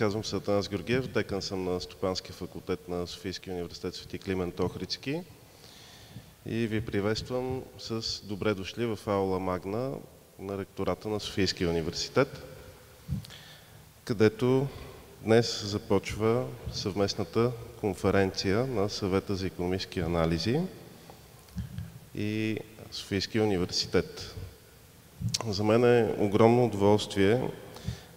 Казвам се Атанас Георгиев, декан съм на Стопанския факултет на Софийския университет Свети Климент Охридски и ви приветствам с добре дошли в Аула Магна на Ректората на Софийския университет, където днес започва съвместната конференция на Съвета за икономически анализи и Софийския университет. За мен е огромно удоволствие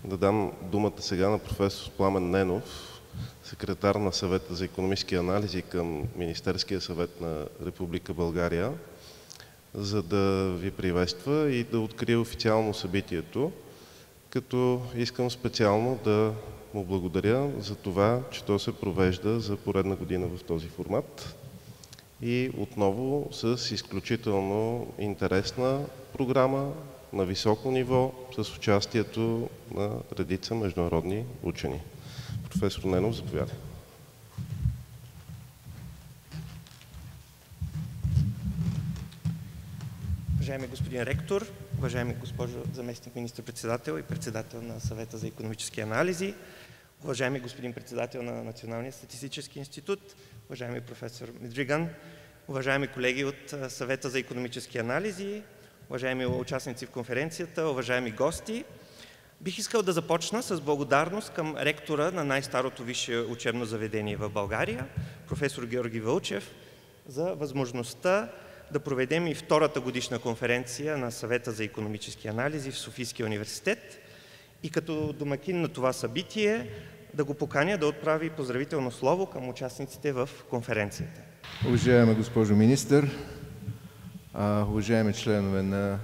да дам думата сега на професор Пламен Ненов, секретар на Съвета за икономически анализи към Министерския съвет на Република България, за да ви приветства и да открие официално събитието, като искам специално да му благодаря за това, че то се провежда за поредна година в този формат и отново с изключително интересна програма на високо ниво, с участието на редица международни учени. Професор Ненов, заповядайте. Уважаеми господин ректор, уважаеми госпожо заместник министър-председател и председател на Съвета за икономически анализи, уважаеми господин председател на Националния статистически институт, уважаеми професор Меджиган, уважаеми колеги от Съвета за икономически анализи, уважаеми участници в конференцията, уважаеми гости, бих искал да започна с благодарност към ректора на най-старото висше учебно заведение в България, професор Георги Вълчев, за възможността да проведем и втората годишна конференция на Съвета за икономически анализи в Софийския университет и като домакин на това събитие да го поканя да отправи поздравително слово към участниците в конференцията. Уважаема госпожо министър, уважаеми членове на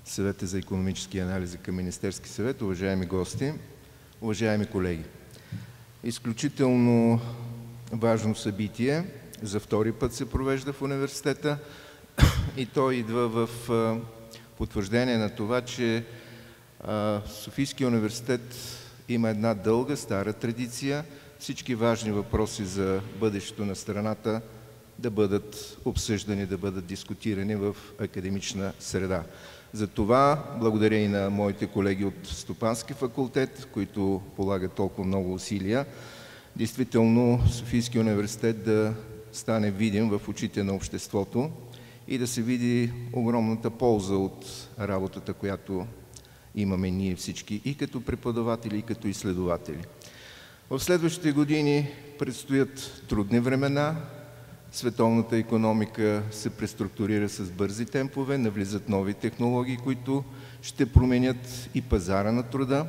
Съвета за икономически анализи към Министерски съвет, уважаеми гости, уважаеми колеги. Изключително важно събитие, за втори път се провежда в университета и то идва в потвърждение на това, че Софийския университет има една дълга, стара традиция, всички важни въпроси за бъдещето на страната да бъдат обсъждани, да бъдат дискутирани в академична среда. За това благодаря и на моите колеги от Стопански факултет, които полагат толкова много усилия. Действително Софийския университет да стане видим в очите на обществото и да се види огромната полза от работата, която имаме ние всички и като преподаватели, и като изследователи. В следващите години предстоят трудни времена. Световната икономика се преструктурира с бързи темпове, навлизат нови технологии, които ще променят и пазара на труда.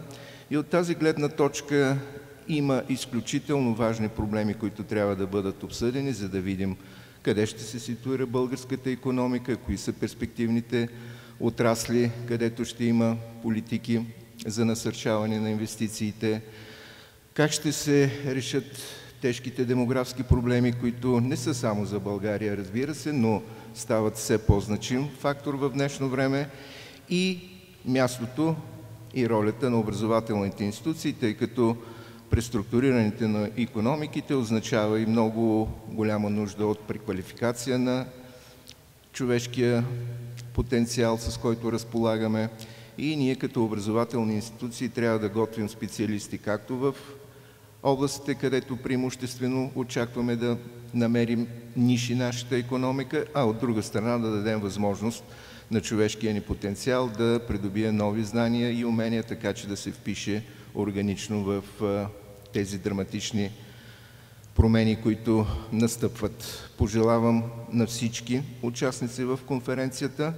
И от тази гледна точка има изключително важни проблеми, които трябва да бъдат обсъдени, за да видим къде ще се ситуира българската икономика, кои са перспективните отрасли, където ще има политики за насърчаване на инвестициите, как ще се решат тежките демографски проблеми, които не са само за България, разбира се, но стават все по-значим фактор в днешно време, и мястото и ролята на образователните институции, тъй като преструктурирането на икономиките означава и много голяма нужда от преквалификация на човешкия потенциал, с който разполагаме, и ние като образователни институции трябва да готвим специалисти както в областите, където преимуществено очакваме да намерим ниши нашата икономика, а от друга страна да дадем възможност на човешкия ни потенциал да придобие нови знания и умения, така че да се впише органично в тези драматични промени, които настъпват. Пожелавам на всички участници в конференцията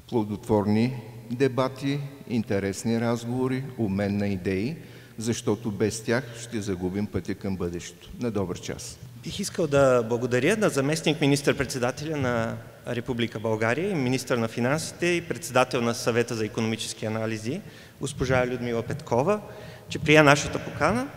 плодотворни дебати, интересни разговори, обмен на идеи, защото без тях ще загубим пътя към бъдещето. На добър час! Бих искал да благодаря на заместник министър-председателя на Република България и министър на финансите и председател на Съвета за икономически анализи, госпожа Людмила Петкова, че прия нашата покана,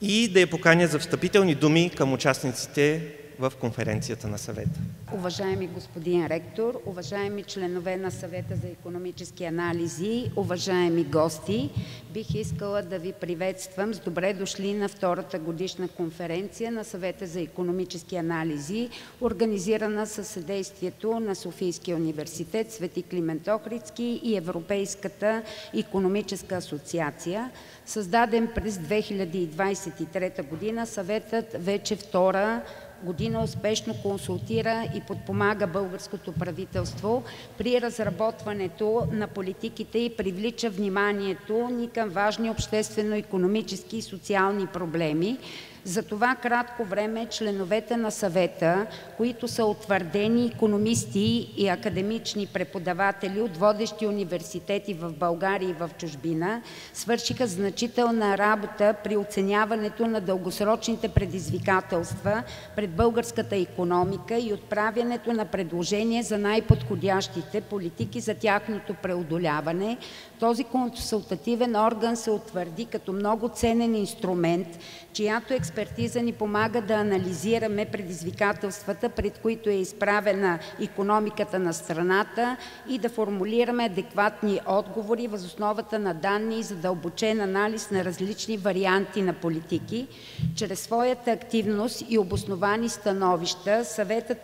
и да я поканя за встъпителни думи към участниците в конференцията на съвета. Уважаеми господин ректор, уважаеми членове на Съвета за икономически анализи, уважаеми гости, бих искала да ви приветствам с добре дошли на втората годишна конференция на Съвета за икономически анализи, организирана със съдействието на Софийския университет, Свети Климент Охридски и Европейската икономическа асоциация. Създаден през 2023 година, Съветът вече втора година успешно консултира и подпомага българското правителство при разработването на политиките и привлича вниманието ни към важни обществено-икономически и социални проблеми. За това кратко време членовете на съвета, които са утвърдени икономисти и академични преподаватели от водещи университети в България и в чужбина, свършиха значителна работа при оценяването на дългосрочните предизвикателства пред българската икономика и отправянето на предложения за най-подходящите политики за тяхното преодоляване. Този консултативен орган се утвърди като много ценен инструмент, чиято експертиза ни помага да анализираме предизвикателствата, пред които е изправена икономиката на страната и да формулираме адекватни отговори въз основата на данни и задълбочен анализ на различни варианти на политики. Чрез своята активност и обосновани становища, Съветът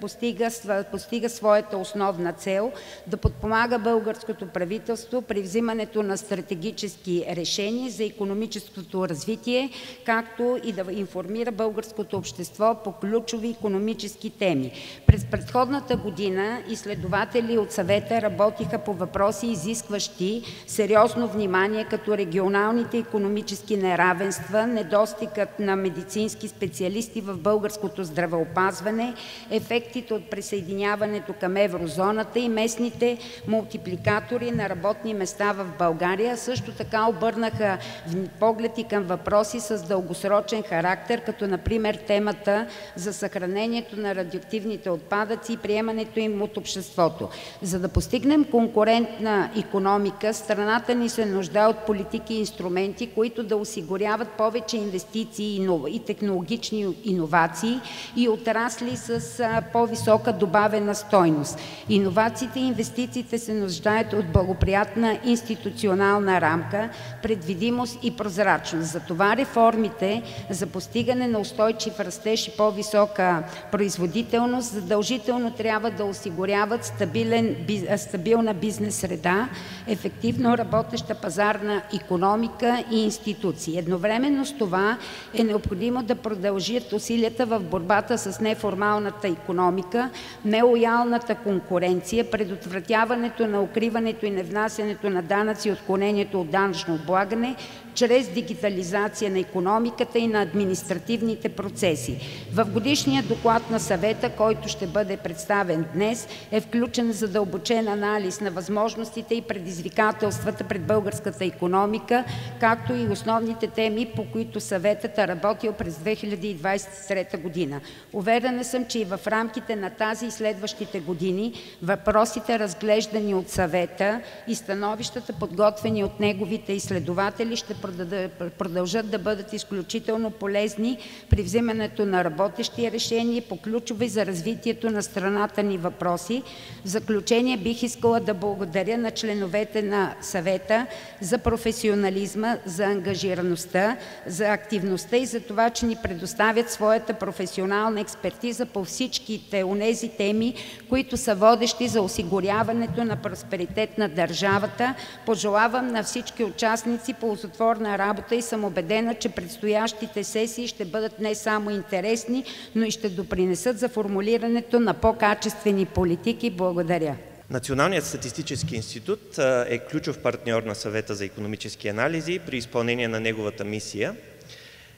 постига своята основна цел да подпомага българското правителство при взимането на стратегически решения за икономическото развитие, както и да информира българското общество по ключови икономически теми. През предходната година изследователи от Съвета работиха по въпроси, изискващи сериозно внимание, като регионалните икономически неравенства, недостигът на медицински специалисти в българското здравеопазване, ефектите от присъединяването към еврозоната и местните мултипликатори на работни места в България. Също така обърнаха поглед и към въпроси с дългосрочен характер, като например темата за съхранението на радиоактивните отпадъци и приемането им от обществото. За да постигнем конкурентна икономика, страната ни се нуждае от политики и инструменти, които да осигуряват повече инвестиции и технологични иновации и отрасли с по-висока добавена стойност. Иновациите и инвестициите се нуждаят от благоприятна институционална рамка, предвидимост и прозрачност. Затова реформите за постигане на устойчив растеж и по-висока производителност задължително трябва да осигуряват стабилна бизнес среда, ефективно работеща пазарна икономика и институции. Едновременно с това е необходимо да продължат усилията в борбата с неформалната икономика, нелоялната конкуренция, предотвратяването на укриването и невнасянето на данъци и отклонението от данъчно облагане, чрез дигитализация на икономиката и на административните процеси. В годишния доклад на Съвета, който ще бъде представен днес, е включен задълбочен анализ на възможностите и предизвикателствата пред българската икономика, както и основните теми, по които Съветът е работил през 2023 година. Уверена съм, че и в рамките на тази и следващите години въпросите, разглеждани от Съвета и становищата, подготвени от неговите изследователи, ще продължат да бъдат изключително полезни при взимането на работещи решения по ключови за развитието на страната ни въпроси. В заключение бих искала да благодаря на членовете на Съвета за професионализма, за ангажираността, за активността и за това, че ни предоставят своята професионална експертиза по всичките онези теми, които са водещи за осигуряването на просперитет на държавата. Пожелавам на всички участници ползотворна работа и съм убедена, че предстоящите сесии ще бъдат не само интересни, но и ще допринесат за формулирането на по-качествени политики. Благодаря. Националният статистически институт е ключов партньор на Съвета за икономически анализи при изпълнение на неговата мисия.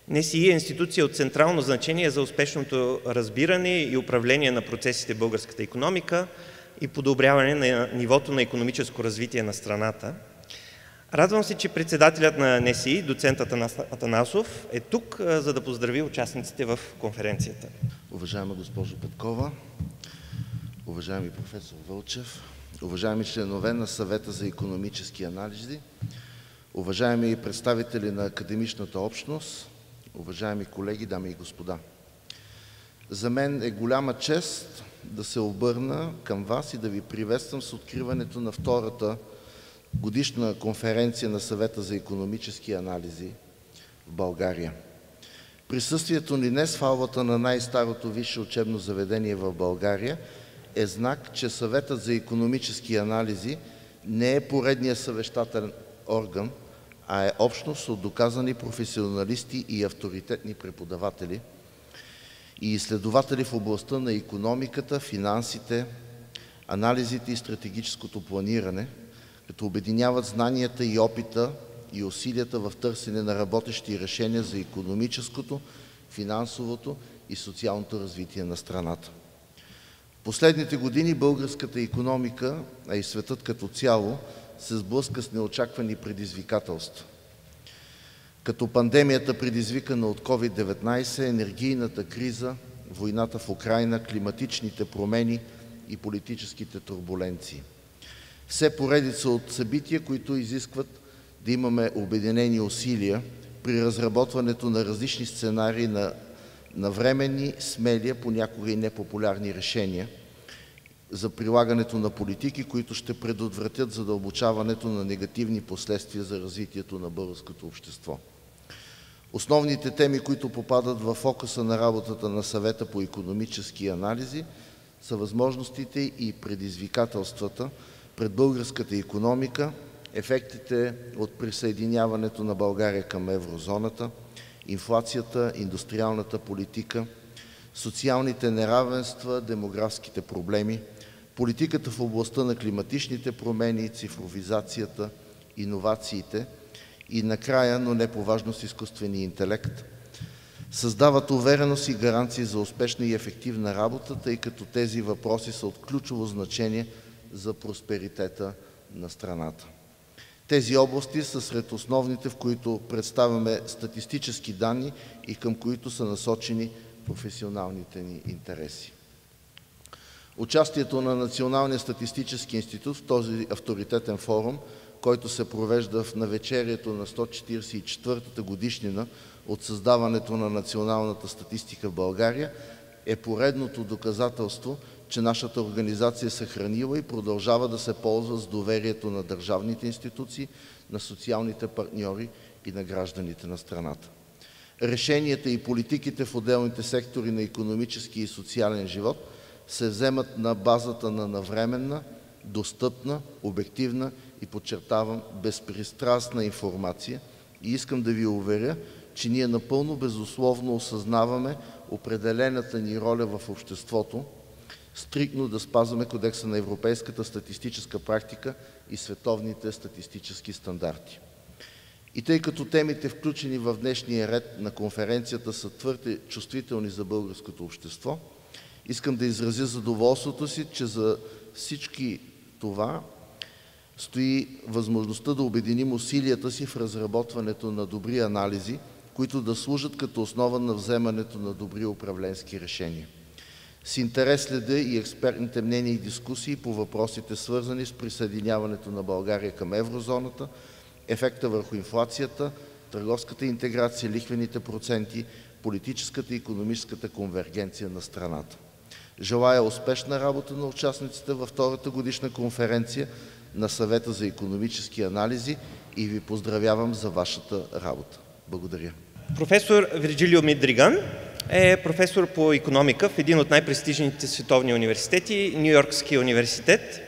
НСИ е институция от централно значение за успешното разбиране и управление на процесите в българската икономика и подобряване на нивото на икономическо развитие на страната. Радвам се, че председателят на НСИ, доцент Атанасов, е тук, за да поздрави участниците в конференцията. Уважаема госпожо Петкова, уважаеми професор Вълчев, уважаеми членове на Съвета за икономически анализи, уважаеми представители на академичната общност, уважаеми колеги, дами и господа. За мен е голяма чест да се обърна към вас и да ви приветствам с откриването на втората годишна конференция на Съвета за икономически анализи в България. Присъствието ни днес в Аулата на най-старото висше учебно заведение в България е знак, че Съветът за икономически анализи не е поредния съвещателен орган, а е общност от доказани професионалисти и авторитетни преподаватели и изследователи в областта на икономиката, финансите, анализите и стратегическото планиране, като обединяват знанията и опита и усилията в търсене на работещи решения за икономическото, финансовото и социалното развитие на страната. В последните години българската икономика, а и светът като цяло, се сблъска с неочаквани предизвикателства. Като пандемията, предизвикана от COVID-19, енергийната криза, войната в Украйна, климатичните промени и политическите турбуленции. Все поредица от събития, които изискват да имаме обединени усилия при разработването на различни сценарии на временни, смели, понякога и непопулярни решения за прилагането на политики, които ще предотвратят задълбочаването на негативни последствия за развитието на българското общество. Основните теми, които попадат в фокуса на работата на Съвета по икономически анализи, са възможностите и предизвикателствата пред българската икономика, ефектите от присъединяването на България към еврозоната, инфлацията, индустриалната политика, социалните неравенства, демографските проблеми, политиката в областта на климатичните промени, цифровизацията, иновациите и накрая, но не по важност, изкуствения интелект, създават увереност и гаранции за успешна и ефективна работа, тъй като тези въпроси са от ключово значение за просперитета на страната. Тези области са сред основните, в които представяме статистически данни и към които са насочени професионалните ни интереси. Участието на Националния статистически институт в този авторитетен форум, който се провежда в навечерието на 144-та годишнина от създаването на националната статистика в България, е поредното доказателство, че нашата организация е съхранила и продължава да се ползва с доверието на държавните институции, на социалните партньори и на гражданите на страната. Решенията и политиките в отделните сектори на икономически и социален живот се вземат на базата на навременна, достъпна, обективна и, подчертавам, безпристрастна информация и искам да ви уверя, че ние напълно безусловно осъзнаваме определената ни роля в обществото, стриктно да спазваме Кодекса на Европейската статистическа практика и световните статистически стандарти. И тъй като темите, включени в днешния ред на конференцията, са твърде чувствителни за българското общество, искам да изразя задоволството си, че за всички това стои възможността да обединим усилията си в разработването на добри анализи, които да служат като основа на вземането на добри управленски решения. С интерес следя и експертните мнения и дискусии по въпросите, свързани с присъединяването на България към еврозоната, ефекта върху инфлацията, търговската интеграция, лихвените проценти, политическата и икономическата конвергенция на страната. Желая успешна работа на участниците във втората годишна конференция на Съвета за икономически анализи и ви поздравявам за вашата работа. Благодаря. Професор Вирджилио Мидриган е професор по икономика в един от най-престижните световни университети, Ню-Йоркския университет.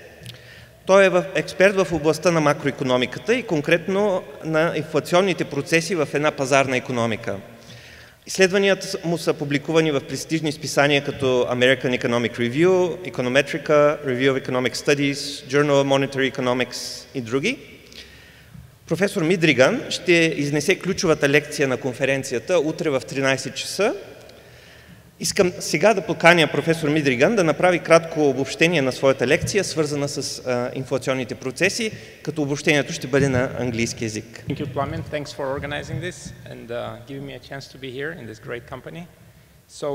Той е експерт в областта на макроикономиката и конкретно на инфлационните процеси в една пазарна икономика. Изследванията му са публикувани в престижни списания като American Economic Review, Econometrica, Review of Economic Studies, Journal of Monetary Economics и други. Професор Мидриган ще изнесе ключовата лекция на конференцията утре в 13 часа. Искам сега да поканя професор Мидриган да направи кратко обобщение на своята лекция, свързана с инфлационните процеси, като обобщението ще бъде на английски язик. Thank you, Plamen. Thanks for organizing this and giving me a chance to be here in this great company. So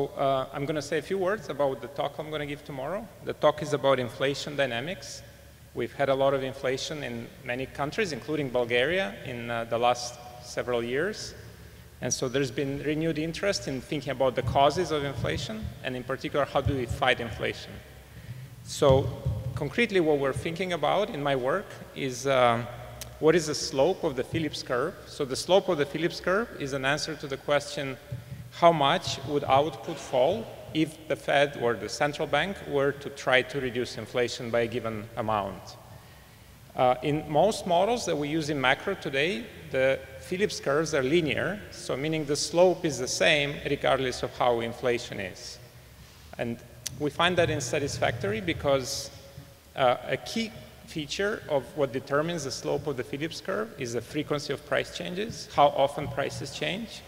I'm going to say a few words about the talk I'm going to give tomorrow. The talk is about inflation dynamics. We've had a lot of inflation in many countries, including Bulgaria, in the last several years. And so there's been renewed interest in thinking about the causes of inflation, and in particular, how do we fight inflation? So concretely, what we're thinking about in my work is what is the slope of the Phillips curve? So the slope of the Phillips curve is an answer to the question, how much would output fall if the Fed or the central bank were to try to reduce inflation by a given amount? In most models that we use in macro today, the Phillips curves are linear, so meaning the slope is the same regardless of how inflation is. And we find that unsatisfactory because a key feature of what determines the slope of the Phillips curve is the frequency of price changes, how often prices change.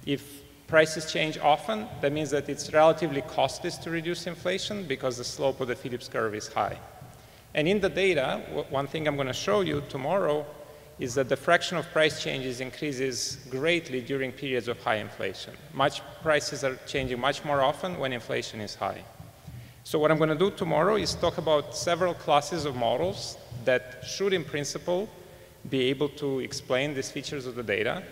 If prices change often, that means that it's relatively costly to reduce inflation because the slope of the Phillips curve is high. And in the data, one thing I'm going to show you tomorrow is that the fraction of price changes increases greatly during periods of high inflation. Prices are changing much more often when inflation is high. So what I'm going to do tomorrow is talk about several classes of models that should, in principle, be able to explain these features of the data.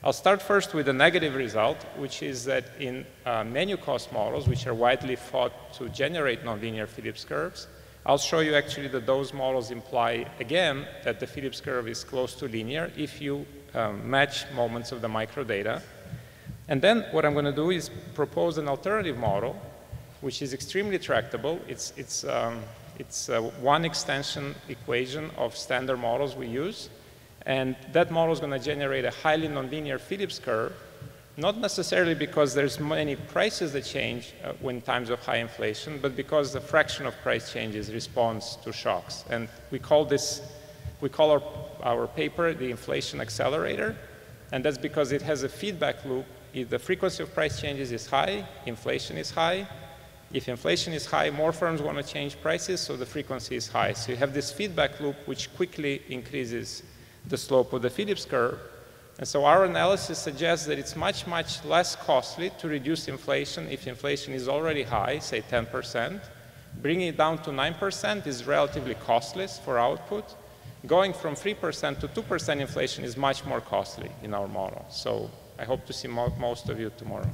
I'll start first with the negative result, which is that in menu cost models, which are widely thought to generate nonlinear Phillips curves, I'll show you actually that those models imply, again, that the Phillips curve is close to linear if you match moments of the microdata. And then what I'm going to do is propose an alternative model, which is extremely tractable. It's one extension equation of standard models we use. And that model is going to generate a highly nonlinear Phillips curve, not necessarily because there's many prices that change when times of high inflation, but because the fraction of price changes responds to shocks. And we call our paper the inflation accelerator, and that's because it has a feedback loop. If the frequency of price changes is high, inflation is high. If inflation is high, more firms want to change prices, so the frequency is high. So you have this feedback loop which quickly increases the slope of the Phillips curve. And so our analysis suggests that it's much, much less costly to reduce inflation if inflation is already high, say 10%. Bringing it down to 9% is relatively costly for output. Going from 3% to 2% inflation is much more costly in our model. So I hope to see most of you tomorrow.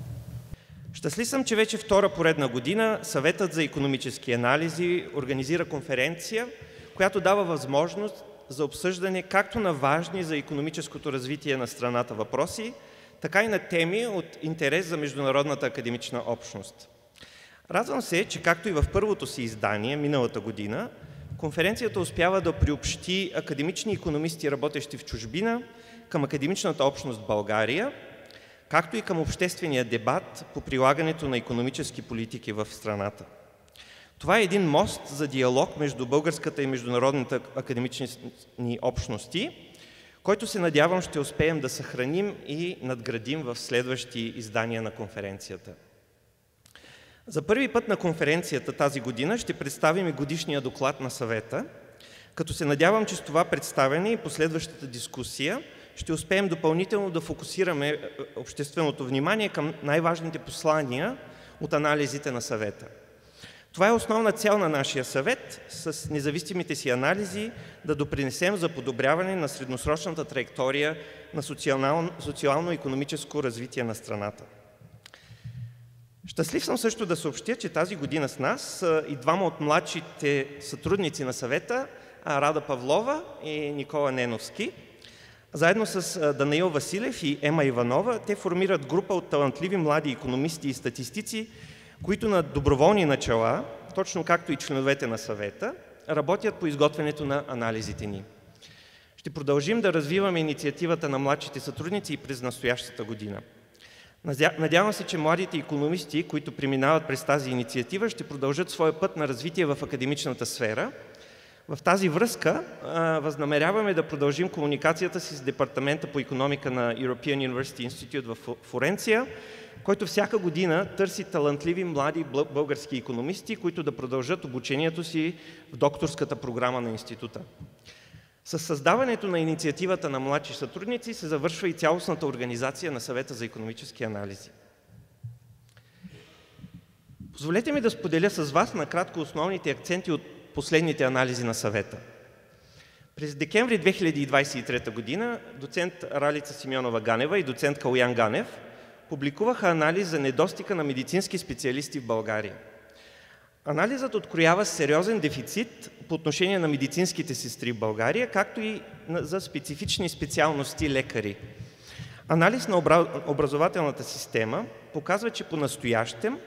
Щастлив съм, че вече втора поредна година Съветът за икономически анализи организира конференция, която дава възможност за обсъждане както на важни за икономическото развитие на страната въпроси, така и на теми от интерес за международната академична общност. Радвам се, че както и в първото си издание миналата година, конференцията успява да приобщи академични икономисти, работещи в чужбина, към академичната общност в България, както и към обществения дебат по прилагането на икономически политики в страната. Това е един мост за диалог между българската и международните академични общности, който се надявам ще успеем да съхраним и надградим в следващи издания на конференцията. За първи път на конференцията тази година ще представим и годишния доклад на Съвета, като се надявам, че с това представяне и последващата дискусия ще успеем допълнително да фокусираме общественото внимание към най-важните послания от анализите на Съвета. Това е основна цел на нашия съвет, с независимите си анализи да допринесем за подобряване на средносрочната траектория на социално-икономическо развитие на страната. Щастлив съм също да съобщя, че тази година с нас са и двама от младшите сътрудници на съвета, Рада Павлова и Никола Неновски. Заедно с Данаил Василев и Ема Иванова, те формират група от талантливи млади икономисти и статистици, които на доброволни начала, точно както и членовете на съвета, работят по изготвянето на анализите ни. Ще продължим да развиваме инициативата на младшите сътрудници и през настоящата година. Надявам се, че младите икономисти, които преминават през тази инициатива, ще продължат своя път на развитие в академичната сфера. В тази връзка възнамеряваме да продължим комуникацията си с Департамента по икономика на European University Institute в Флоренция, който всяка година търси талантливи млади български икономисти, които да продължат обучението си в докторската програма на института. С създаването на инициативата на младши сътрудници се завършва и цялостната организация на Съвета за икономически анализи. Позволете ми да споделя с вас накратко основните акценти от последните анализи на Съвета. През декември 2023 година доцент Ралица Симеонова-Ганева и доцент Калоян Ганев публикуваха анализ за недостига на медицински специалисти в България. Анализът откроява сериозен дефицит по отношение на медицинските сестри в България, както и за специфични специалности лекари. Анализ на образователната система показва, че по-настоящем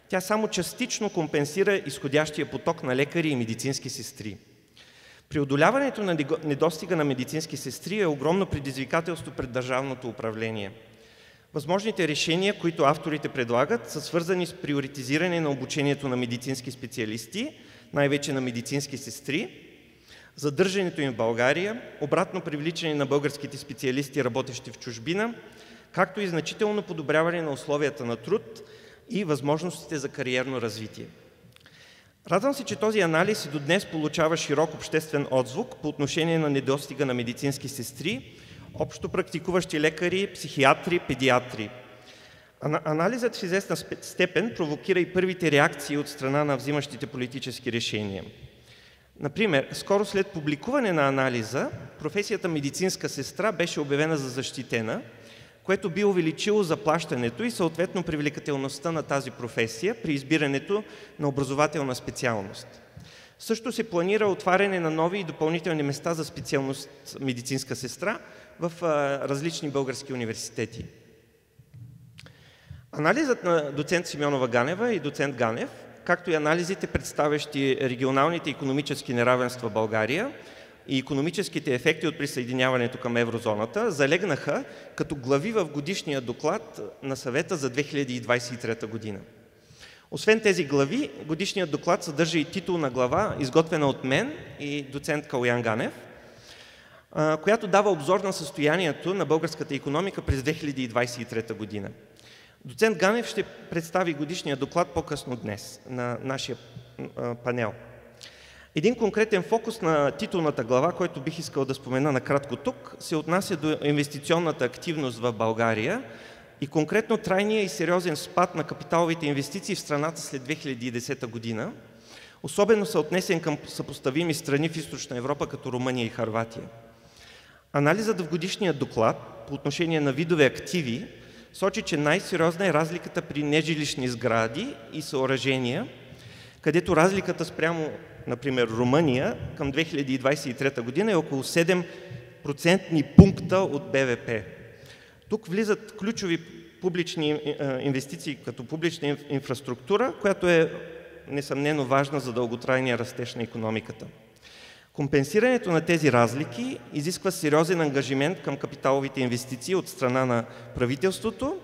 тя само частично компенсира изходящия поток на лекари и медицински сестри. Преодоляването на недостига на медицински сестри е огромно предизвикателство пред държавното управление. Възможните решения, които авторите предлагат, са свързани с приоритизиране на обучението на медицински специалисти, най-вече на медицински сестри, задържането им в България, обратно привличане на българските специалисти, работещи в чужбина, както и значително подобряване на условията на труд и възможностите за кариерно развитие. Радвам се, че този анализ и до днес получава широк обществен отзвук по отношение на недостига на медицински сестри, общо практикуващи лекари, психиатри, педиатри. Анализът в известна степен провокира и първите реакции от страна на взимащите политически решения. Например, скоро след публикуване на анализа, професията медицинска сестра беше обявена за защитена, което би увеличило заплащането и съответно привлекателността на тази професия при избирането на образователна специалност. Също се планира отваряне на нови и допълнителни места за специалност медицинска сестра в различни български университети. Анализът на доцент Симеонова-Ганева и доцент Ганев, както и анализите, представящи регионалните икономически неравенства в България и икономическите ефекти от присъединяването към еврозоната, залегнаха като глави в годишния доклад на Съвета за 2023 година. Освен тези глави, годишният доклад съдържа и титулна глава, изготвена от мен и доцент Калоян Ганев, която дава обзор на състоянието на българската икономика през 2023 година. Доцент Ганев ще представи годишния доклад по-късно днес на нашия панел. Един конкретен фокус на титулната глава, който бих искал да спомена накратко тук, се отнася до инвестиционната активност в България и конкретно трайния и сериозен спад на капиталовите инвестиции в страната след 2010 година, особено съотнесен към съпоставими страни в Източна Европа, като Румъния и Хърватия. Анализът в годишния доклад по отношение на видове активи сочи, че най-сериозна е разликата при нежилищни сгради и съоръжения, където разликата спрямо, например, Румъния към 2023 година е около 7% пункта от БВП. Тук влизат ключови публични инвестиции като публична инфраструктура, която е несъмнено важна за дълготрайния растеж на икономиката. Компенсирането на тези разлики изисква сериозен ангажимент към капиталовите инвестиции от страна на правителството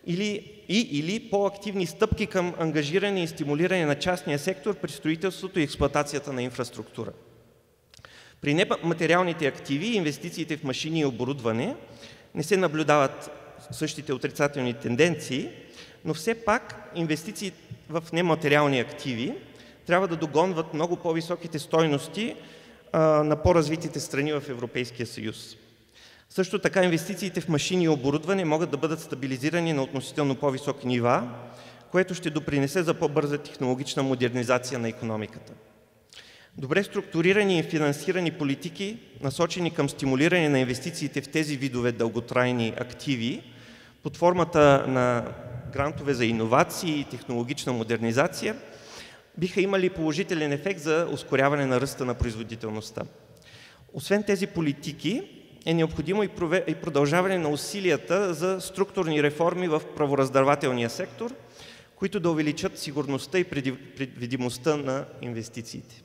или по-активни стъпки към ангажиране и стимулиране на частния сектор при строителството и експлоатацията на инфраструктура. При нематериалните активи и инвестициите в машини и оборудване не се наблюдават същите отрицателни тенденции, но все пак инвестиции в нематериални активи трябва да догонват много по-високите стойности на по-развитите страни в Европейския съюз. Също така инвестициите в машини и оборудване могат да бъдат стабилизирани на относително по-високи нива, което ще допринесе за по-бърза технологична модернизация на икономиката. Добре структурирани и финансирани политики, насочени към стимулиране на инвестициите в тези видове дълготрайни активи, под формата на грантове за иновации и технологична модернизация, биха имали положителен ефект за ускоряване на ръста на производителността. Освен тези политики, е необходимо и продължаване на усилията за структурни реформи в правораздавателния сектор, които да увеличат сигурността и предвидимостта на инвестициите.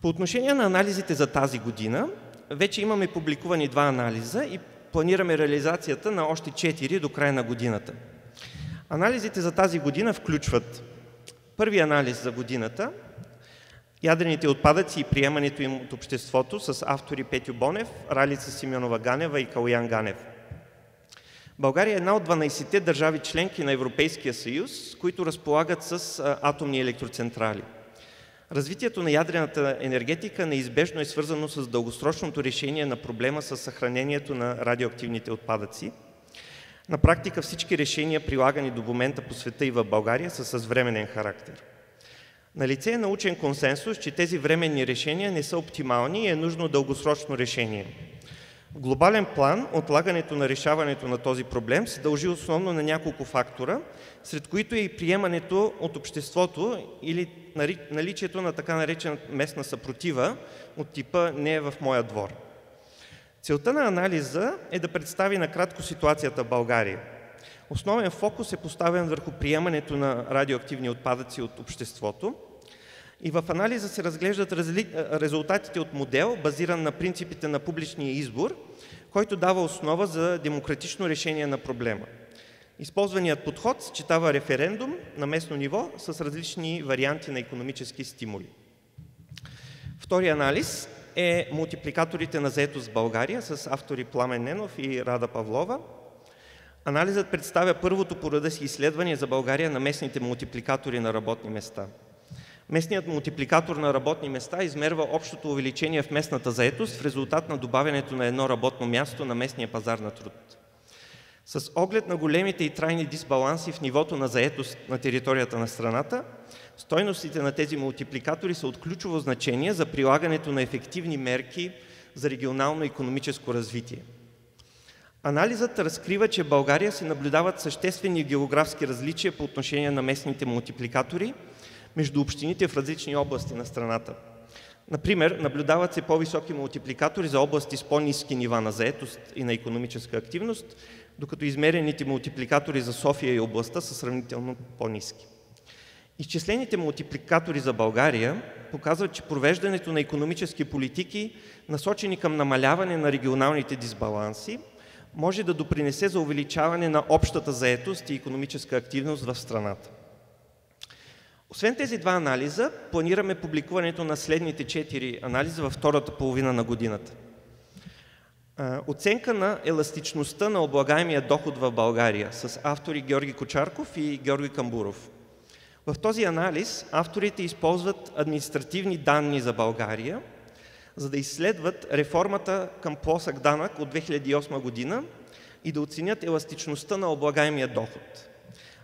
По отношение на анализите за тази година, вече имаме публикувани 2 анализа и планираме реализацията на още 4 до края на годината. Анализите за тази година включват първи анализ за годината, ядрените отпадъци и приемането им от обществото с автори Петю Бонев, Ралица Симеонова-Ганева и Калоян Ганев. България е една от 12-те държави членки на Европейския съюз, които разполагат с атомни електроцентрали. Развитието на ядрената енергетика неизбежно е свързано с дългосрочното решение на проблема с съхранението на радиоактивните отпадъци. На практика всички решения, прилагани до момента по света и в България, са с временен характер. Налице е научен консенсус, че тези временни решения не са оптимални и е нужно дългосрочно решение. В глобален план отлагането на решаването на този проблем се дължи основно на няколко фактора, сред които е и приемането от обществото или наличието на така наречена местна съпротива от типа "не е в моя двор". Целта на анализа е да представи накратко ситуацията в България. Основен фокус е поставен върху приемането на радиоактивни отпадъци от обществото и в анализа се разглеждат резултатите от модел, базиран на принципите на публичния избор, който дава основа за демократично решение на проблема. Използваният подход съчетава референдум на местно ниво с различни варианти на икономически стимули. Втори анализ е мултипликаторите на заетост в България с автори Пламен Ненов и Рада Павлова. Анализът представя първото по рода си изследване за България на местните мултипликатори на работни места. Местният мултипликатор на работни места измерва общото увеличение в местната заетост в резултат на добавянето на едно работно място на местния пазар на труд. С оглед на големите и трайни дисбаланси в нивото на заетост на територията на страната, стойностите на тези мултипликатори са от ключово значение за прилагането на ефективни мерки за регионално икономическо развитие. Анализът разкрива, че в България се наблюдават съществени географски различия по отношение на местните мултипликатори между общините в различни области на страната. Например, наблюдават се по-високи мултипликатори за области с по-ниски нива на заетост и на икономическа активност, докато измерените мултипликатори за София и областта са сравнително по-ниски. Изчислените мултипликатори за България показват, че провеждането на икономически политики, насочени към намаляване на регионалните дисбаланси, може да допринесе за увеличаване на общата заетост и икономическа активност в страната. Освен тези два анализа, планираме публикуването на следните 4 анализа във втората половина на годината. Оценка на еластичността на облагаемия доход в България с автори Георги Кочарков и Георги Камбуров. В този анализ авторите използват административни данни за България, за да изследват реформата към плосък данък от 2008 година и да оценят еластичността на облагаемия доход.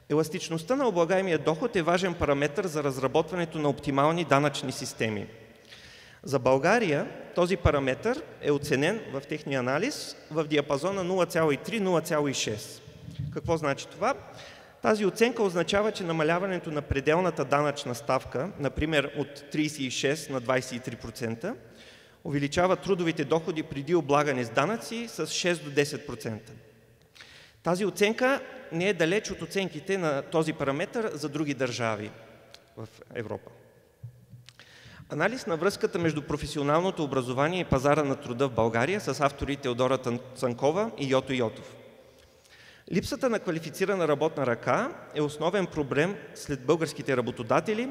Еластичността на облагаемия доход е важен параметър за разработването на оптимални данъчни системи. За България този параметър е оценен в техния анализ в диапазона 0,3-0,6. Какво значи това? Тази оценка означава, че намаляването на пределната данъчна ставка, например от 36 на 23%, увеличава трудовите доходи преди облагане с данъци с 6 до 10%. Тази оценка не е далеч от оценките на този параметър за други държави в Европа. Анализ на връзката между професионалното образование и пазара на труда в България с авторите Теодора Цанкова и Йото Йотов. Липсата на квалифицирана работна ръка е основен проблем след българските работодатели,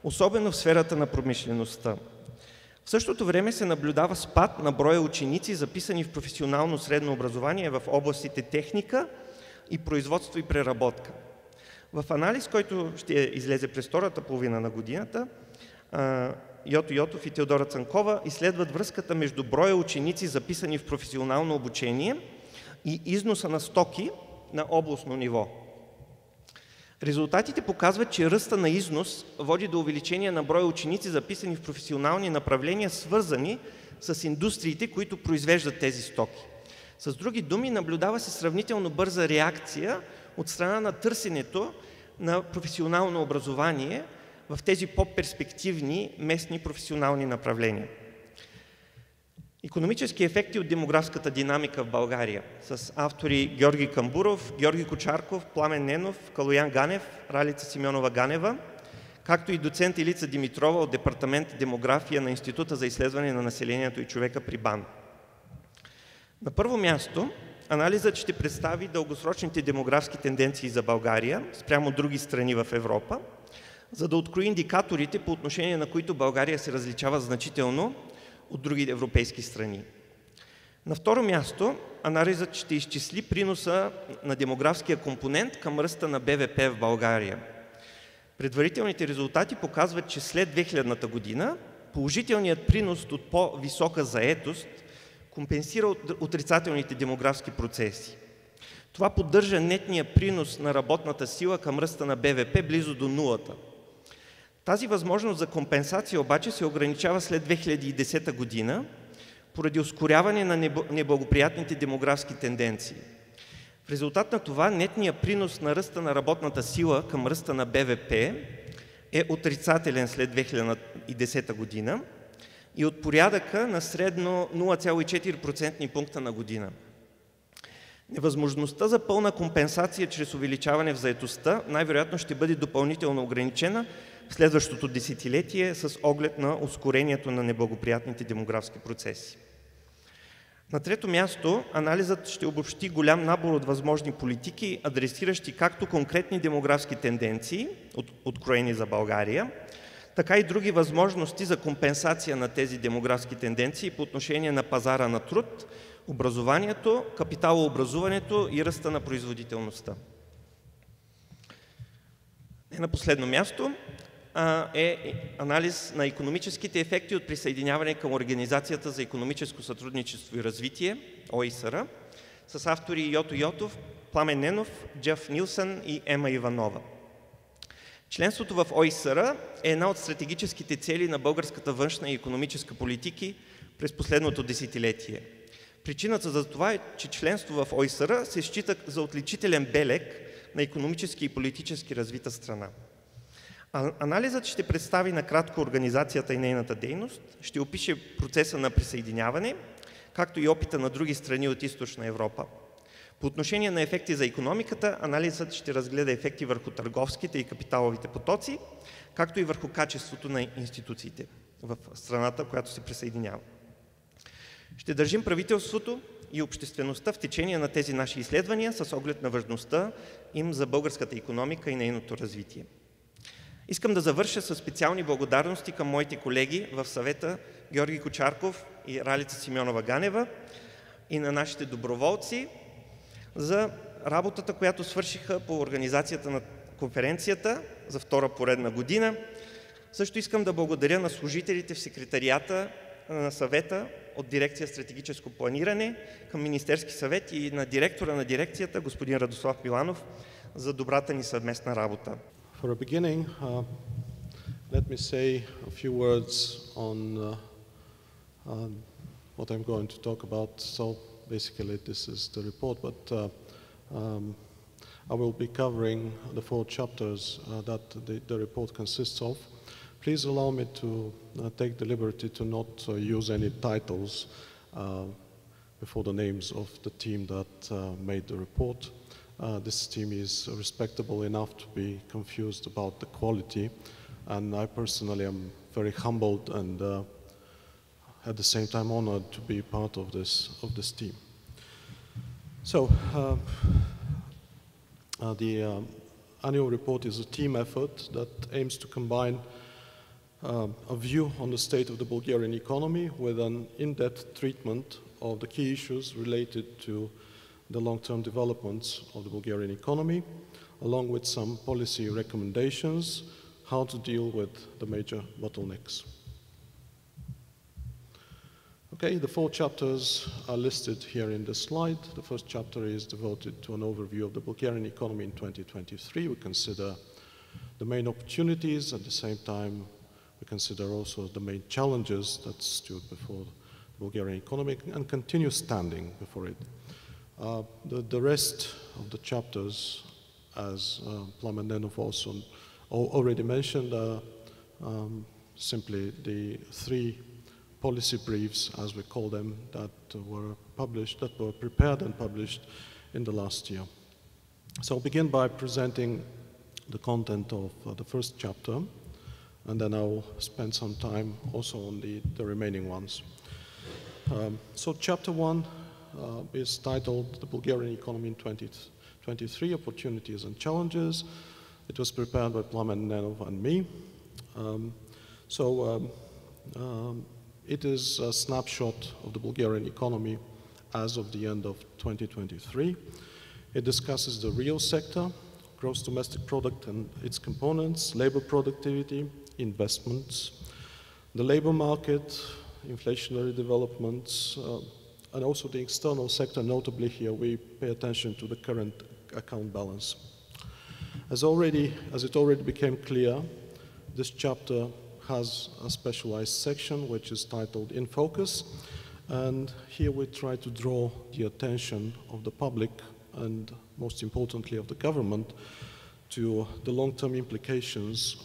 особено в сферата на промишлеността. В същото време се наблюдава спад на броя ученици, записани в професионално средно образование в областите техника и производство и преработка. В анализ, който ще излезе през втората половина на годината, Йото Йотов и Теодора Цанкова изследват връзката между броя ученици, записани в професионално обучение, и износа на стоки на областно ниво. Резултатите показват, че ръста на износ води до увеличение на броя ученици, записани в професионални направления, свързани с индустриите, които произвеждат тези стоки. С други думи, наблюдава се сравнително бърза реакция от страна на търсенето на професионално образование в тези по-перспективни местни професионални направления. Икономически ефекти от демографската динамика в България с автори Георги Камбуров, Георги Кочарков, Пламен Ненов, Калоян Ганев, Ралица Симеонова-Ганева, както и доцент Илица Димитрова от Департамент демография на Института за изследване на населението и човека при БАН. На първо място, анализът ще представи дългосрочните демографски тенденции за България спрямо други страни в Европа, за да открои индикаторите, по отношение на които България се различава значително от други европейски страни. На второ място, анализът ще изчисли приноса на демографския компонент към ръста на БВП в България. Предварителните резултати показват, че след 2000-та година положителният принос от по-висока заетост компенсира отрицателните демографски процеси. Това поддържа нетния принос на работната сила към ръста на БВП близо до нулата. Тази възможност за компенсация обаче се ограничава след 2010 година поради ускоряване на неблагоприятните демографски тенденции. В резултат на това нетният принос на ръста на работната сила към ръста на БВП е отрицателен след 2010 година и от порядъка на средно 0,4% пункта на година. Невъзможността за пълна компенсация чрез увеличаване в заетостта най-вероятно ще бъде допълнително ограничена в следващото десетилетие с оглед на ускорението на неблагоприятните демографски процеси. На трето място, анализът ще обобщи голям набор от възможни политики, адресиращи както конкретни демографски тенденции, откроени за България, така и други възможности за компенсация на тези демографски тенденции по отношение на пазара на труд, образованието, капиталообразуването и ръста на производителността. Не на последно място е анализ на икономическите ефекти от присъединяване към Организацията за икономическо сътрудничество и развитие, ОИСР, с автори Йото Йотов, Пламен Ненов, Джеф Нилсън и Ема Иванова. Членството в ОИСР е една от стратегическите цели на българската външна и икономическа политики през последното десетилетие. Причината за това е, че членство в ОИСР се счита за отличителен белег на икономически и политически развита страна. Анализът ще представи накратко организацията и нейната дейност, ще опише процеса на присъединяване, както и опита на други страни от Източна Европа. По отношение на ефекти за икономиката, анализът ще разгледа ефекти върху търговските и капиталовите потоци, както и върху качеството на институциите в страната, която се присъединява. Ще държим правителството и обществеността в течение на тези наши изследвания с оглед на важността им за българската икономика и нейното развитие. Искам да завърша с специални благодарности към моите колеги в Съвета Георги Кочарков и Ралица Симеонова-Ганева и на нашите доброволци за работата, която свършиха по организацията на конференцията за втора поредна година. Също искам да благодаря на служителите в секретарията на Съвета от дирекция стратегическо планиране към Министерски съвет и на директора на дирекцията, господин Радослав Миланов, за добрата ни съвместна работа. For a beginning, let me say a few words on what I'm going to talk about. So basically this is the report, but I will be covering the 4 chapters that the report consists of. Please allow me to take the liberty to not use any titles before the names of the team that made the report. This team is respectable enough to be confused about the quality, and I personally am very humbled and at the same time honored to be part of this team. So the annual report is a team effort that aims to combine a view on the state of the Bulgarian economy with an in-depth treatment of the key issues related to the long-term developments of the Bulgarian economy, along with some policy recommendations, how to deal with the major bottlenecks. Okay, the 4 chapters are listed here in this slide. The first chapter is devoted to an overview of the Bulgarian economy in 2023. We consider the main opportunities, at the same time we consider also the main challenges that stood before the Bulgarian economy and continue standing before it. The rest of the chapters, as Pламен Ненов also already mentioned, simply the 3 policy briefs, as we call them, that were prepared and published in the last year. So I'll begin by presenting the content of the first chapter, and then I'll spend some time also on the remaining ones. So chapter 1 is titled The Bulgarian Economy in 2023, Opportunities and Challenges. It was prepared by Pламен Ненов and me. It is a snapshot of the Bulgarian economy as of the end of 2023. It discusses the real sector, gross domestic product and its components, labor productivity, investments, the labor market, inflationary developments, and also the external sector. Notably here we pay attention to the current account balance. As it already became clear this chapter has a specialized section which is titled In Focus, and here we try to draw the attention of the public and most importantly of the government to the long-term implications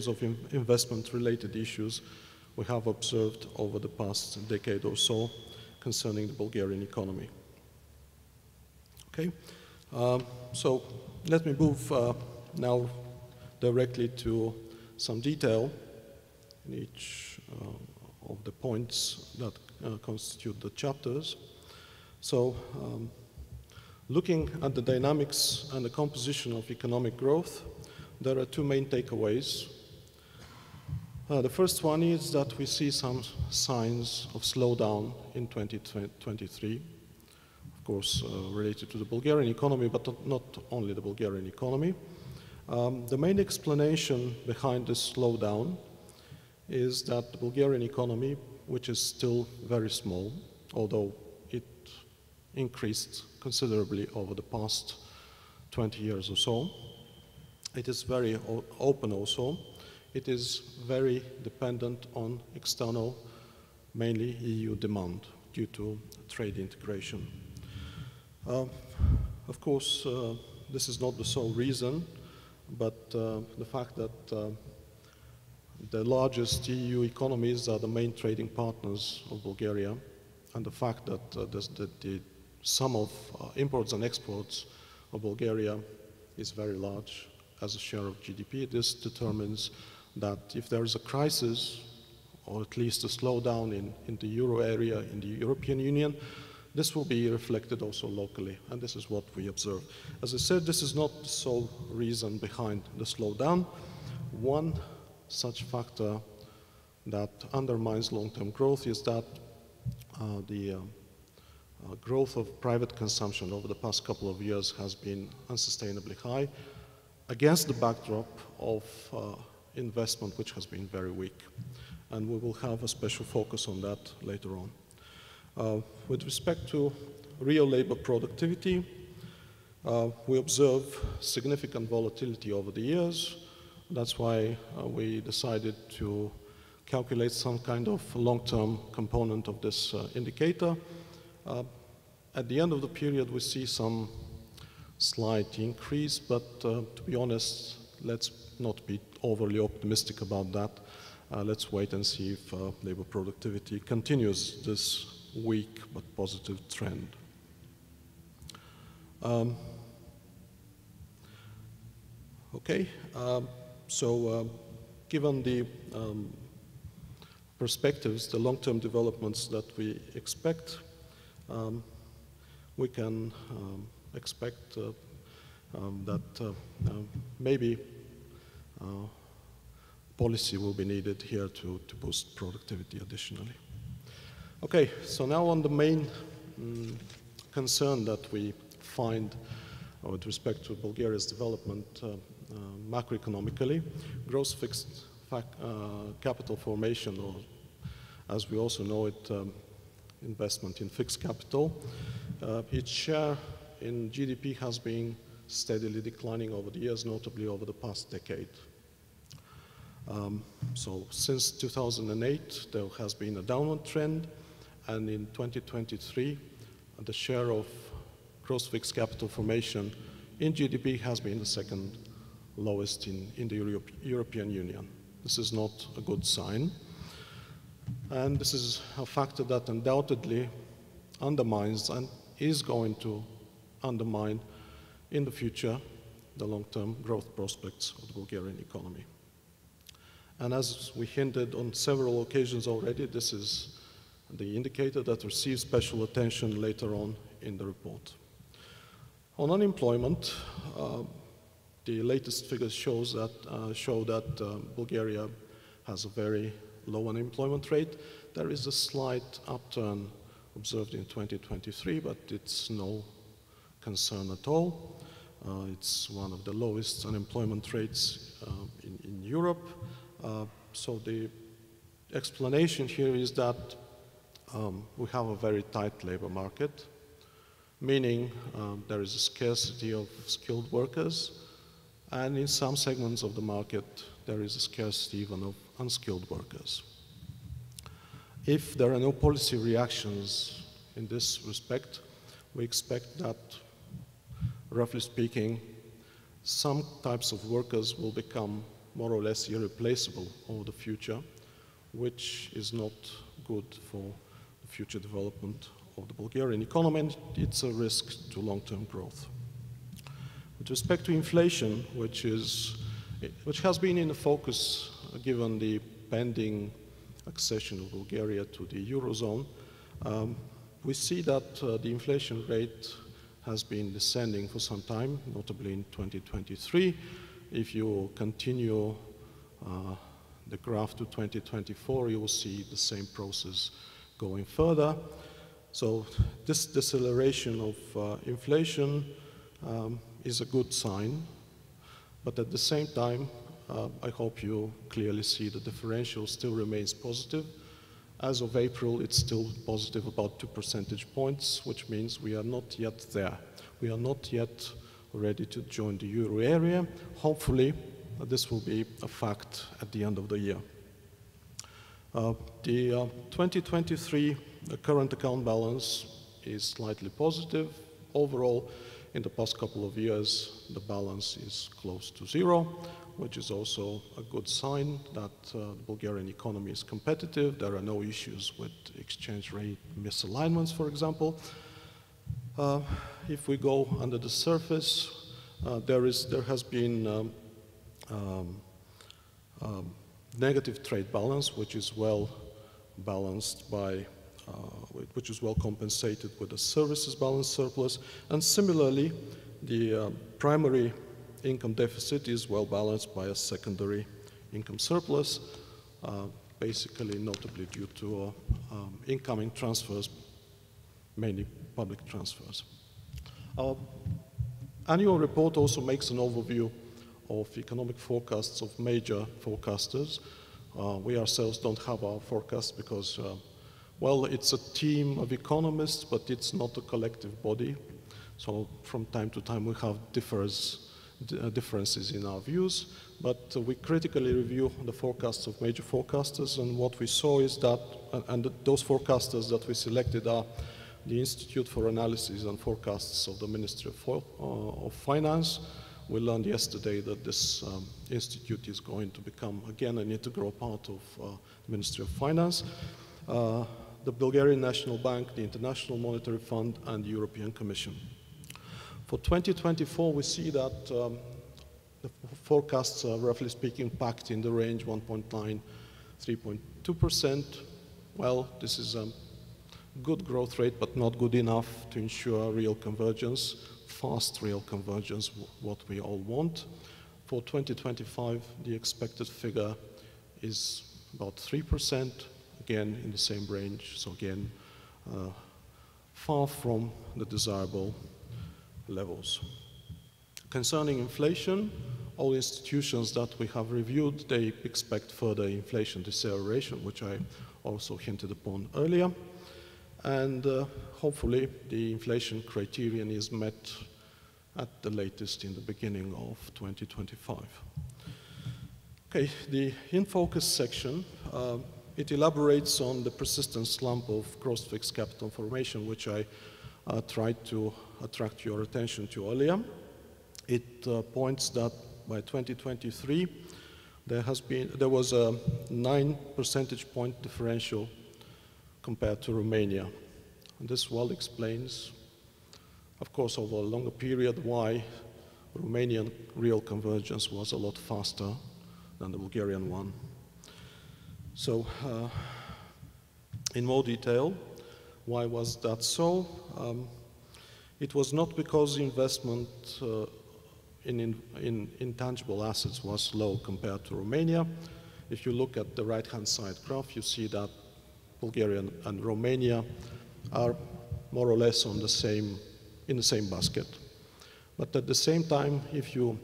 of investment-related issues we have observed over the past decade or so concerning the Bulgarian economy. Okay, so let me move now directly to some detail in each of the points that constitute the chapters. So, looking at the dynamics and the composition of economic growth, there are two main takeaways. The first one is that we see some signs of slowdown in 2023, of course related to the Bulgarian economy, but not only the Bulgarian economy. The main explanation behind this slowdown is that the Bulgarian economy, which is still very small, although it increased considerably over the past 20 years or so, it is very open also. It is very dependent on external, mainly EU demand due to trade integration. Of course, this is not the sole reason, but the fact that the largest EU economies are the main trading partners of Bulgaria, and the fact that the sum of imports and exports of Bulgaria is very large as a share of GDP, this determines that if there is a crisis, or at least a slowdown in the euro area, in the European Union, this will be reflected also locally, and this is what we observe. As I said, this is not the sole reason behind the slowdown. One such factor that undermines long-term growth is that the growth of private consumption over the past couple of years has been unsustainably high against the backdrop of investment which has been very weak. And we will have a special focus on that later on. With respect to real labor productivity, we observe significant volatility over the years. That's why we decided to calculate some kind of long-term component of this indicator. At the end of the period, we see some slight increase, but to be honest, let's not be overly optimistic about that. Let's wait and see if labor productivity continues this weak but positive trend. Okay, so given the perspectives, the long-term developments that we expect, we can expect that maybe policy will be needed here to boost productivity additionally. Okay, so now on the main concern that we find with respect to Bulgaria's development macroeconomically, gross fixed capital formation, or as we also know it, investment in fixed capital. Its share in GDP has been steadily declining over the years, notably over the past decade. So since 2008, there has been a downward trend, and in 2023, the share of gross fixed capital formation in GDP has been the second lowest in the European Union. This is not a good sign, and this is a factor that undoubtedly undermines and is going to undermine in the future the long-term growth prospects of the Bulgarian economy. And as we hinted on several occasions already, this is the indicator that receives special attention later on in the report. On unemployment, the latest figures show that Bulgaria has a very low unemployment rate. There is a slight upturn observed in 2023, but it's no concern at all. It's one of the lowest unemployment rates in Europe. So the explanation here is that we have a very tight labor market. meaning there is a scarcity of skilled workers, and in some segments of the market, there is a scarcity even of unskilled workers. If there are no policy reactions in this respect, we expect that, roughly speaking, some types of workers will become more or less irreplaceable over the future, which is not good for the future development of the Bulgarian economy, and it's a risk to long-term growth. With respect to inflation, which has been in the focus given the pending accession of Bulgaria to the Eurozone, we see that the inflation rate has been descending for some time, notably in 2023. If you continue the graph to 2024, you will see the same process going further. So this deceleration of inflation is a good sign, but at the same time, I hope you clearly see the differential still remains positive. As of April, it's still positive about 2 percentage points, which means we are not yet there. We are not yet ready to join the euro area. Hopefully, this will be a fact at the end of the year. The 2023 current account balance is slightly positive. Overall, in the past couple of years, the balance is close to zero, which is also a good sign that the Bulgarian economy is competitive. There are no issues with exchange rate misalignments, for example. If we go under the surface, there has been negative trade balance, which is well balanced by, which is well compensated with a services balance surplus. And similarly, the primary income deficit is well balanced by a secondary income surplus, basically notably due to incoming transfers, mainly public transfers. Our annual report also makes an overview of economic forecasts of major forecasters. We ourselves don't have our forecasts because, well, it's a team of economists, but it's not a collective body. So from time to time we have differences in our views, but we critically review the forecasts of major forecasters, and what we saw is that, and those forecasters that we selected are the Institute for Analysis and Forecasts of the Ministry of Finance. We learned yesterday that this institute is going to become, again, an integral part of the Ministry of Finance, the Bulgarian National Bank, the International Monetary Fund, and the European Commission. For 2024, we see that the forecasts are, roughly speaking, packed in the range 1.9, 3.2%. Well, this is a good growth rate, but not good enough to ensure real convergence, fast real convergence, what we all want. For 2025, the expected figure is about 3%, again, in the same range. So again, far from the desirable levels. Concerning inflation, all institutions that we have reviewed, they expect further inflation deceleration, which I also hinted upon earlier. And hopefully the inflation criterion is met at the latest in the beginning of 2025. Okay, the In Focus section, it elaborates on the persistent slump of gross fixed capital formation, which I tried to attract your attention to earlier. It points that by 2023, there was a 9 percentage point differential compared to Romania. And this well explains, of course, over a longer period, why Romanian real convergence was a lot faster than the Bulgarian one. So, in more detail, why was that so? It was not because investment in intangible assets was low compared to Romania. If you look at the right-hand side graph, you see that Bulgaria and Romania are more or less in the same basket. But at the same time, if you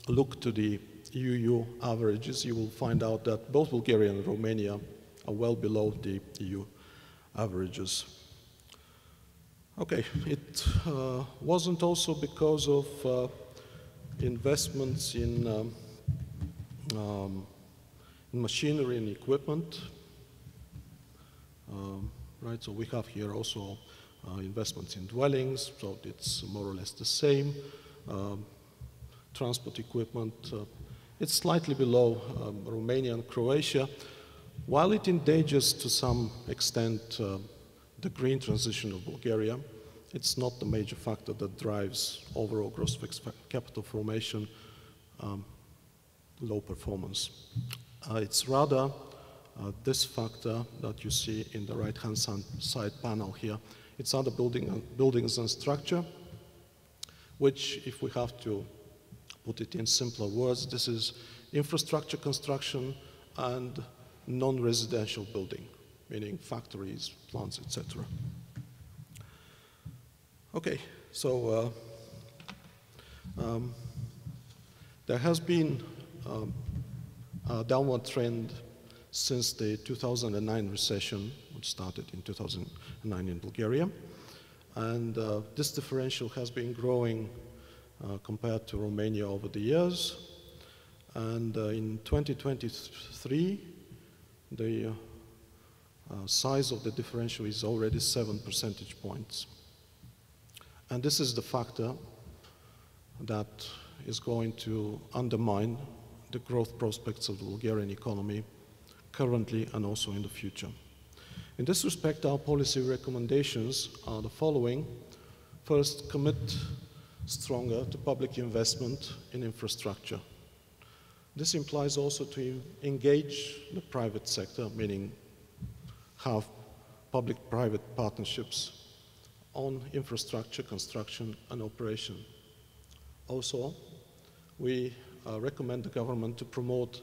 look to the EU averages, you will find out that both Bulgaria and Romania are well below the EU averages. Okay, it wasn't also because of investments in machinery and equipment, right? So we have here also investments in dwellings, so it's more or less the same. Transport equipment, it's slightly below Romania and Croatia, while it endangers to some extent the green transition of Bulgaria. It's not the major factor that drives overall gross fixed capital formation, low performance. It's rather this factor that you see in the right-hand side panel here. It's other buildings and structure, which, if we have to put it in simpler words, this is infrastructure construction and non-residential building, meaning factories, plants, etc. Okay, so there has been a downward trend since the 2009 recession, which started in 2009 in Bulgaria. And this differential has been growing compared to Romania over the years. And in 2023, the size of the differential is already 7 percentage points. And this is the factor that is going to undermine the growth prospects of the Bulgarian economy currently and also in the future. In this respect, our policy recommendations are the following. First, commit stronger to public investment in infrastructure. This implies also to engage the private sector, meaning have public-private partnerships on infrastructure, construction, and operation. Also, we recommend the government to promote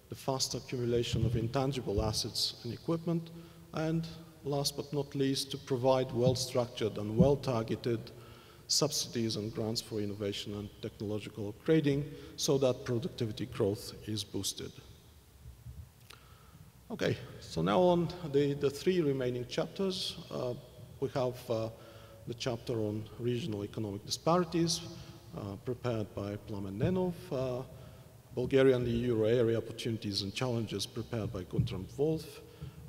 the fast accumulation of intangible assets and equipment, and last but not least, to provide well-structured and well-targeted subsidies and grants for innovation and technological upgrading so that productivity growth is boosted. Okay, so now on the three remaining chapters, we have the chapter on regional economic disparities, prepared by Plamenenov, Bulgaria and the Euro area opportunities and challenges, prepared by Guntram Wolf,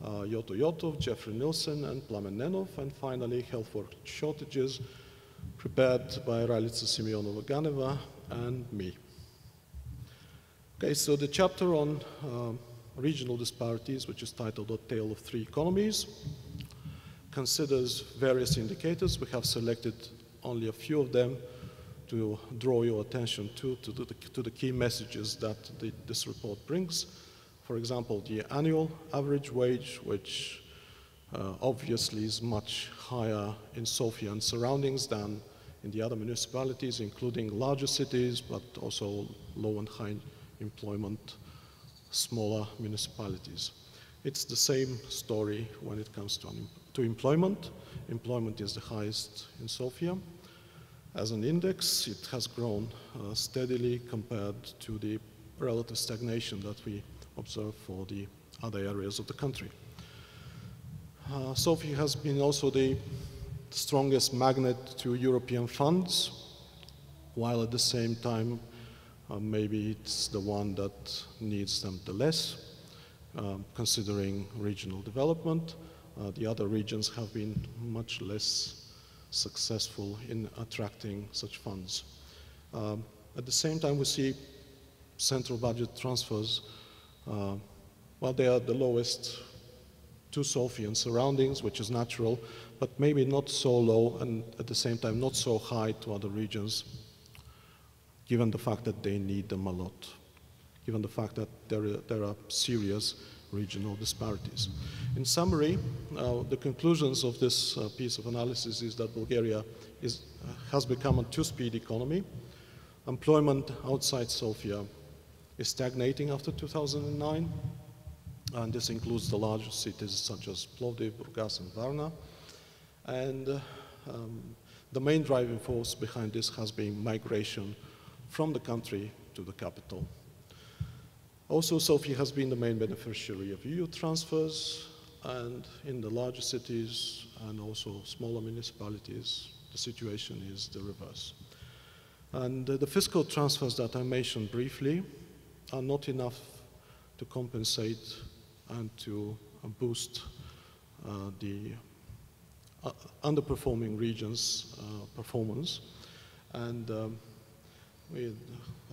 Yoto Yotov, Jeffrey Nilsson, and Plamenenov, and finally health worker shortages, prepared by Ralica Simeonova-Ganeva and me. Okay, so the chapter on regional disparities, which is titled A Tale of Three Economies, considers various indicators. We have selected only a few of them to draw your attention to the key messages that this report brings. For example, the annual average wage, which obviously is much higher in Sofia and surroundings than in the other municipalities, including larger cities, but also low and high employment, smaller municipalities. It's the same story when it comes to employment. Employment is the highest in Sofia. As an index, it has grown steadily compared to the relative stagnation that we observe for the other areas of the country. Sofia has been also the strongest magnet to European funds, while at the same time, maybe it's the one that needs them the less, considering regional development. The other regions have been much less successful in attracting such funds. At the same time, we see central budget transfers, well, they are the lowest to Sofia and surroundings, which is natural, but maybe not so low and at the same time not so high to other regions, given the fact that they need them a lot, given the fact that there are serious regional disparities. In summary, the conclusions of this piece of analysis is that Bulgaria has become a two-speed economy. Employment outside Sofia is stagnating after 2009, and this includes the larger cities such as Plovdiv, Burgas, and Varna. And the main driving force behind this has been migration from the country to the capital. Also, Sofia has been the main beneficiary of EU transfers, and in the larger cities, and also smaller municipalities, the situation is the reverse. And the fiscal transfers that I mentioned briefly are not enough to compensate and to boost the underperforming regions' performance. And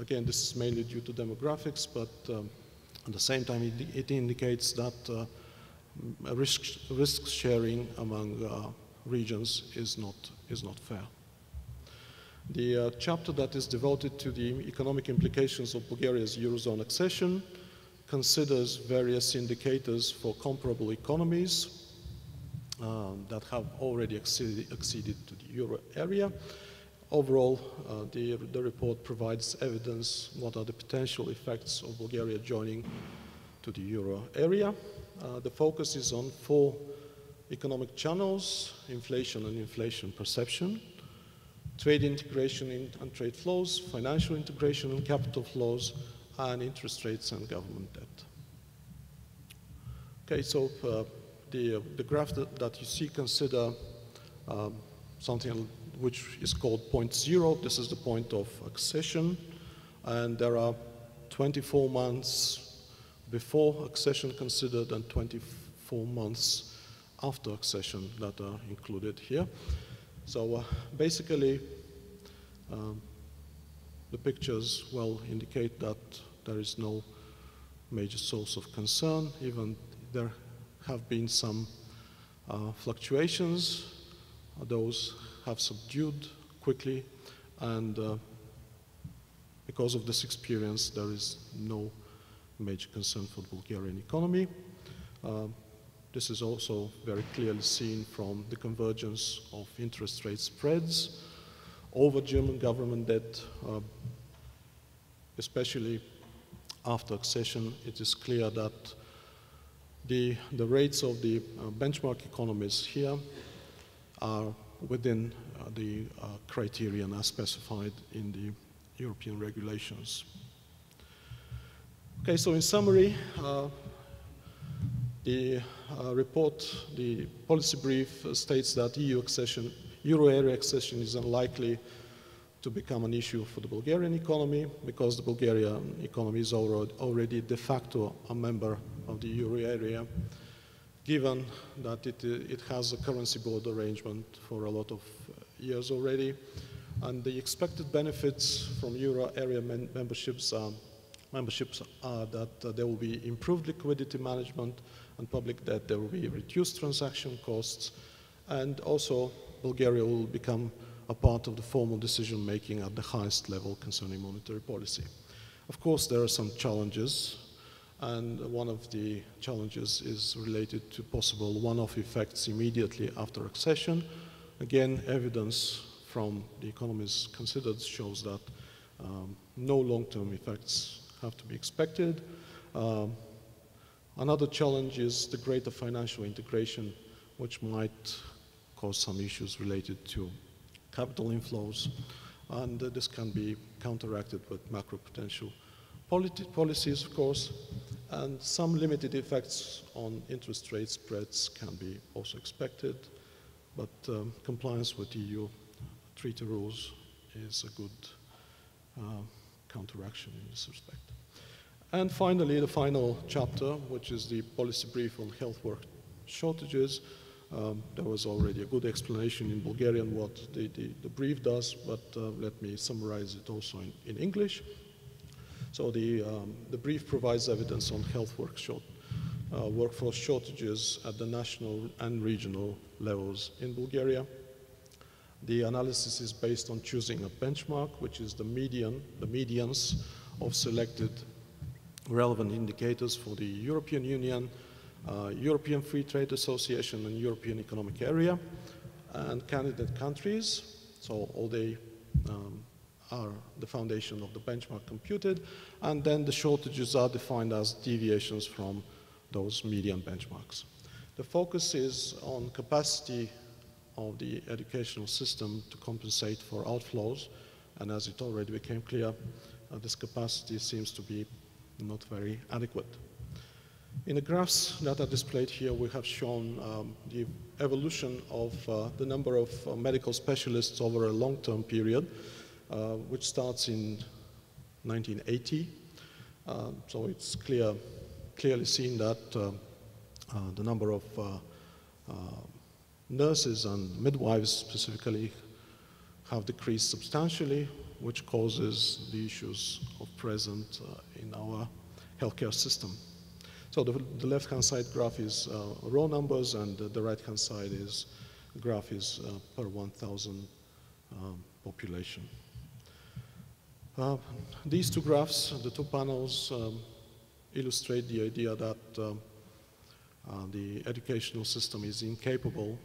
again, this is mainly due to demographics, but at the same time, it indicates that risk sharing among regions is not fair. The chapter that is devoted to the economic implications of Bulgaria's Eurozone accession considers various indicators for comparable economies that have already acceded to the euro area. Overall, the report provides evidence what are the potential effects of Bulgaria joining to the euro area. The focus is on 4 economic channels: inflation and inflation perception, trade integration and trade flows, financial integration and capital flows, and interest rates and government debt. Okay, so the graph that you see consider something which is called point 0. This is the point of accession, and there are 24 months before accession considered and 24 months after accession that are included here. So basically, the pictures well indicate that there is no major source of concern. Even there have been some fluctuations. Those have subdued quickly, and because of this experience, there is no major concern for the Bulgarian economy. This is also very clearly seen from the convergence of interest rate spreads over German government debt, especially after accession. It is clear that the rates of the benchmark economies here are within the criterion as specified in the European regulations. Okay, so in summary, the report, the policy brief states that euro area accession is unlikely to become an issue for the Bulgarian economy because the Bulgarian economy is already de facto a member of the euro area, given that it has a currency board arrangement for a lot of years already. And the expected benefits from euro area memberships are that there will be improved liquidity management and public debt, there will be reduced transaction costs, and also Bulgaria will become a part of the formal decision-making at the highest level concerning monetary policy. Of course, there are some challenges, and one of the challenges is related to possible one-off effects immediately after accession. Again, evidence from the economies considered shows that no long-term effects have to be expected. Another challenge is the greater financial integration, which might cause some issues related to capital inflows, and this can be counteracted with macro-prudential policies, of course, and some limited effects on interest rate spreads can be also expected, but compliance with EU treaty rules is a good counteraction in this respect. And finally, the final chapter, which is the policy brief on health work shortages. There was already a good explanation in Bulgarian what the brief does, but let me summarize it also in English. So the brief provides evidence on health workforce shortages at the national and regional levels in Bulgaria. The analysis is based on choosing a benchmark, which is the medians of selected relevant indicators for the European Union, European Free Trade Association, and European Economic Area, and candidate countries. So all they are the foundation of the benchmark computed, and then the shortages are defined as deviations from those median benchmarks. The focus is on capacity of the educational system to compensate for outflows, and as it already became clear, this capacity seems to be not very adequate. In the graphs that are displayed here, we have shown the evolution of the number of medical specialists over a long-term period, which starts in 1980. So it's clearly seen that the number of nurses and midwives specifically have decreased substantially, which causes the issues of present in our healthcare system. So the left-hand side graph is raw numbers, and the right-hand side graph is per 1,000 population. These two graphs, the two panels, illustrate the idea that the educational system is incapable,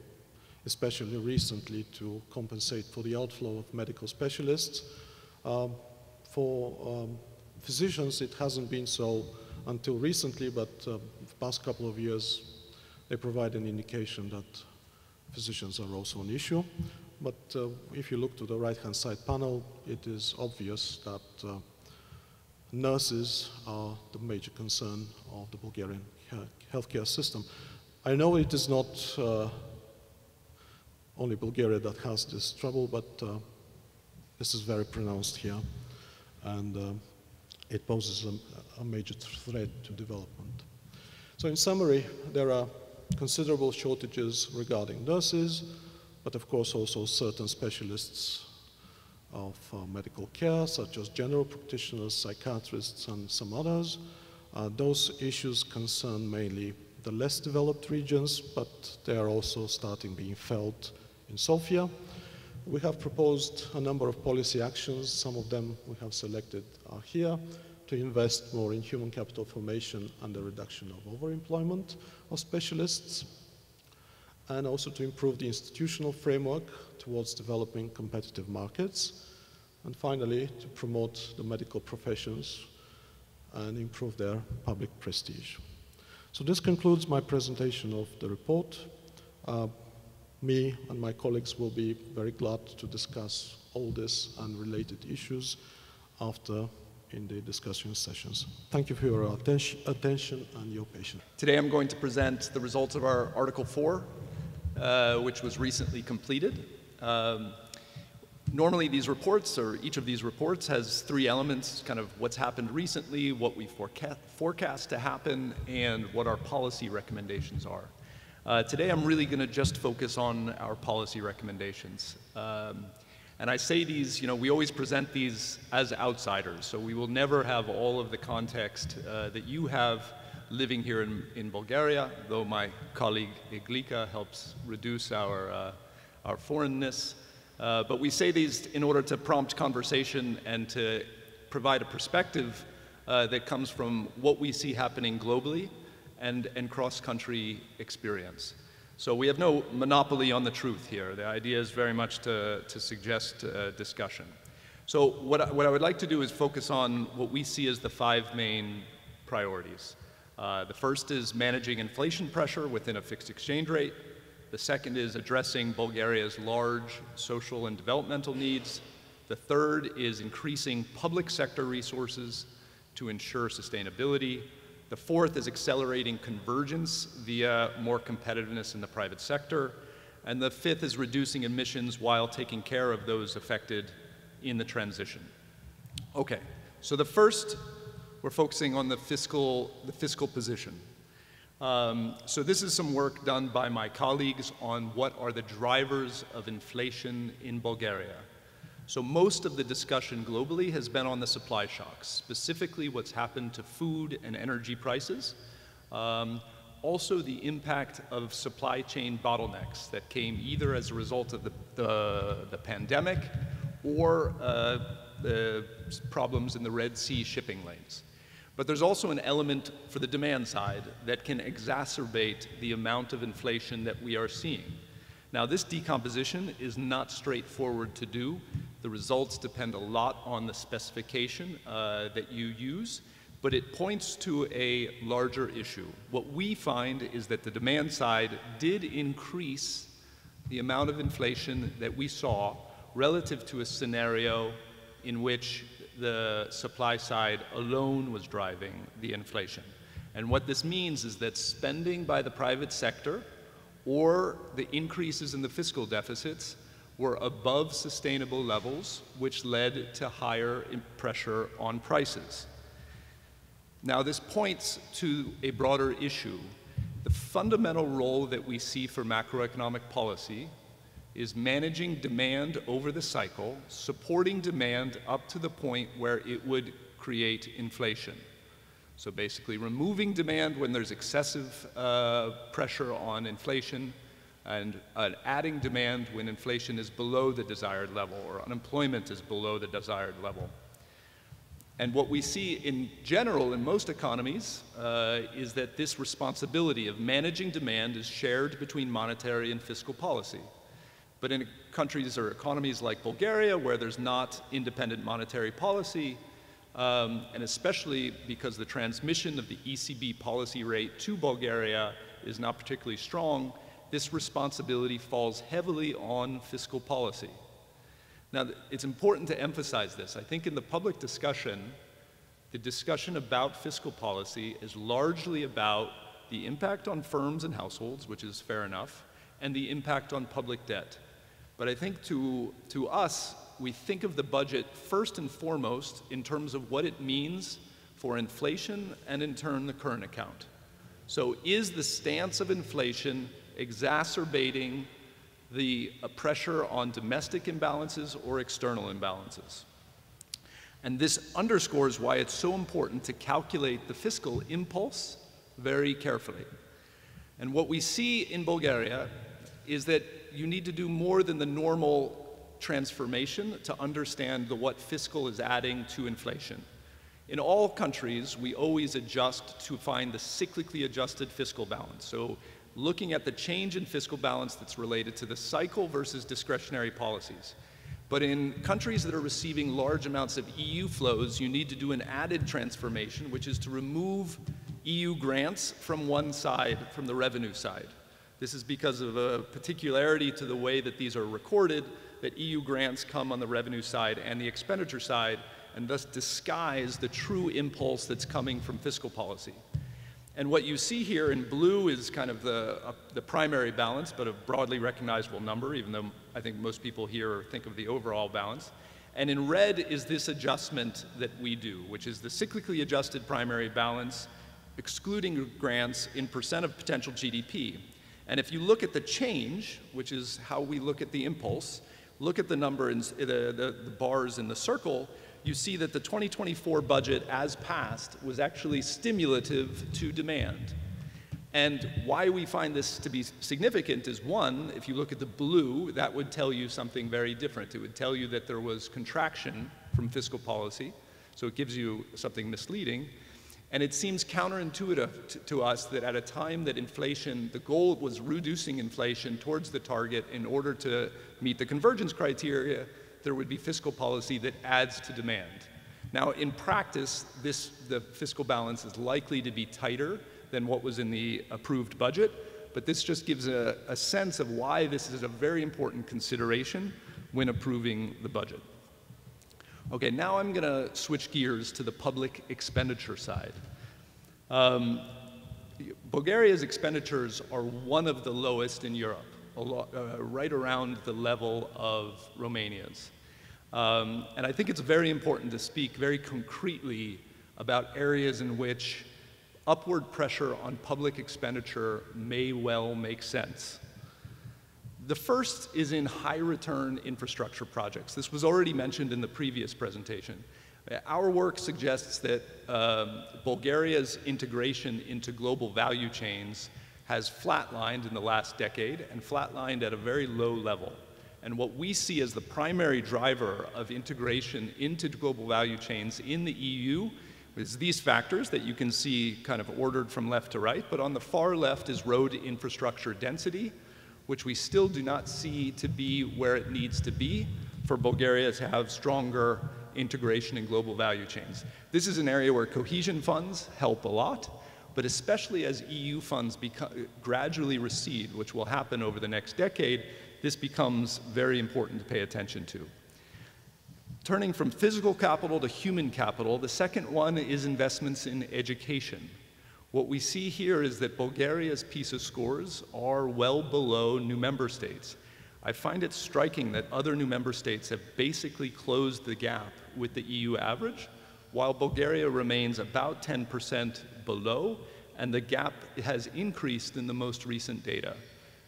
especially recently, to compensate for the outflow of medical specialists. For physicians, it hasn't been so until recently, but the past couple of years, they provide an indication that physicians are also an issue. But if you look to the right-hand side panel, it is obvious that nurses are the major concern of the Bulgarian healthcare system. I know it is not only Bulgaria that has this trouble, but this is very pronounced here, and it poses a major threat to development. So in summary, there are considerable shortages regarding nurses, but of course also certain specialists of medical care, such as general practitioners, psychiatrists, and some others. Those issues concern mainly the less developed regions, but they are also starting being felt in Sofia. We have proposed a number of policy actions. Some of them we have selected are here: to invest more in human capital formation and the reduction of overemployment of specialists, and also to improve the institutional framework towards developing competitive markets, and finally to promote the medical professions and improve their public prestige. So this concludes my presentation of the report. Me and my colleagues will be very glad to discuss all this and related issues after in the discussion sessions. Thank you for your attention and your patience. Today I'm going to present the results of our Article 4, which was recently completed. Normally these reports, or each of these reports, has three elements: kind of what's happened recently, what we forecast to happen, and what our policy recommendations are. Today I'm really going to just focus on our policy recommendations. And I say these, we always present these as outsiders, so we will never have all of the context that you have living here in Bulgaria, though my colleague Iglika helps reduce our foreignness. But we say these in order to prompt conversation and to provide a perspective that comes from what we see happening globally and cross-country experience. So we have no monopoly on the truth here. The idea is very much to suggest discussion. So what I would like to do is focus on what we see as the 5 main priorities. The first is managing inflation pressure within a fixed exchange rate. The second is addressing Bulgaria's large social and developmental needs. The third is increasing public sector resources to ensure sustainability. The fourth is accelerating convergence via more competitiveness in the private sector. And the fifth is reducing emissions while taking care of those affected in the transition. Okay, so the first, we're focusing on the fiscal position. So this is some work done by my colleagues on what are the drivers of inflation in Bulgaria. So most of the discussion globally has been on the supply shocks, specifically what's happened to food and energy prices. Also the impact of supply chain bottlenecks that came either as a result of the pandemic or the problems in the Red Sea shipping lanes. But there's also an element for the demand side that can exacerbate the amount of inflation that we are seeing. Now, this decomposition is not straightforward to do. The results depend a lot on the specification that you use, but it points to a larger issue. What we find is that the demand side did increase the amount of inflation that we saw relative to a scenario in which the supply side alone was driving the inflation. And what this means is that spending by the private sector or the increases in the fiscal deficits were above sustainable levels, which led to higher pressure on prices. Now, this points to a broader issue. The fundamental role that we see for macroeconomic policy is managing demand over the cycle, supporting demand up to the point where it would create inflation. So basically removing demand when there's excessive pressure on inflation, and adding demand when inflation is below the desired level or unemployment is below the desired level. And what we see in general in most economies is that this responsibility of managing demand is shared between monetary and fiscal policy. But in countries or economies like Bulgaria, where there's not independent monetary policy, and especially because the transmission of the ECB policy rate to Bulgaria is not particularly strong, this responsibility falls heavily on fiscal policy. Now, it's important to emphasize this. I think in the public discussion, the discussion about fiscal policy is largely about the impact on firms and households, which is fair enough, and the impact on public debt. But I think to us, we think of the budget first and foremost in terms of what it means for inflation and in turn the current account. So is the stance of inflation exacerbating the pressure on domestic imbalances or external imbalances? And this underscores why it's so important to calculate the fiscal impulse very carefully. And what we see in Bulgaria is that you need to do more than the normal transformation to understand what fiscal is adding to inflation. In all countries, we always adjust to find the cyclically adjusted fiscal balance. So looking at the change in fiscal balance that's related to the cycle versus discretionary policies. But in countries that are receiving large amounts of EU flows, you need to do an added transformation, which is to remove EU grants from one side, from the revenue side. This is because of a particularity to the way that these are recorded, that EU grants come on the revenue side and the expenditure side, and thus disguise the true impulse that's coming from fiscal policy. And what you see here in blue is kind of the primary balance, but a broadly recognizable number, even though I think most people here think of the overall balance. And in red is this adjustment that we do, which is the cyclically adjusted primary balance, excluding grants in percent of potential GDP. And if you look at the change, which is how we look at the impulse, look at the number in the bars in the circle, you see that the 2024 budget as passed was actually stimulative to demand. And why we find this to be significant is, one, if you look at the blue, that would tell you something very different. It would tell you that there was contraction from fiscal policy, so it gives you something misleading. And it seems counterintuitive to us that at a time that inflation, the goal was reducing inflation towards the target in order to meet the convergence criteria, there would be fiscal policy that adds to demand. Now, in practice, the fiscal balance is likely to be tighter than what was in the approved budget, but this just gives a sense of why this is a very important consideration when approving the budget. Okay, now I'm going to switch gears to the public expenditure side. Bulgaria's expenditures are one of the lowest in Europe, right around the level of Romania's. And I think it's very important to speak very concretely about areas in which upward pressure on public expenditure may well make sense. The first is in high-return infrastructure projects. This was already mentioned in the previous presentation. Our work suggests that Bulgaria's integration into global value chains has flatlined in the last decade and flatlined at a very low level. And what we see as the primary driver of integration into global value chains in the EU is these factors that you can see kind of ordered from left to right, but on the far left is road infrastructure density, which we still do not see to be where it needs to be for Bulgaria to have stronger integration in global value chains. This is an area where cohesion funds help a lot, but especially as EU funds gradually recede, which will happen over the next decade, this becomes very important to pay attention to. Turning from physical capital to human capital, the second one is investments in education. What we see here is that Bulgaria's PISA scores are well below new member states. I find it striking that other new member states have basically closed the gap with the EU average, while Bulgaria remains about 10% below, and the gap has increased in the most recent data.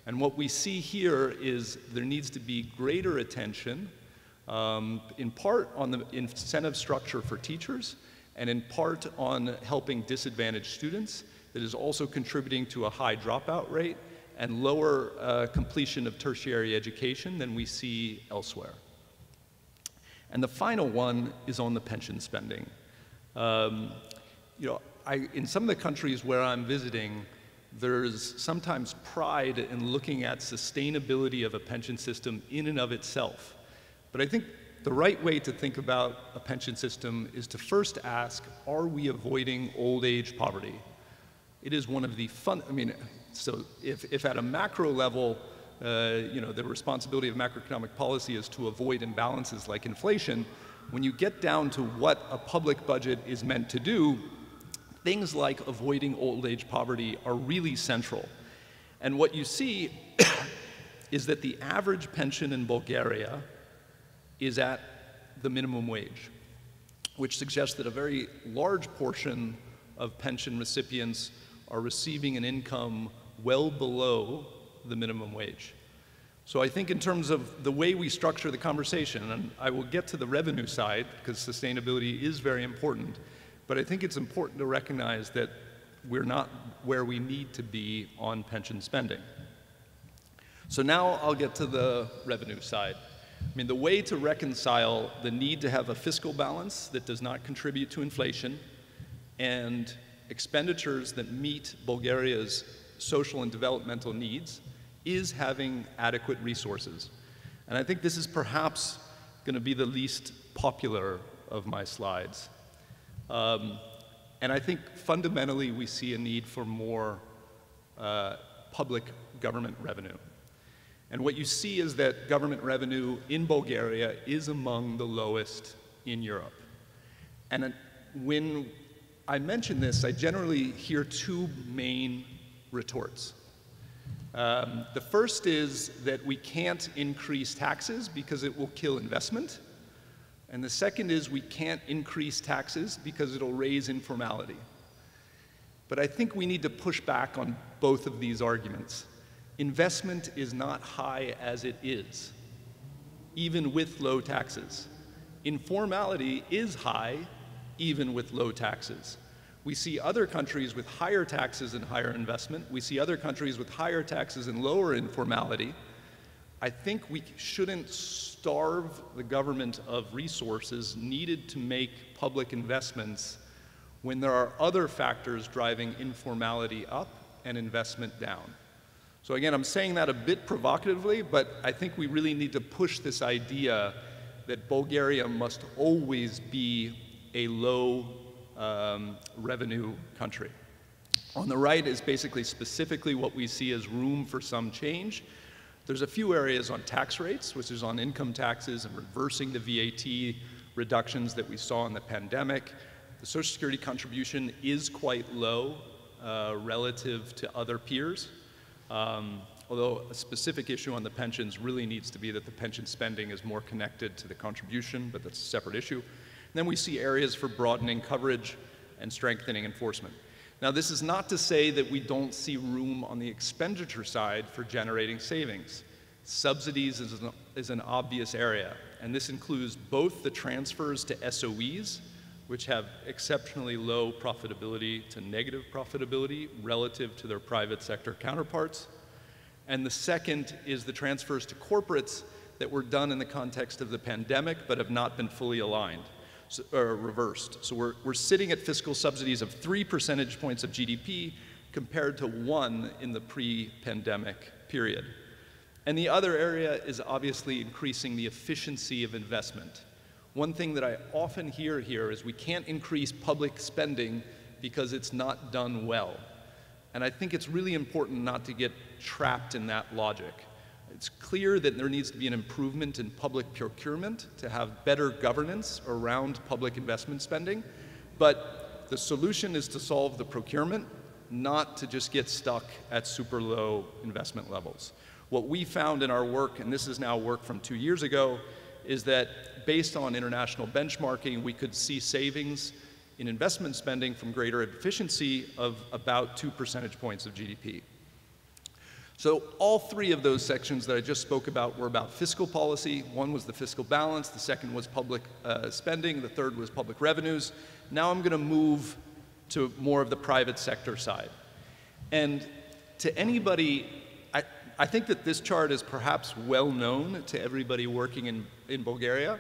And what we see here is there needs to be greater attention, in part on the incentive structure for teachers, and in part on helping disadvantaged students, that is also contributing to a high dropout rate and lower completion of tertiary education than we see elsewhere. And the final one is on the pension spending. In some of the countries where I'm visiting, there's sometimes pride in looking at sustainability of a pension system in and of itself. But I think the right way to think about a pension system is to first ask, are we avoiding old age poverty? It is one of the so if at a macro level, the responsibility of macroeconomic policy is to avoid imbalances like inflation, when you get down to what a public budget is meant to do, things like avoiding old age poverty are really central. And what you see is that the average pension in Bulgaria is at the minimum wage, which suggests that a very large portion of pension recipients are receiving an income well below the minimum wage. So I think in terms of the way we structure the conversation, and I will get to the revenue side because sustainability is very important, but I think it's important to recognize that we're not where we need to be on pension spending. So now I'll get to the revenue side. The way to reconcile the need to have a fiscal balance that does not contribute to inflation and expenditures that meet Bulgaria's social and developmental needs is having adequate resources. And I think this is perhaps going to be the least popular of my slides. And I think fundamentally we see a need for more public government revenue. And what you see is that government revenue in Bulgaria is among the lowest in Europe. And when I mention this, I generally hear two main retorts. The first is that we can't increase taxes because it will kill investment. And the second is we can't increase taxes because it'll raise informality. But I think we need to push back on both of these arguments. Investment is not high as it is, even with low taxes. Informality is high, even with low taxes. We see other countries with higher taxes and higher investment. We see other countries with higher taxes and lower informality. I think we shouldn't starve the government of resources needed to make public investments when there are other factors driving informality up and investment down. So again, I'm saying that a bit provocatively, but I think we really need to push this idea that Bulgaria must always be a low revenue country. On the right is basically specifically what we see as room for some change. There's a few areas on tax rates, which is on income taxes and reversing the VAT reductions that we saw in the pandemic. The Social Security contribution is quite low relative to other peers. Although a specific issue on the pensions really needs to be that the pension spending is more connected to the contribution, but that's a separate issue. And then we see areas for broadening coverage and strengthening enforcement. Now, this is not to say that we don't see room on the expenditure side for generating savings. Subsidies is an obvious area, and this includes both the transfers to SOEs, which have exceptionally low profitability to negative profitability relative to their private sector counterparts. And the second is the transfers to corporates that were done in the context of the pandemic but have not been fully aligned, or reversed. So we're sitting at fiscal subsidies of 3 percentage points of GDP compared to 1 in the pre-pandemic period. And the other area is obviously increasing the efficiency of investment. One thing that I often hear here is we can't increase public spending because it's not done well. And I think it's really important not to get trapped in that logic. It's clear that there needs to be an improvement in public procurement to have better governance around public investment spending, but the solution is to solve the procurement, not to just get stuck at super low investment levels. What we found in our work, and this is now work from 2 years ago, is that based on international benchmarking, we could see savings in investment spending from greater efficiency of about 2 percentage points of GDP. So all three of those sections that I just spoke about were about fiscal policy. One was the fiscal balance, the second was public spending, the third was public revenues. Now I'm going to move to more of the private sector side. And to anybody, I think that this chart is perhaps well known to everybody working in Bulgaria,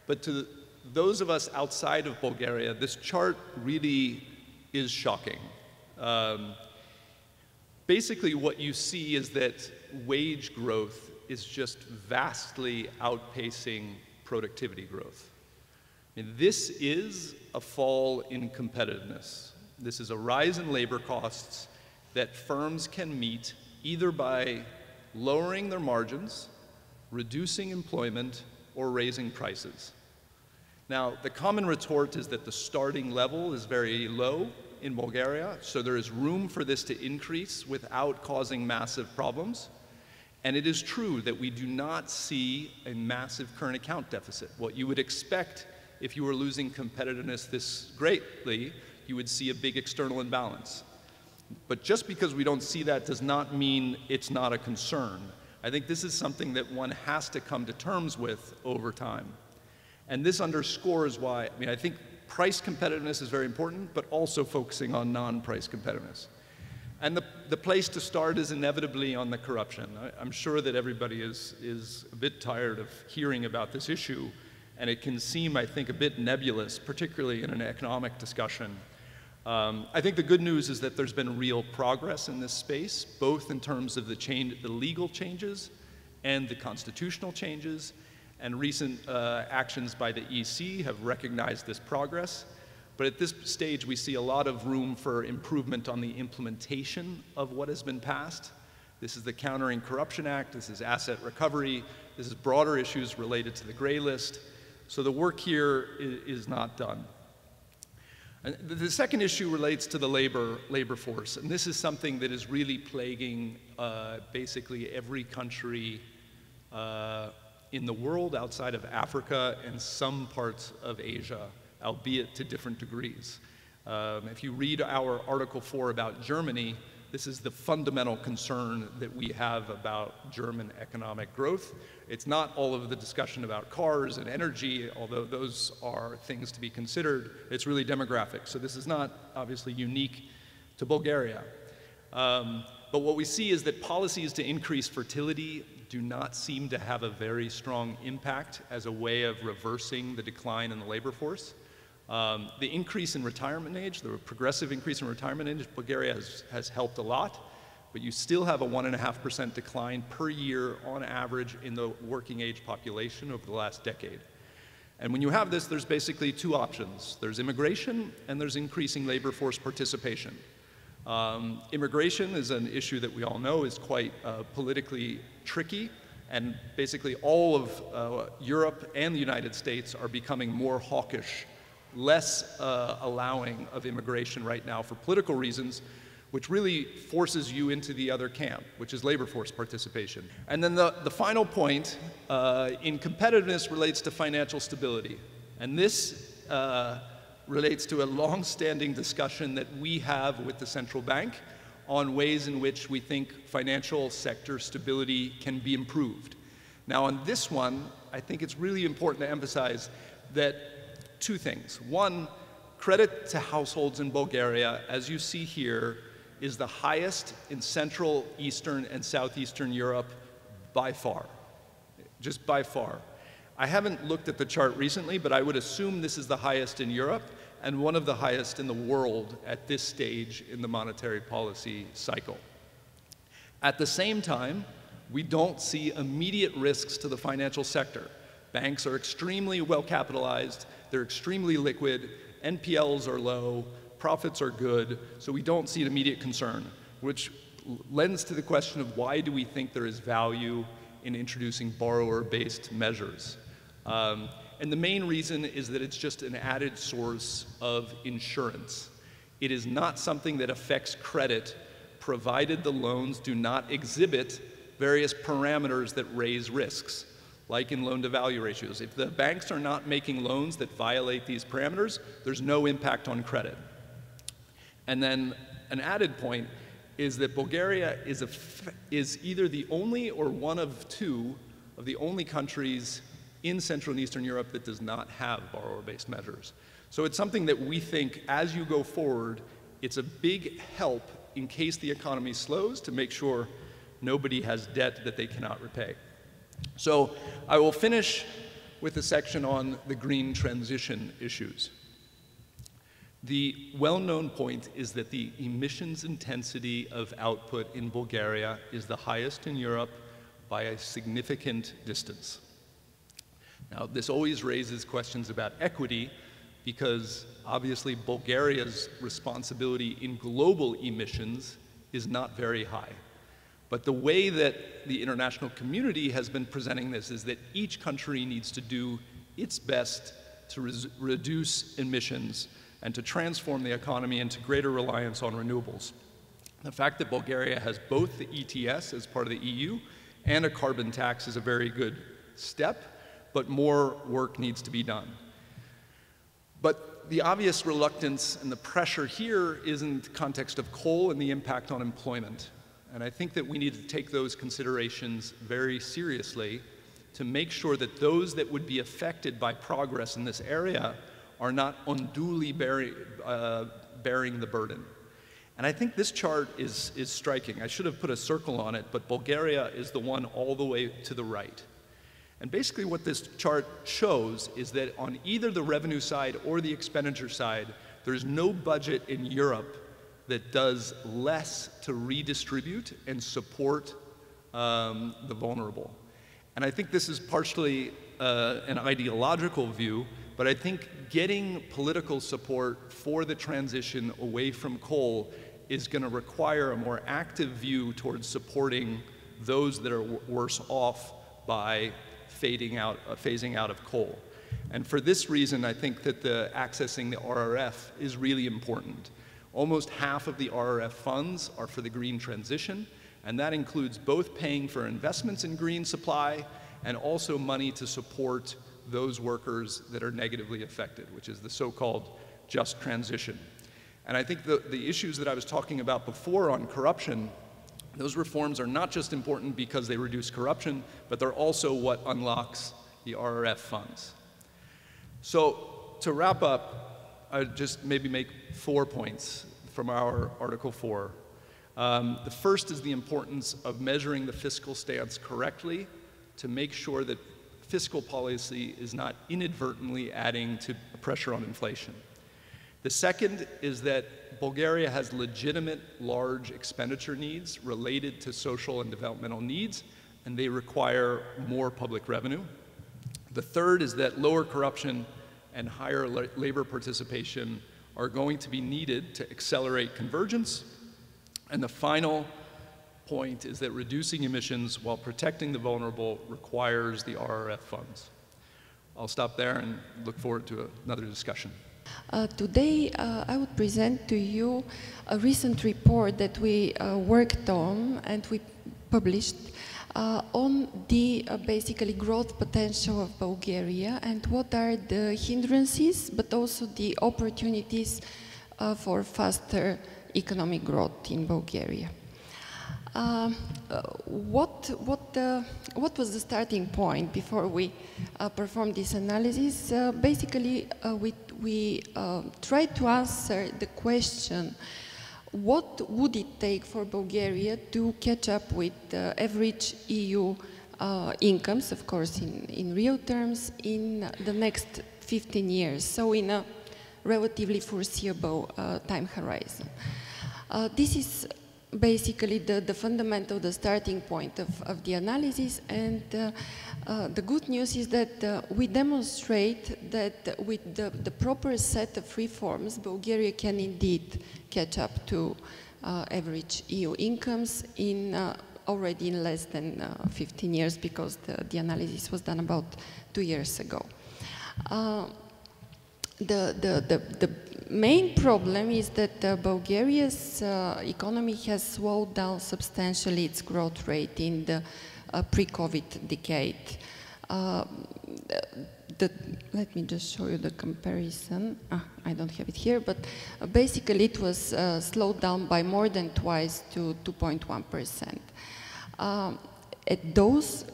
but to those of us outside of Bulgaria, this chart really is shocking. Basically, what you see is that wage growth is just vastly outpacing productivity growth. And this is a fall in competitiveness. This is a rise in labor costs that firms can meet either by lowering their margins, reducing employment, or raising prices. Now, the common retort is that the starting level is very low in Bulgaria, so there is room for this to increase without causing massive problems. And it is true that we do not see a massive current account deficit. What you would expect if you were losing competitiveness this greatly, you would see a big external imbalance. But just because we don't see that does not mean it's not a concern. I think this is something that one has to come to terms with over time. And this underscores why, I think price competitiveness is very important, but also focusing on non-price competitiveness. And the place to start is inevitably on the corruption. I'm sure that everybody is a bit tired of hearing about this issue, and it can seem, I think, a bit nebulous, particularly in an economic discussion. I think the good news is that there's been real progress in this space, both in terms of the legal changes and the constitutional changes, and recent actions by the EC have recognized this progress. But at this stage, we see a lot of room for improvement on the implementation of what has been passed. This is the Countering Corruption Act, this is asset recovery, this is broader issues related to the gray list. So the work here is not done. And the second issue relates to the labor force, and this is something that is really plaguing basically every country in the world outside of Africa and some parts of Asia, albeit to different degrees. If you read our Article 4 about Germany, this is the fundamental concern that we have about German economic growth. It's not all of the discussion about cars and energy, although those are things to be considered. It's really demographic. So this is not obviously unique to Bulgaria. But what we see is that policies to increase fertility do not seem to have a very strong impact as a way of reversing the decline in the labor force. The increase in retirement age, the progressive increase in retirement age, Bulgaria has helped a lot, but you still have a 1.5% decline per year on average in the working age population over the last decade. And when you have this, there's basically two options. There's immigration and there's increasing labor force participation. Immigration is an issue that we all know is quite politically tricky, and basically all of Europe and the United States are becoming more hawkish, less allowing of immigration right now for political reasons, which really forces you into the other camp, which is labor force participation. And then the final point in competitiveness relates to financial stability. And this relates to a long-standing discussion that we have with the central bank on ways in which we think financial sector stability can be improved. Now on this one, I think it's really important to emphasize that two things. One, credit to households in Bulgaria, as you see here, is the highest in Central, Eastern, and Southeastern Europe by far, just by far. I haven't looked at the chart recently, but I would assume this is the highest in Europe and one of the highest in the world at this stage in the monetary policy cycle. At the same time, we don't see immediate risks to the financial sector. Banks are extremely well capitalized, they're extremely liquid, NPLs are low, profits are good, so we don't see an immediate concern, which lends to the question of why do we think there is value in introducing borrower-based measures. And the main reason is that it's just an added source of insurance. It is not something that affects credit, provided the loans do not exhibit various parameters that raise risks, like in loan-to-value ratios. If the banks are not making loans that violate these parameters, there's no impact on credit. And then an added point is that Bulgaria is either the only or one of two of the only countries in Central and Eastern Europe that does not have borrower-based measures. So it's something that we think, as you go forward, it's a big help in case the economy slows to make sure nobody has debt that they cannot repay. So I will finish with a section on the green transition issues. The well-known point is that the emissions intensity of output in Bulgaria is the highest in Europe by a significant distance. Now, this always raises questions about equity, because obviously Bulgaria's responsibility in global emissions is not very high. But the way that the international community has been presenting this is that each country needs to do its best to reduce emissions and to transform the economy into greater reliance on renewables. The fact that Bulgaria has both the ETS as part of the EU and a carbon tax is a very good step, but more work needs to be done. But the obvious reluctance and the pressure here is in the context of coal and the impact on employment. And I think that we need to take those considerations very seriously to make sure that those that would be affected by progress in this area are not unduly bearing the burden. And I think this chart is striking. I should have put a circle on it, but Bulgaria is the one all the way to the right. And basically what this chart shows is that on either the revenue side or the expenditure side, there's no budget in Europe that does less to redistribute and support the vulnerable. And I think this is partially an ideological view, but I think getting political support for the transition away from coal is going to require a more active view towards supporting those that are worse off by phasing out of coal. And for this reason, I think that accessing the RRF is really important. Almost half of the RRF funds are for the green transition, and that includes both paying for investments in green supply and also money to support those workers that are negatively affected, which is the so-called just transition. And I think the issues that I was talking about before on corruption, those reforms are not just important because they reduce corruption, but they're also what unlocks the RRF funds. So to wrap up, I'd just maybe make 4 points from our Article 4. The first is the importance of measuring the fiscal stance correctly to make sure that fiscal policy is not inadvertently adding to pressure on inflation. The second is that Bulgaria has legitimate large expenditure needs related to social and developmental needs, and they require more public revenue. The third is that lower corruption and higher labor participation are going to be needed to accelerate convergence. And the final point is that reducing emissions while protecting the vulnerable requires the RRF funds. I'll stop there and look forward to another discussion. Today, I would present to you a recent report that we worked on and we published on the basically growth potential of Bulgaria and what are the hindrances, but also the opportunities for faster economic growth in Bulgaria. What was the starting point before we performed this analysis? Basically, we tried to answer the question, what would it take for Bulgaria to catch up with average EU incomes, of course, in real terms, in the next 15 years, so in a relatively foreseeable time horizon. This is basically the fundamental, the starting point of the analysis, and the good news is that we demonstrate that with the proper set of reforms, Bulgaria can indeed catch up to average EU incomes already in less than 15 years, because the analysis was done about 2 years ago. The main problem is that Bulgaria's economy has slowed down substantially its growth rate in the pre-COVID decade. Let me just show you the comparison. I don't have it here, but basically it was slowed down by more than twice to 2.1%. At those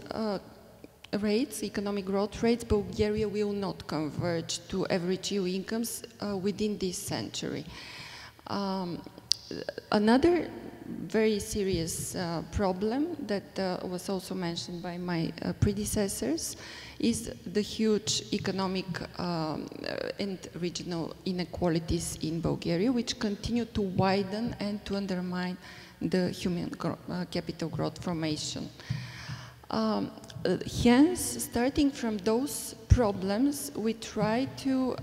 rates, economic growth rates, Bulgaria will not converge to average EU incomes within this century. Another very serious problem that was also mentioned by my predecessors is the huge economic and regional inequalities in Bulgaria, which continue to widen and to undermine the human capital growth formation. Hence, starting from those problems, we try to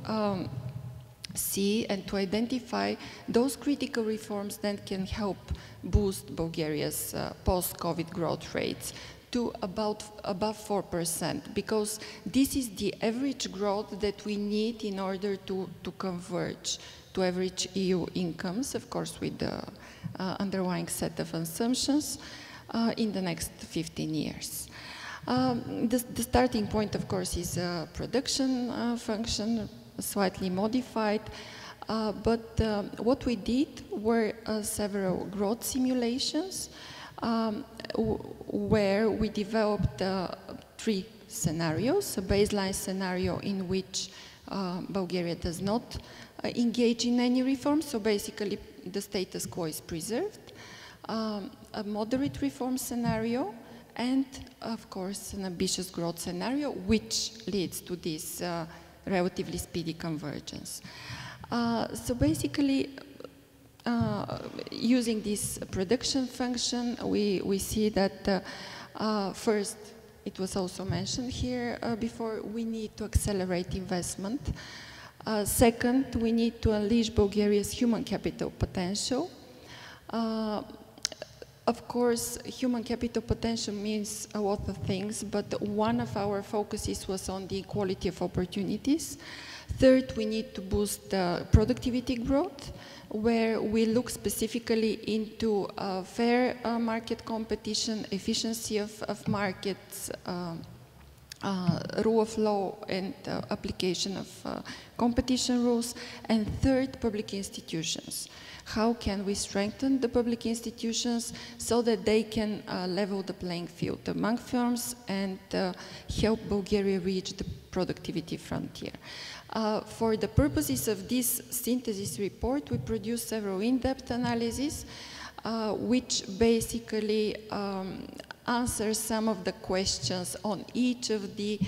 see and to identify those critical reforms that can help boost Bulgaria's post-COVID growth rates to above 4%, because this is the average growth that we need in order to converge to average EU incomes, of course with the underlying set of assumptions in the next 15 years. The starting point, of course, is a production function, slightly modified, but what we did were several growth simulations where we developed 3 scenarios: a baseline scenario in which Bulgaria does not engage in any reforms, so basically the status quo is preserved, a moderate reform scenario, and of course an ambitious growth scenario which leads to this relatively speedy convergence. So basically, using this production function, we see that first, it was also mentioned here before, we need to accelerate investment. Second, we need to unleash Bulgaria's human capital potential. Of course, human capital potential means a lot of things, but one of our focuses was on the equality of opportunities. Third, we need to boost productivity growth, where we look specifically into fair market competition, efficiency of markets, rule of law, and application of competition rules. And third, public institutions. How can we strengthen the public institutions so that they can level the playing field among firms and help Bulgaria reach the productivity frontier? For the purposes of this synthesis report, we produced several in-depth analyses which basically answer some of the questions on each of the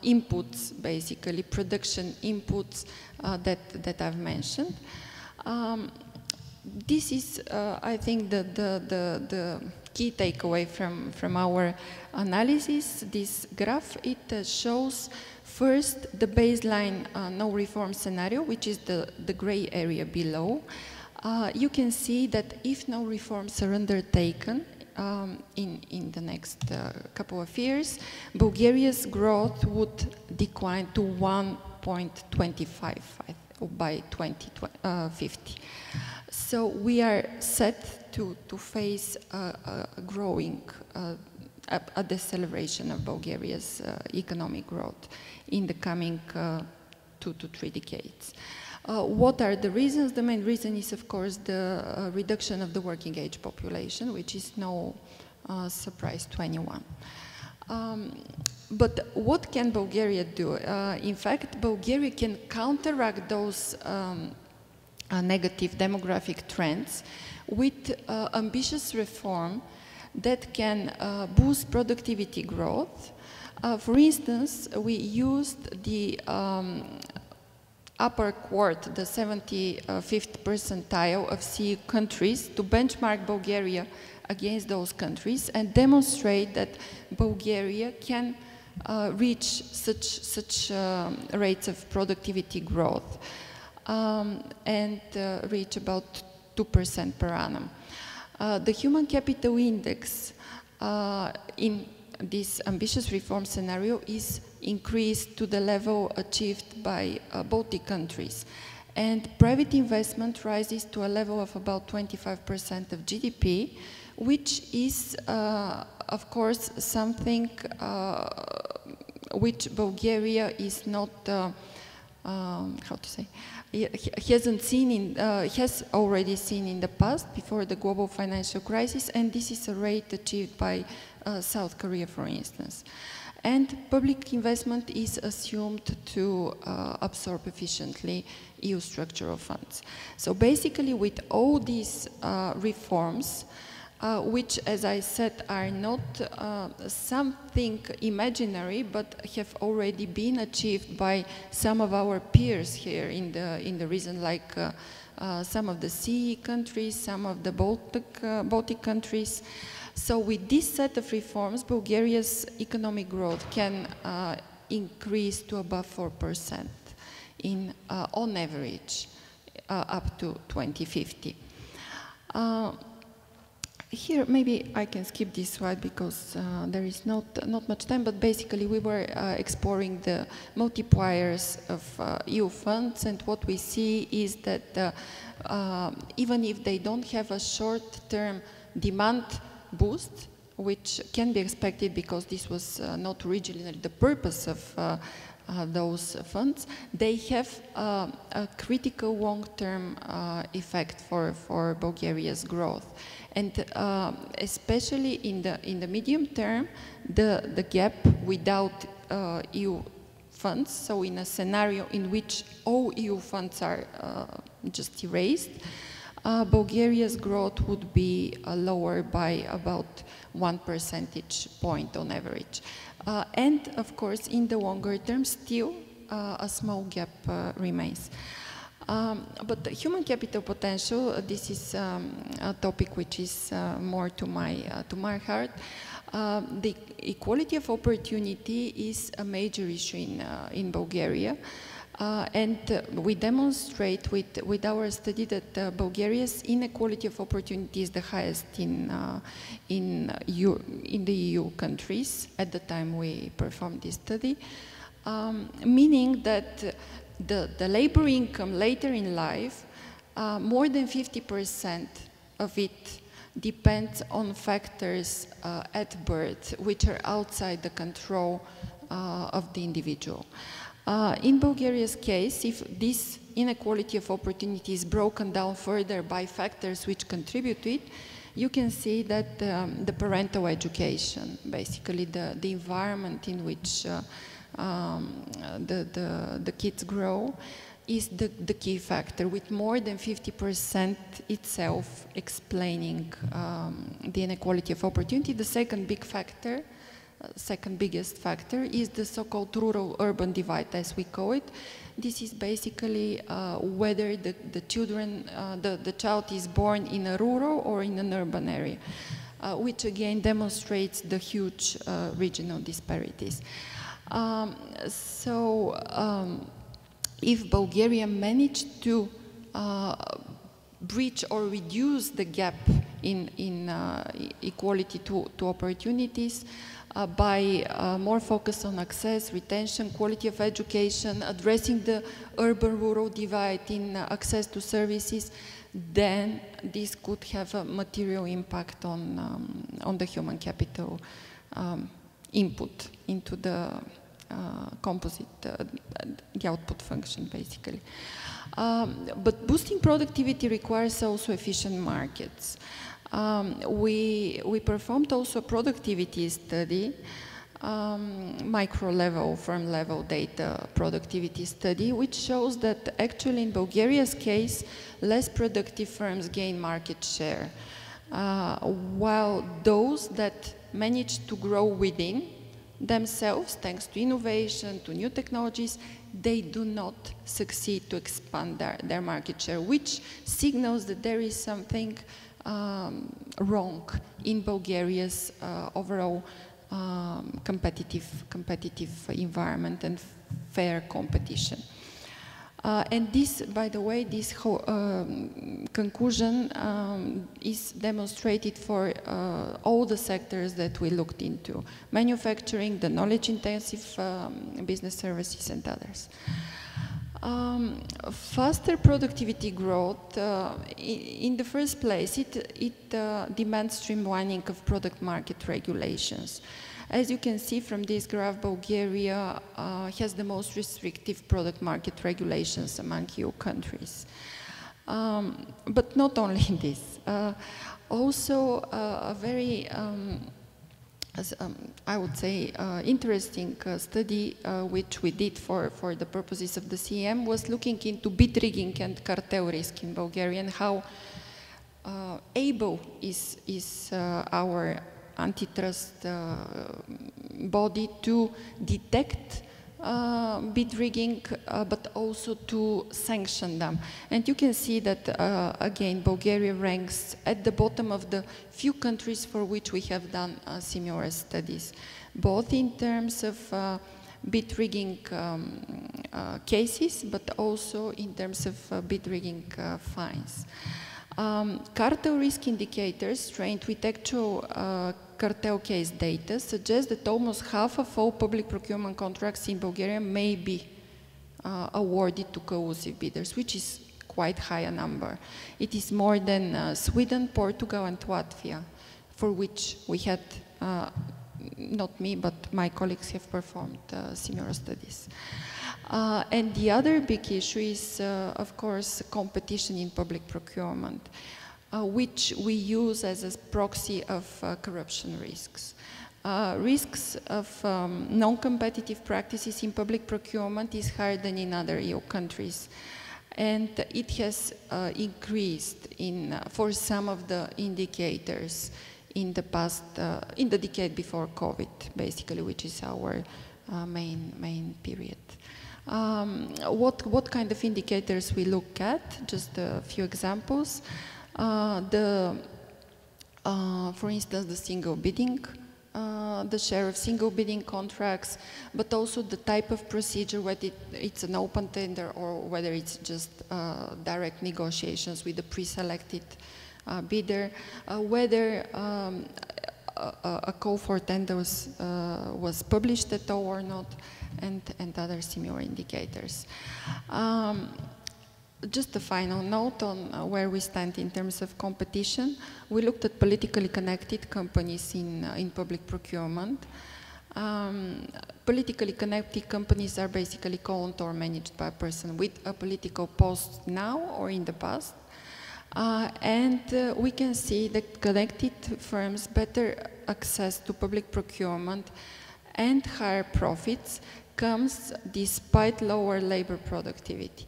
inputs, basically production inputs that I've mentioned. This is, I think, the key takeaway from our analysis. This graph, it shows first the baseline no reform scenario, which is the gray area below. You can see that if no reforms are undertaken in the next couple of years, Bulgaria's growth would decline to 1.25 by 2050. So we are set to face a growing, a deceleration of Bulgaria's economic growth in the coming 2 to 3 decades. What are the reasons? The main reason is, of course, the reduction of the working age population, which is no surprise to anyone. But what can Bulgaria do? In fact, Bulgaria can counteract those negative demographic trends with ambitious reform that can boost productivity growth. For instance, we used the upper quart, the 75th percentile of CE countries to benchmark Bulgaria against those countries and demonstrate that Bulgaria can reach such rates of productivity growth and reach about 2% per annum. The human capital index in this ambitious reform scenario is increased to the level achieved by Baltic countries. And private investment rises to a level of about 25% of GDP, which is, of course, something which Bulgaria is not, how to say, hasn't seen in, has already seen in the past before the global financial crisis, and this is a rate achieved by South Korea, for instance. And public investment is assumed to absorb efficiently EU structural funds. So basically, with all these reforms, which, as I said, are not something imaginary, but have already been achieved by some of our peers here in the region, like some of the CE countries, some of the Baltic countries. So with this set of reforms, Bulgaria's economic growth can increase to above 4% on average up to 2050. Here, maybe I can skip this slide because there is not much time, but basically we were exploring the multipliers of EU funds, and what we see is that even if they don't have a short-term demand boost, which can be expected because this was not originally the purpose of those funds, they have a critical long-term effect for Bulgaria's growth. And especially in the medium term, the gap without EU funds, so in a scenario in which all EU funds are just erased, Bulgaria's growth would be lower by about 1 percentage point on average. And of course, in the longer term, still a small gap remains. But the human capital potential, this is a topic which is more to my heart. The equality of opportunity is a major issue in Bulgaria. And we demonstrate with our study that Bulgaria's inequality of opportunity is the highest in the EU countries at the time we performed this study, meaning that the labor income later in life, more than 50% of it depends on factors at birth which are outside the control of the individual. In Bulgaria's case, if this inequality of opportunity is broken down further by factors which contribute to it, you can see that the parental education, basically the environment in which the kids grow, is the key factor, with more than 50% itself explaining the inequality of opportunity. The second biggest factor is the so-called rural-urban divide, as we call it. This is basically whether the child is born in a rural or in an urban area, which again demonstrates the huge regional disparities. If Bulgaria managed to breach or reduce the gap in equality to opportunities by more focus on access, retention, quality of education, addressing the urban-rural divide in access to services, then this could have a material impact on the human capital input into the composite, the output function, basically. But boosting productivity requires also efficient markets. We performed also a productivity study, micro-level, firm-level data productivity study, which shows that actually in Bulgaria's case, less productive firms gain market share, while those that manage to grow within themselves, thanks to innovation, to new technologies, they do not succeed to expand their market share, which signals that there is something wrong in Bulgaria's overall competitive environment and fair competition. And this, by the way, this whole conclusion is demonstrated for all the sectors that we looked into: manufacturing, the knowledge-intensive business services, and others. Faster productivity growth, in the first place, it demands streamlining of product market regulations. As you can see from this graph, Bulgaria has the most restrictive product market regulations among EU countries. But not only this, also a very I would say, interesting study which we did for the purposes of the CM was looking into bid rigging and cartel risk in Bulgaria and how able is our antitrust body to detect bid rigging, but also to sanction them. And you can see that, again, Bulgaria ranks at the bottom of the few countries for which we have done similar studies, both in terms of bid rigging cases, but also in terms of bid rigging fines. Cartel risk indicators trained with actual cartel case data suggest that almost half of all public procurement contracts in Bulgaria may be awarded to collusive bidders, which is quite high a number. It is more than Sweden, Portugal, and Latvia, for which we had, not me, but my colleagues have performed similar studies. And the other big issue is, of course, competition in public procurement, which we use as a proxy of corruption risks. Risks of non-competitive practices in public procurement is higher than in other EU countries. And it has increased for some of the indicators in the past, in the decade before COVID, basically, which is our main period. What kind of indicators we look at? Just a few examples. For instance, the single bidding, the share of single bidding contracts, but also the type of procedure, whether it's an open tender or whether it's just direct negotiations with the pre-selected bidder, whether a call for tender was published at all or not, and other similar indicators. Just a final note on where we stand in terms of competition. We looked at politically connected companies in public procurement. Politically connected companies are basically owned or managed by a person with a political post now or in the past. And we can see that connected firms better access to public procurement and higher profits comes despite lower labor productivity.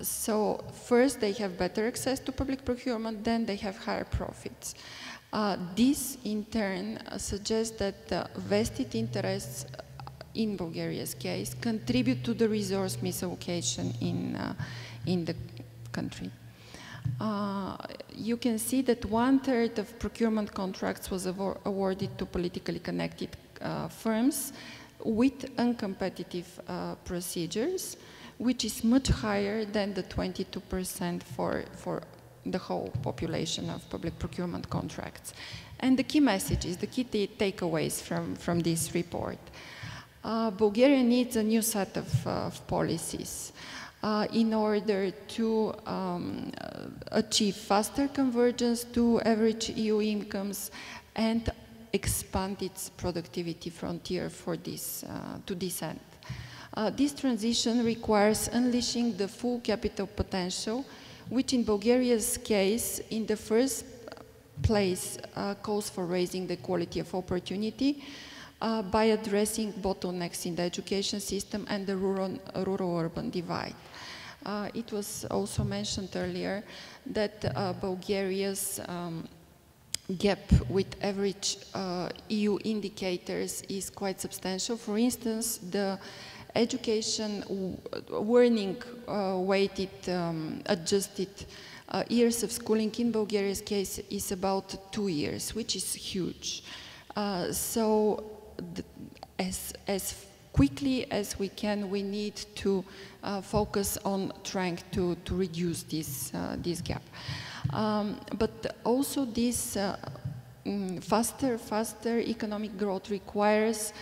So first they have better access to public procurement, then they have higher profits. This in turn suggests that vested interests in Bulgaria's case contribute to the resource misallocation in the country. You can see that 1/3 of procurement contracts was awarded to politically connected firms with uncompetitive procedures, which is much higher than the 22% for the whole population of public procurement contracts. And the key messages, the key takeaways from this report. Bulgaria needs a new set of policies in order to achieve faster convergence to average EU incomes and expand its productivity frontier for this, to this end. This transition requires unleashing the full capital potential, which in Bulgaria's case, in the first place, calls for raising the quality of opportunity by addressing bottlenecks in the education system and the rural-urban divide. It was also mentioned earlier that Bulgaria's gap with average EU indicators is quite substantial. For instance, the education warning weighted adjusted years of schooling in Bulgaria's case is about 2 years, which is huge. So as quickly as we can, we need to focus on trying to reduce this gap. But also this faster economic growth requires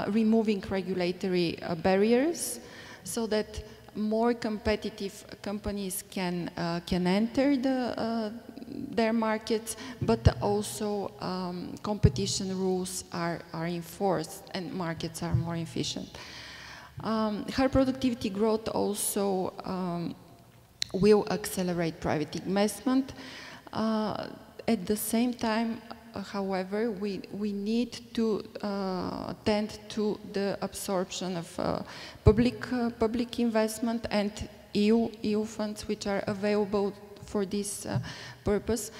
removing regulatory barriers so that more competitive companies can enter their markets, but also competition rules are enforced and markets are more efficient. Higher productivity growth also will accelerate private investment. At the same time, however, we need to tend to the absorption of public investment and EU funds which are available for this purpose.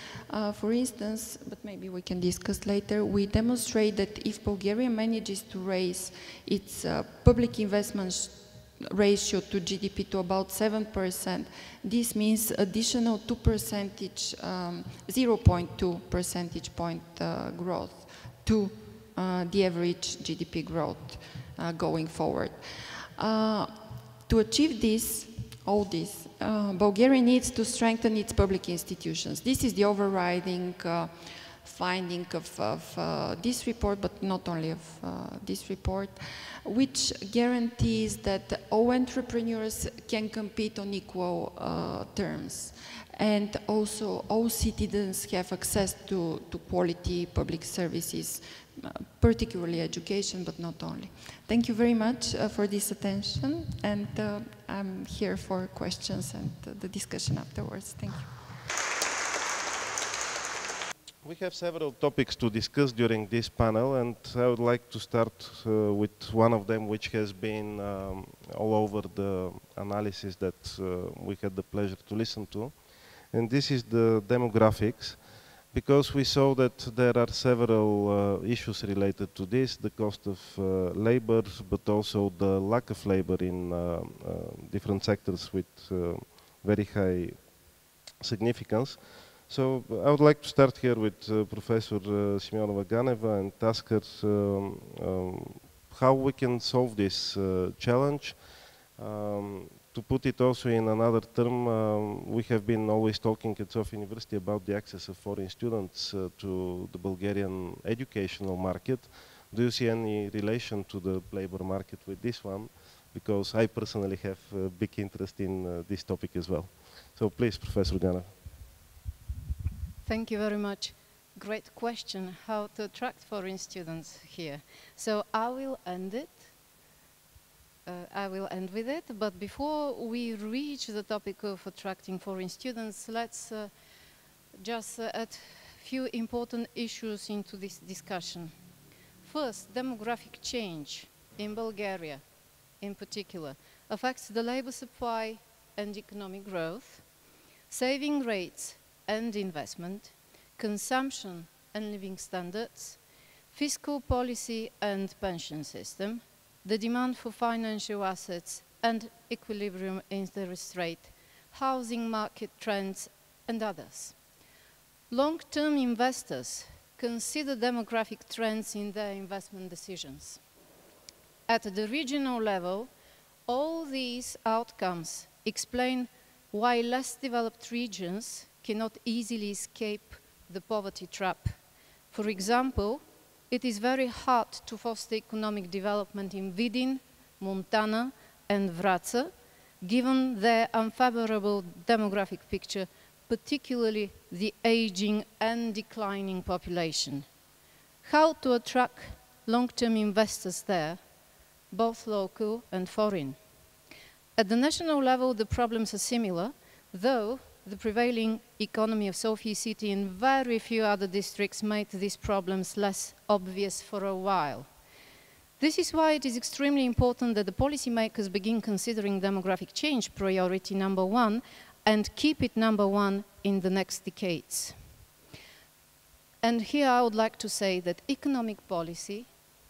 For instance, but maybe we can discuss later, we demonstrate that if Bulgaria manages to raise its public investment ratio to GDP to about 7%, this means additional 0.2 percentage point growth to the average GDP growth going forward. To achieve this, all this, Bulgaria needs to strengthen its public institutions. This is the overriding finding of this report, but not only of this report, which guarantees that all entrepreneurs can compete on equal terms. And also all citizens have access to quality public services, particularly education, but not only. Thank you very much for this attention, and I'm here for questions and the discussion afterwards. Thank you. We have several topics to discuss during this panel, and I would like to start with one of them, which has been all over the analysis that we had the pleasure to listen to. And this is the demographics, because we saw that there are several issues related to this, the cost of labor, but also the lack of labor in different sectors with very high significance. So I would like to start here with Professor Simeonova-Ganeva and ask her how we can solve this challenge. To put it also in another term, we have been always talking at Sofia University about the access of foreign students to the Bulgarian educational market. Do you see any relation to the labor market with this one? Because I personally have a big interest in this topic as well. So please, Professor Ganeva. Thank you very much. Great question, how to attract foreign students here. So I will end it. I will end with it, but before we reach the topic of attracting foreign students, let's just add a few important issues into this discussion. First, demographic change in Bulgaria, in particular, affects the labor supply and economic growth, saving rates and investment, consumption and living standards, fiscal policy and pension system, the demand for financial assets and equilibrium interest rate, housing market trends, and others. Long-term investors consider demographic trends in their investment decisions. At the regional level, all these outcomes explain why less developed regions cannot easily escape the poverty trap. For example, it is very hard to foster economic development in Vidin, Montana, and Wraca, given their unfavorable demographic picture, particularly the aging and declining population. How to attract long-term investors there, both local and foreign? At the national level, the problems are similar, though the prevailing economy of Sofia city and very few other districts made these problems less obvious for a while. This is why it is extremely important that the policymakers begin considering demographic change priority number one and keep it number one in the next decades. And here I would like to say that economic policy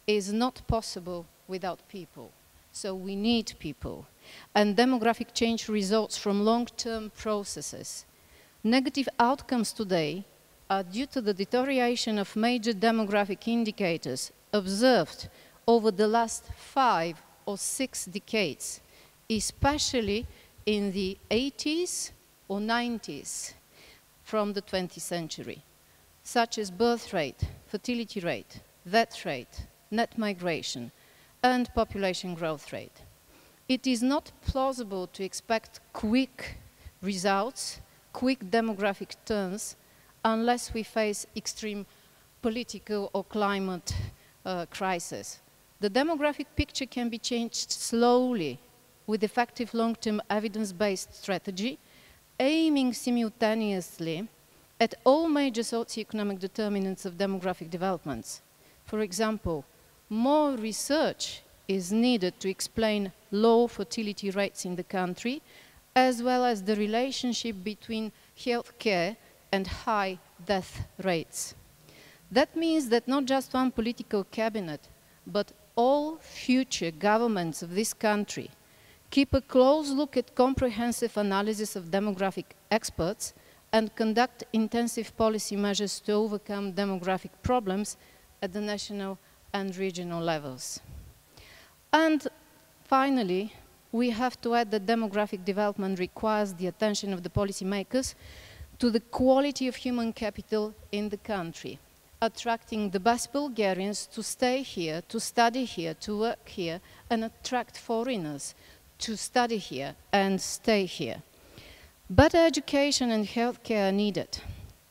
is not possible without people. So we need people. And demographic change results from long-term processes. Negative outcomes today are due to the deterioration of major demographic indicators observed over the last 5 or 6 decades, especially in the 80s or 90s from the 20th century, such as birth rate, fertility rate, death rate, net migration, and population growth rate. it is not plausible to expect quick results, quick demographic turns, unless we face extreme political or climate crisis. The demographic picture can be changed slowly with effective long-term evidence-based strategy, aiming simultaneously at all major socioeconomic determinants of demographic developments. For example, more research is needed to explain low fertility rates in the country, as well as the relationship between healthcare and high death rates. That means that not just one political cabinet, but all future governments of this country keep a close look at comprehensive analysis of demographic experts and conduct intensive policy measures to overcome demographic problems at the national and regional levels. And finally, we have to add that demographic development requires the attention of the policymakers to the quality of human capital in the country, attracting the best Bulgarians to stay here, to study here, to work here, and attract foreigners to study here and stay here. Better education and healthcare are needed.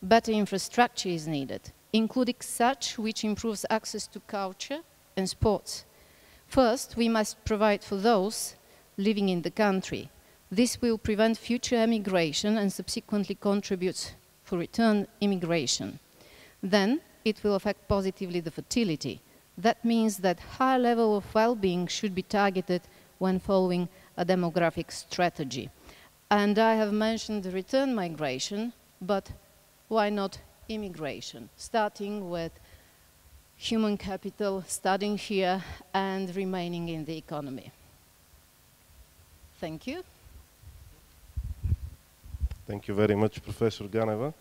Better infrastructure is needed, including such which improves access to culture and sports. First, we must provide for those living in the country. This will prevent future emigration and subsequently contributes for return immigration. Then, it will affect positively the fertility. That means that higher level of well-being should be targeted when following a demographic strategy. And I have mentioned the return migration, but why not immigration? Starting with human capital, studying here and remaining in the economy. Thank you. Thank you very much, Professor Ganeva.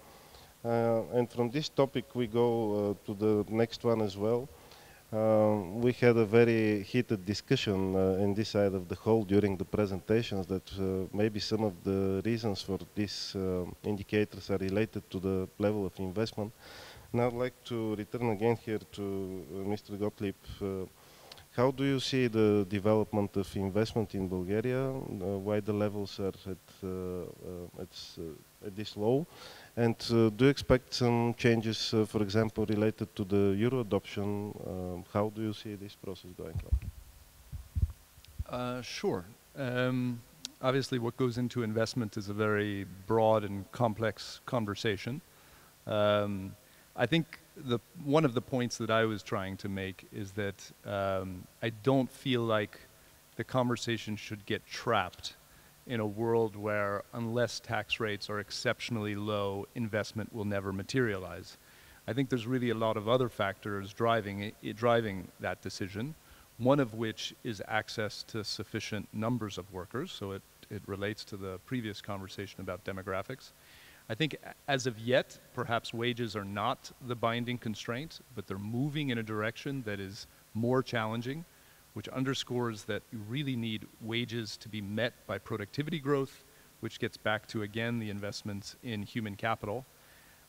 And from this topic we go to the next one as well. We had a very heated discussion in this side of the hall during the presentations that maybe some of the reasons for these indicators are related to the level of investment. And I'd like to return again here to Mr. Gottlieb. How do you see the development of investment in Bulgaria? Why the levels are at this low? And do you expect some changes, for example, related to the euro adoption? How do you see this process going on? Sure. Obviously, what goes into investment is a very broad and complex conversation. I think one of the points that I was trying to make is that I don't feel like the conversation should get trapped in a world where unless tax rates are exceptionally low, investment will never materialize. I think there's really a lot of other factors driving that decision, one of which is access to sufficient numbers of workers, so it relates to the previous conversation about demographics. I think as of yet, perhaps wages are not the binding constraint, but they're moving in a direction that is more challenging, which underscores that you really need wages to be met by productivity growth, which gets back to, again, the investments in human capital.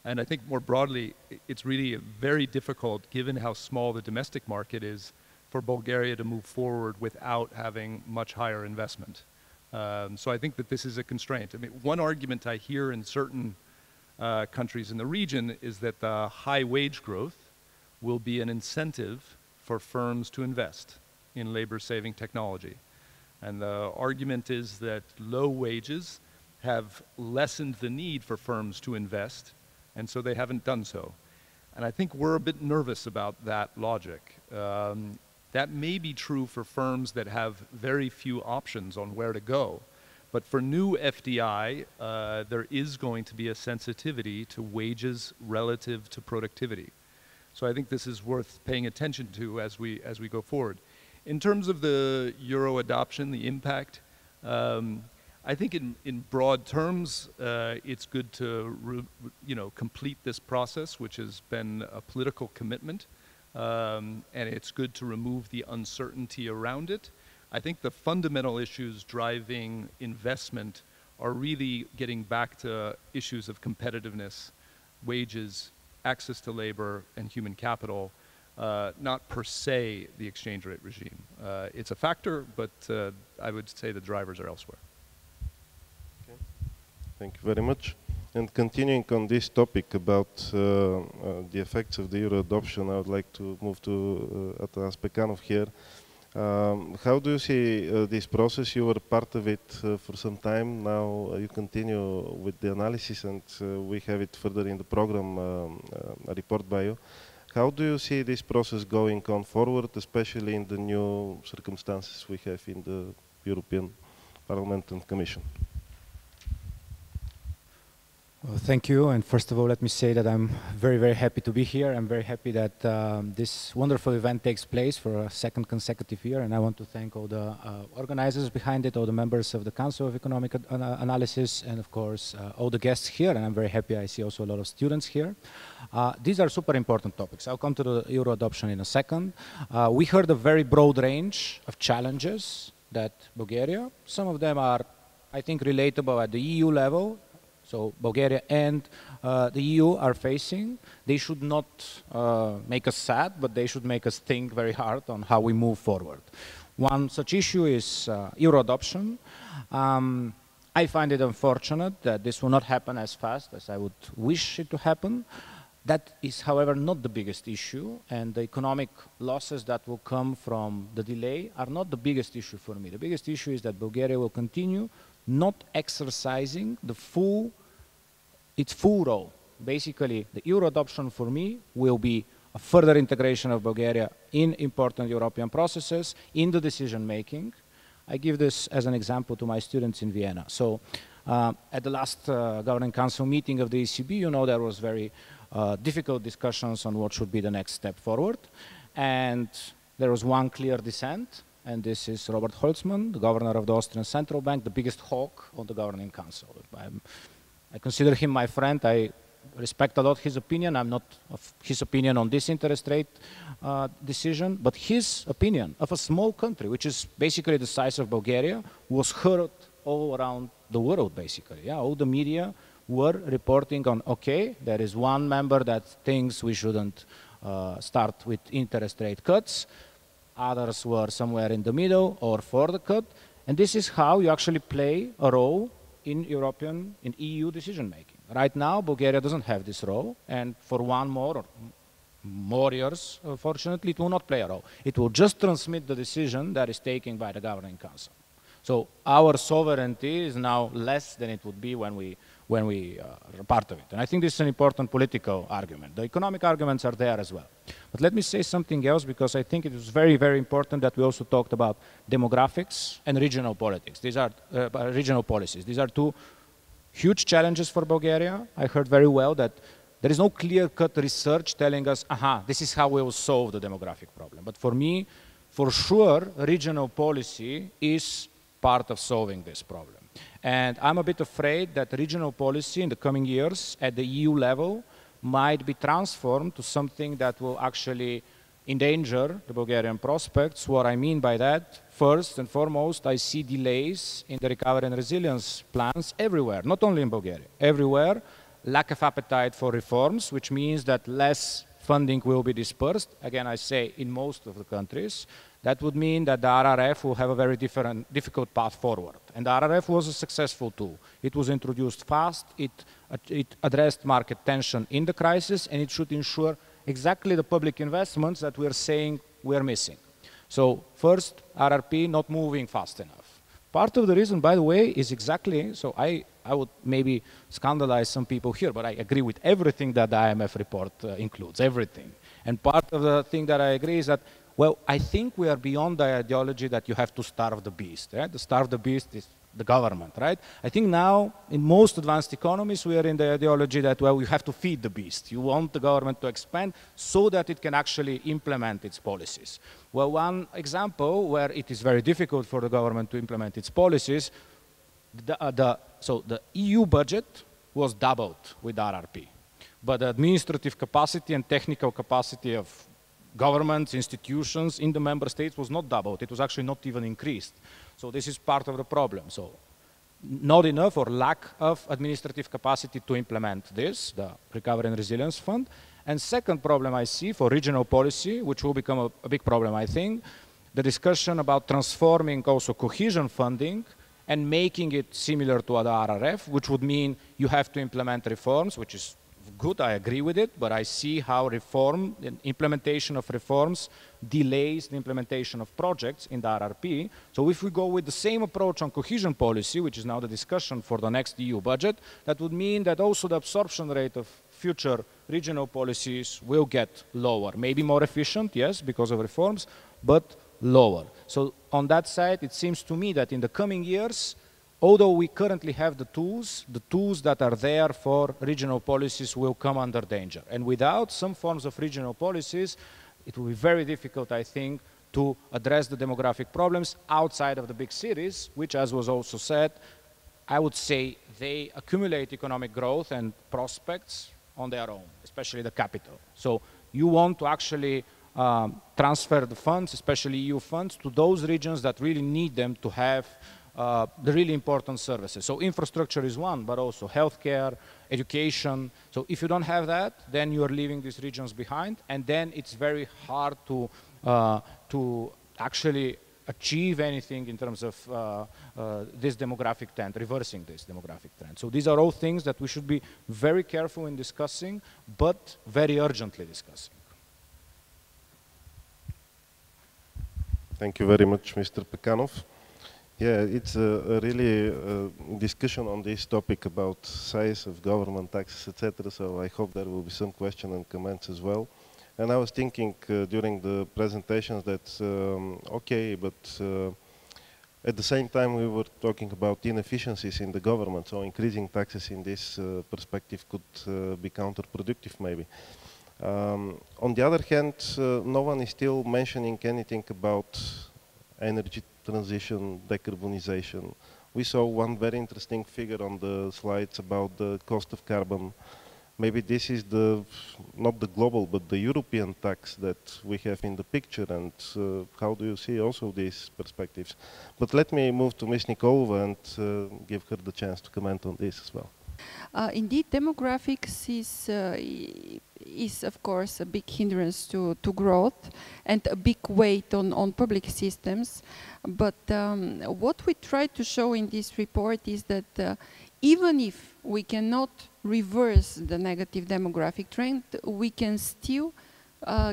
And I think more broadly, it's really very difficult, given how small the domestic market is, for Bulgaria to move forward without having much higher investment. So I think that this is a constraint. I mean, one argument I hear in certain countries in the region is that the high wage growth will be an incentive for firms to invest in labor-saving technology. And the argument is that low wages have lessened the need for firms to invest, and so they haven't done so. And I think we're a bit nervous about that logic. That may be true for firms that have very few options on where to go. But for new FDI, there is going to be a sensitivity to wages relative to productivity. So I think this is worth paying attention to as we go forward. In terms of the euro adoption, the impact, I think in broad terms, it's good to complete this process, which has been a political commitment. And it's good to remove the uncertainty around it. I think the fundamental issues driving investment are really getting back to issues of competitiveness, wages, access to labor, and human capital. not per se the exchange rate regime. It's a factor, but I would say the drivers are elsewhere. Okay. Thank you very much. And continuing on this topic about the effects of the euro adoption, I would like to move to Atanas Pekanov here. How do you see this process? You were part of it for some time. Now you continue with the analysis, and we have it further in the program, a report by you. How do you see this process going on forward, especially in the new circumstances we have in the European Parliament and Commission? Well, thank you, and first of all let me say that I'm very, very happy to be here. I'm very happy that this wonderful event takes place for a second consecutive year, and I want to thank all the organizers behind it, all the members of the Council of Economic Analysis, and of course all the guests here, and I'm very happy I see also a lot of students here. These are super important topics. I'll come to the euro adoption in a second. We heard a very broad range of challenges that Bulgaria, some of them are, I think, relatable at the EU level. So Bulgaria and the EU are facing. They should not make us sad, but they should make us think very hard on how we move forward. One such issue is euro adoption. I find it unfortunate that this will not happen as fast as I would wish it to happen. That is, however, not the biggest issue, and the economic losses that will come from the delay are not the biggest issue for me. The biggest issue is that Bulgaria will continue not exercising its full role. Basically, the euro adoption for me will be a further integration of Bulgaria in important European processes, in the decision making. I give this as an example to my students in Vienna. So at the last Governing Council meeting of the ECB, you know, there was very difficult discussions on what should be the next step forward. And there was one clear dissent, and this is Robert Holzmann, the governor of the Austrian Central Bank, the biggest hawk on the Governing Council. I consider him my friend. I respect a lot his opinion. I'm not of his opinion on this interest rate decision, but his opinion of a small country, which is basically the size of Bulgaria, was heard all around the world, basically. Yeah, all the media were reporting on, okay, there is one member that thinks we shouldn't start with interest rate cuts. Others were somewhere in the middle or for the cut. And this is how you actually play a role in EU decision making. Right now, Bulgaria doesn't have this role, and for one or more years, fortunately, it will not play a role. It will just transmit the decision that is taken by the Governing Council. So our sovereignty is now less than it would be when we are part of it. And I think this is an important political argument. The economic arguments are there as well. But let me say something else, because I think it is very, very important that we also talked about demographics and regional politics. These are regional policies. These are two huge challenges for Bulgaria. I heard very well that there is no clear-cut research telling us, this is how we will solve the demographic problem. But for me, for sure, regional policy is part of solving this problem. And I'm a bit afraid that regional policy in the coming years at the EU level might be transformed to something that will actually endanger the Bulgarian prospects. What I mean by that, first and foremost, I see delays in the recovery and resilience plans everywhere, not only in Bulgaria, everywhere. Lack of appetite for reforms, which means that less funding will be dispersed. Again, I say in most of the countries. That would mean that the RRF will have a very difficult path forward. And the RRF was a successful tool. It was introduced fast, it addressed market tension in the crisis, and it should ensure exactly the public investments that we're saying we're missing. So first, RRP not moving fast enough. Part of the reason, by the way, is exactly, so I would maybe scandalize some people here, but I agree with everything that the IMF report includes, everything. And part of the thing that I agree is that, well, I think we are beyond the ideology that you have to starve the beast, right? To starve the beast is the government, right? I think now, in most advanced economies, we are in the ideology that, well, you have to feed the beast. You want the government to expand so that it can actually implement its policies. Well, one example where it is very difficult for the government to implement its policies, so the EU budget was doubled with RRP, but the administrative capacity and technical capacity of governments, institutions in the member states was not doubled. It was actually not even increased. So this is part of the problem. So not enough or lack of administrative capacity to implement this, the Recovery and Resilience Fund. And second problem I see for regional policy, which will become a big problem, I think, the discussion about transforming also cohesion funding and making it similar to the RRF, which would mean you have to implement reforms, which is good, I agree with it, but I see how reform, the implementation of reforms delays the implementation of projects in the RRP. So if we go with the same approach on cohesion policy, which is now the discussion for the next EU budget, that would mean that also the absorption rate of future regional policies will get lower. Maybe more efficient, yes, because of reforms, but lower. So on that side, it seems to me that in the coming years, although we currently have the tools that are there for regional policies will come under danger. And without some forms of regional policies, it will be very difficult, I think, to address the demographic problems outside of the big cities, which, as was also said, I would say they accumulate economic growth and prospects on their own, especially the capital. So you want to actually transfer the funds, especially EU funds, to those regions that really need them to have the really important services. So infrastructure is one, but also healthcare, education. So if you don't have that, then you are leaving these regions behind, and then it's very hard to actually achieve anything in terms of this demographic trend, reversing this demographic trend. So these are all things that we should be very careful in discussing, but very urgently discussing. Thank you very much, Mr. Pekanov. Yeah, it's a really discussion on this topic about size of government taxes, etc. So I hope there will be some questions and comments as well. And I was thinking during the presentations that, okay, but at the same time we were talking about inefficiencies in the government, so increasing taxes in this perspective could be counterproductive maybe. On the other hand, no one is still mentioning anything about energy transition, decarbonization. We saw one very interesting figure on the slides about the cost of carbon. Maybe this is not the global, but the European tax that we have in the picture, and how do you see also these perspectives? But let me move to Ms. Nikolova and give her the chance to comment on this as well. Indeed, demographics is of course a big hindrance to growth and a big weight on public systems. But what we try to show in this report is that even if we cannot reverse the negative demographic trend, we can still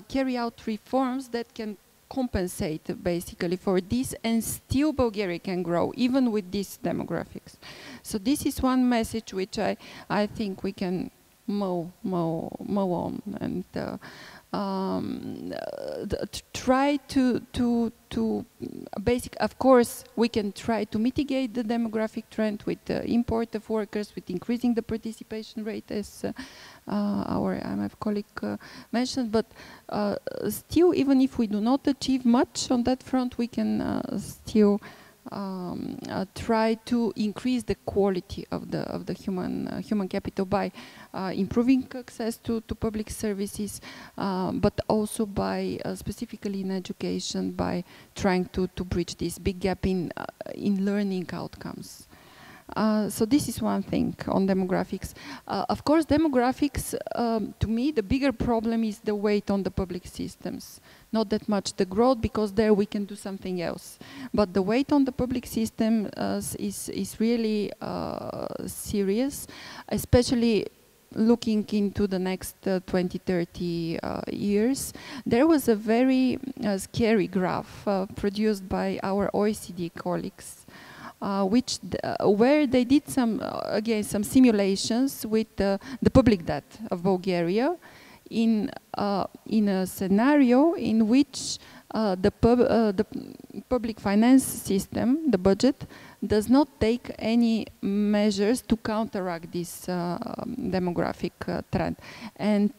carry out reforms that can compensate basically for this, and still Bulgaria can grow even with these demographics. So this is one message which I think we can mow on, and try to basic. Of course, we can try to mitigate the demographic trend with the import of workers, with increasing the participation rate, as our IMF colleague mentioned. But still, even if we do not achieve much on that front, we can still try to increase the quality of the human capital by improving access to public services, but also by specifically in education, by trying to bridge this big gap in learning outcomes. So this is one thing on demographics. Of course, demographics, to me, the bigger problem is the weight on the public systems. Not that much the growth, because there we can do something else. But the weight on the public system is really serious, especially looking into the next 20, 30 years. There was a very scary graph produced by our OECD colleagues, where they did some simulations with the public debt of Bulgaria in a scenario in which the public finance system, the budget, does not take any measures to counteract this demographic trend. And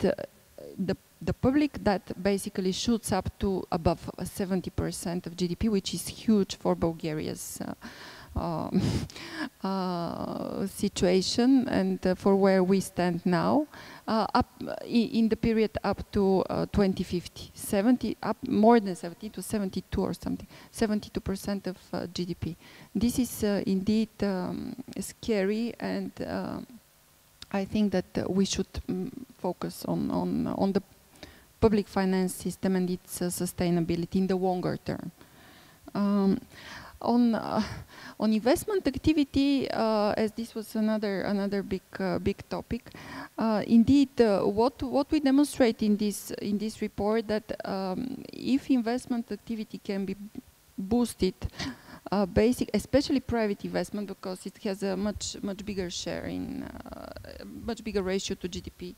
the public debt basically shoots up to above 70% of GDP, which is huge for Bulgaria's situation and for where we stand now, in the period up to 2050, more than 70 to 72 or something, 72% of GDP. This is indeed scary, and I think that we should focus on the public finance system and its sustainability in the longer term. On investment activity, as this was another big topic, indeed, what we demonstrate in this report that if investment activity can be boosted, especially private investment, because it has a much bigger share in much bigger ratio to GDP,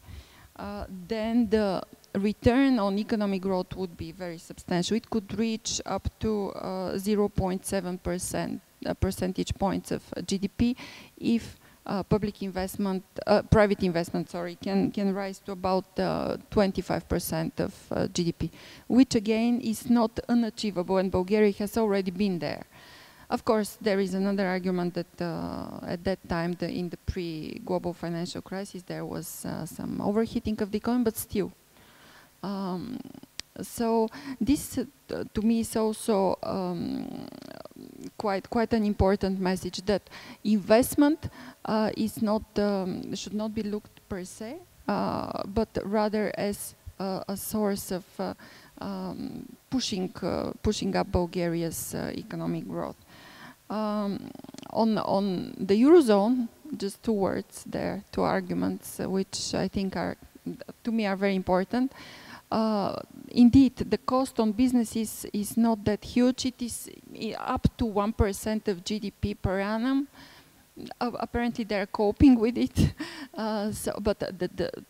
then the return on economic growth would be very substantial. It could reach up to 0.7% percentage points of GDP if private investment, can rise to about 25% of GDP, which again is not unachievable, and Bulgaria has already been there. Of course, there is another argument that at that time, in the pre-global financial crisis, there was some overheating of the economy, but still. So this, to me, is also quite an important message, that investment should not be looked per se, but rather as a source of pushing up Bulgaria's economic growth. On the Eurozone, just two words there, two arguments, which I think to me are very important. Indeed, the cost on businesses is not that huge. It is up to 1% of GDP per annum. Apparently, they're coping with it. But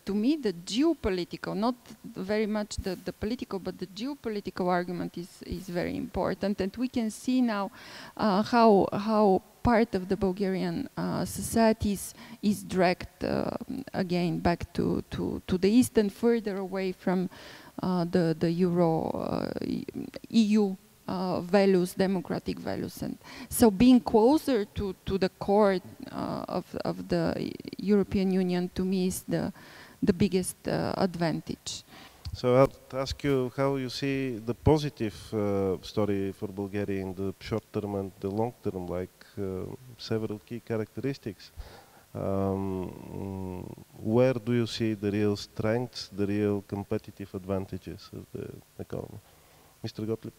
to me, the geopolitical, not very much the political, but the geopolitical argument is very important. And we can see now how part of the Bulgarian society is dragged again back to the east and further away from the EU values, democratic values, and so being closer to the core of the European Union, to me, is the biggest advantage. So I'll ask you how you see the positive story for Bulgaria in the short term and the long term, like several key characteristics. Where do you see the real strengths, the real competitive advantages of the economy? Mr. Gottlieb?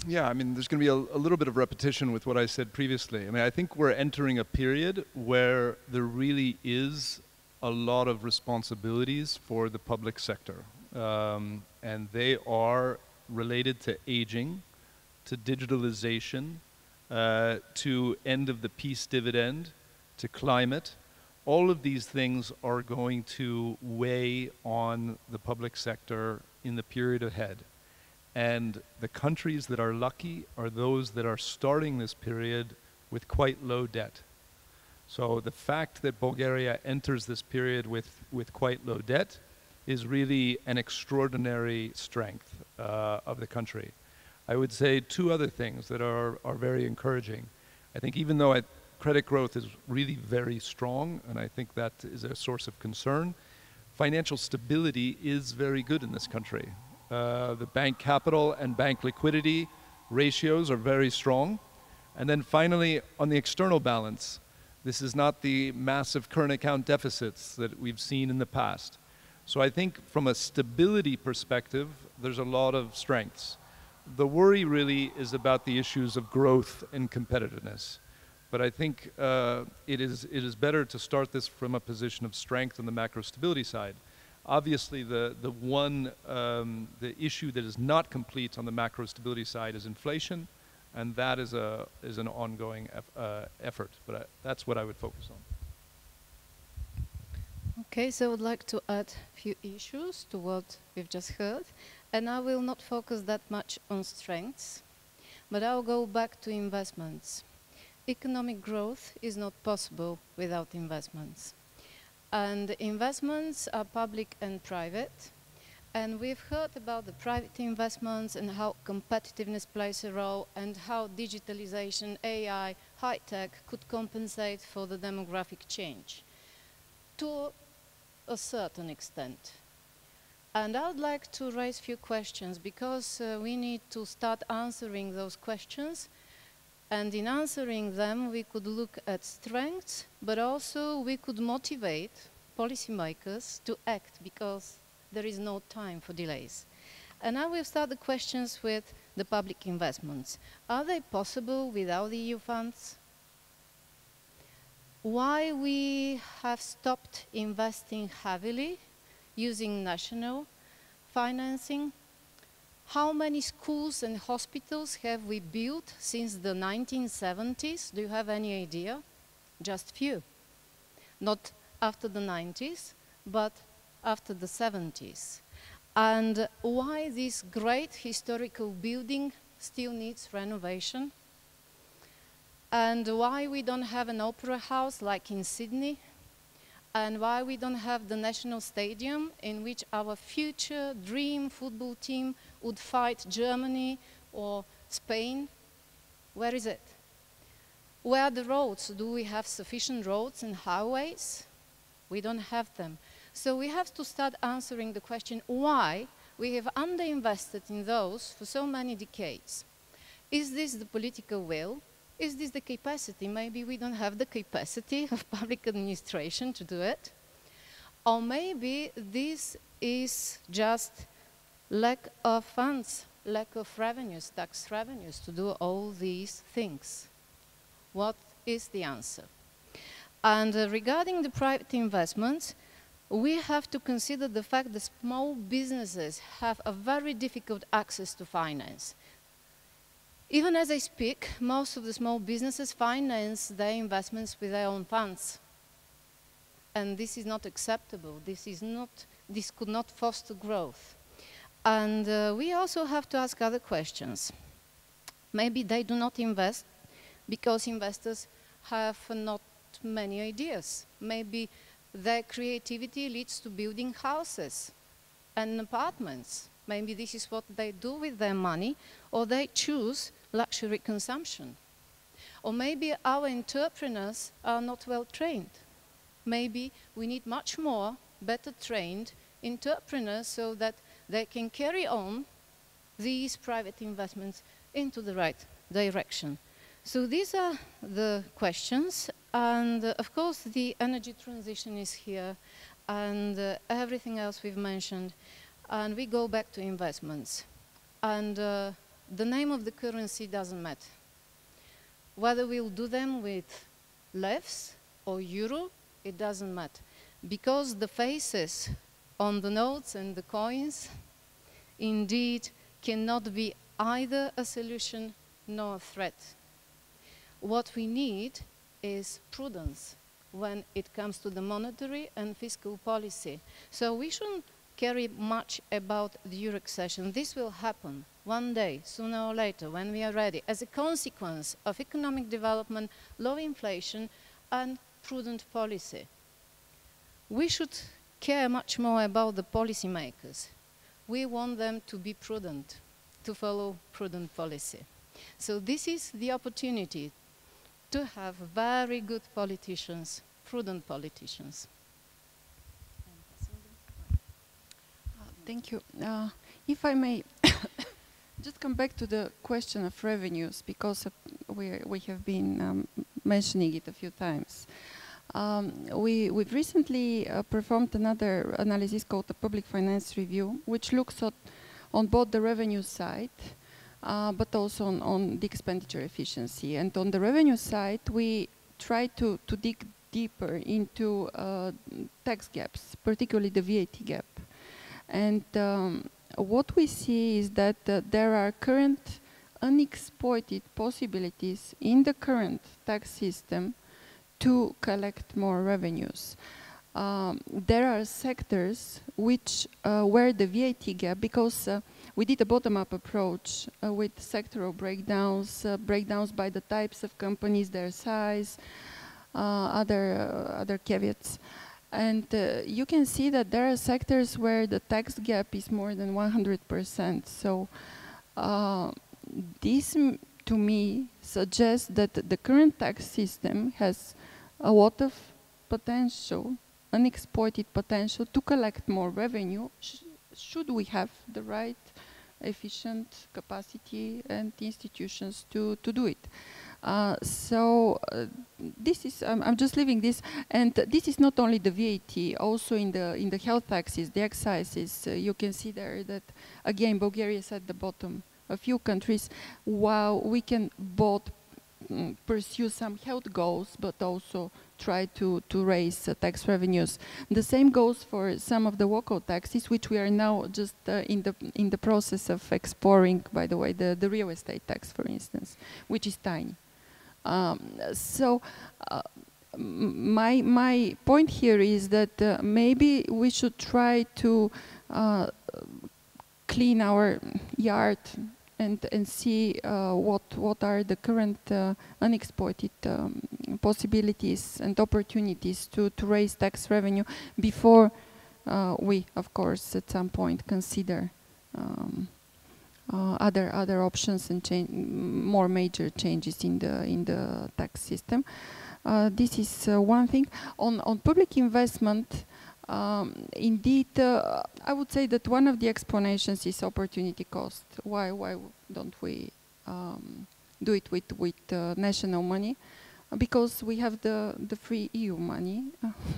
Yeah, I mean, there's going to be a little bit of repetition with what I said previously. I mean, I think we're entering a period where there really is a lot of responsibilities for the public sector. And they are related to aging, to digitalization, to end of the peace dividend, to climate. All of these things are going to weigh on the public sector in the period ahead. And the countries that are lucky are those that are starting this period with quite low debt. So the fact that Bulgaria enters this period with quite low debt is really an extraordinary strength of the country. I would say two other things that are very encouraging. I think even though credit growth is really very strong, and I think that is a source of concern, financial stability is very good in this country. The bank capital and bank liquidity ratios are very strong. And then finally, on the external balance, this is not the massive current account deficits that we've seen in the past. So I think from a stability perspective, there's a lot of strengths. The worry really is about the issues of growth and competitiveness. But I think it is better to start this from a position of strength on the macro stability side. Obviously, the issue that is not complete on the macro stability side is inflation, and that is an ongoing effort. But that's what I would focus on. Okay, so I would like to add a few issues to what we've just heard, and I will not focus that much on strengths, but I'll go back to investments. Economic growth is not possible without investments. And investments are public and private. And we've heard about the private investments and how competitiveness plays a role and how digitalization, AI, high-tech could compensate for the demographic change to a certain extent. And I would like to raise a few questions because we need to start answering those questions And in answering them, we could look at strengths, but also we could motivate policymakers to act, because there is no time for delays. And I will start the questions with the public investments. Are they possible without the EU funds? Why we have stopped investing heavily using national financing? How many schools and hospitals have we built since the 1970s? Do you have any idea? Just few. Not after the 90s, but after the 70s. And why this great historical building still needs renovation? And why we don't have an opera house like in Sydney? And why we don't have the national stadium in which our future dream football team would fight Germany or Spain? Where is it? Where are the roads? Do we have sufficient roads and highways? We don't have them. So we have to start answering the question why we have underinvested in those for so many decades. Is this the political will? Is this the capacity? Maybe we don't have the capacity of public administration to do it. Or maybe this is just lack of funds, lack of revenues, tax revenues to do all these things. What is the answer? And regarding the private investments, we have to consider the fact that small businesses have a very difficult access to finance. Even as I speak, most of the small businesses finance their investments with their own funds. And this is not acceptable. This could not foster growth. And we also have to ask other questions. Maybe they do not invest because investors have not many ideas. Maybe their creativity leads to building houses and apartments. Maybe this is what they do with their money, or they choose luxury consumption. Or maybe our entrepreneurs are not well trained. Maybe we need much more better trained entrepreneurs so that they can carry on these private investments into the right direction. So these are the questions, and of course the energy transition is here, and everything else we've mentioned, and we go back to investments. And the name of the currency doesn't matter. Whether we'll do them with levs or euro, it doesn't matter. Because the faces on the notes and the coins indeed cannot be either a solution nor a threat. What we need is prudence when it comes to the monetary and fiscal policy. So we shouldn't care much about the euro accession. This will happen one day, sooner or later, when we are ready, as a consequence of economic development, low inflation, and prudent policy. We should care much more about the policymakers. We want them to be prudent, to follow prudent policy. So this is the opportunity to have very good politicians, prudent politicians. Thank you. If I may just come back to the question of revenues, because we have been mentioning it a few times. We've recently performed another analysis called the Public Finance Review, which looks at on both the revenue side, but also on the expenditure efficiency. And on the revenue side, we try to dig deeper into tax gaps, particularly the VAT gap. And what we see is that there are current unexploited possibilities in the current tax system to collect more revenues. There are sectors which where the VAT gap, because we did a bottom-up approach with sectoral breakdowns by the types of companies, their size, other caveats. And you can see that there are sectors where the tax gap is more than 100%. So this, to me, suggests that the current tax system has a lot of potential, unexploited potential to collect more revenue, should we have the right efficient capacity and institutions to do it. This is, I'm just leaving this, and this is not only the VAT, also in the health taxes, the excises, you can see there that, again, Bulgaria is at the bottom. A few countries, while we can both pursue some health goals, but also try to raise tax revenues. The same goes for some of the local taxes, which we are now just in the process of exploring, by the way, the real estate tax, for instance, which is tiny. My point here is that maybe we should try to clean our yard and see what are the current unexploited possibilities and opportunities to raise tax revenue before we, of course, at some point consider other options and more major changes in the tax system. This is one thing. On public investment, indeed, I would say that one of the explanations is opportunity cost. Why don't we do it with national money? Because we have the free EU money,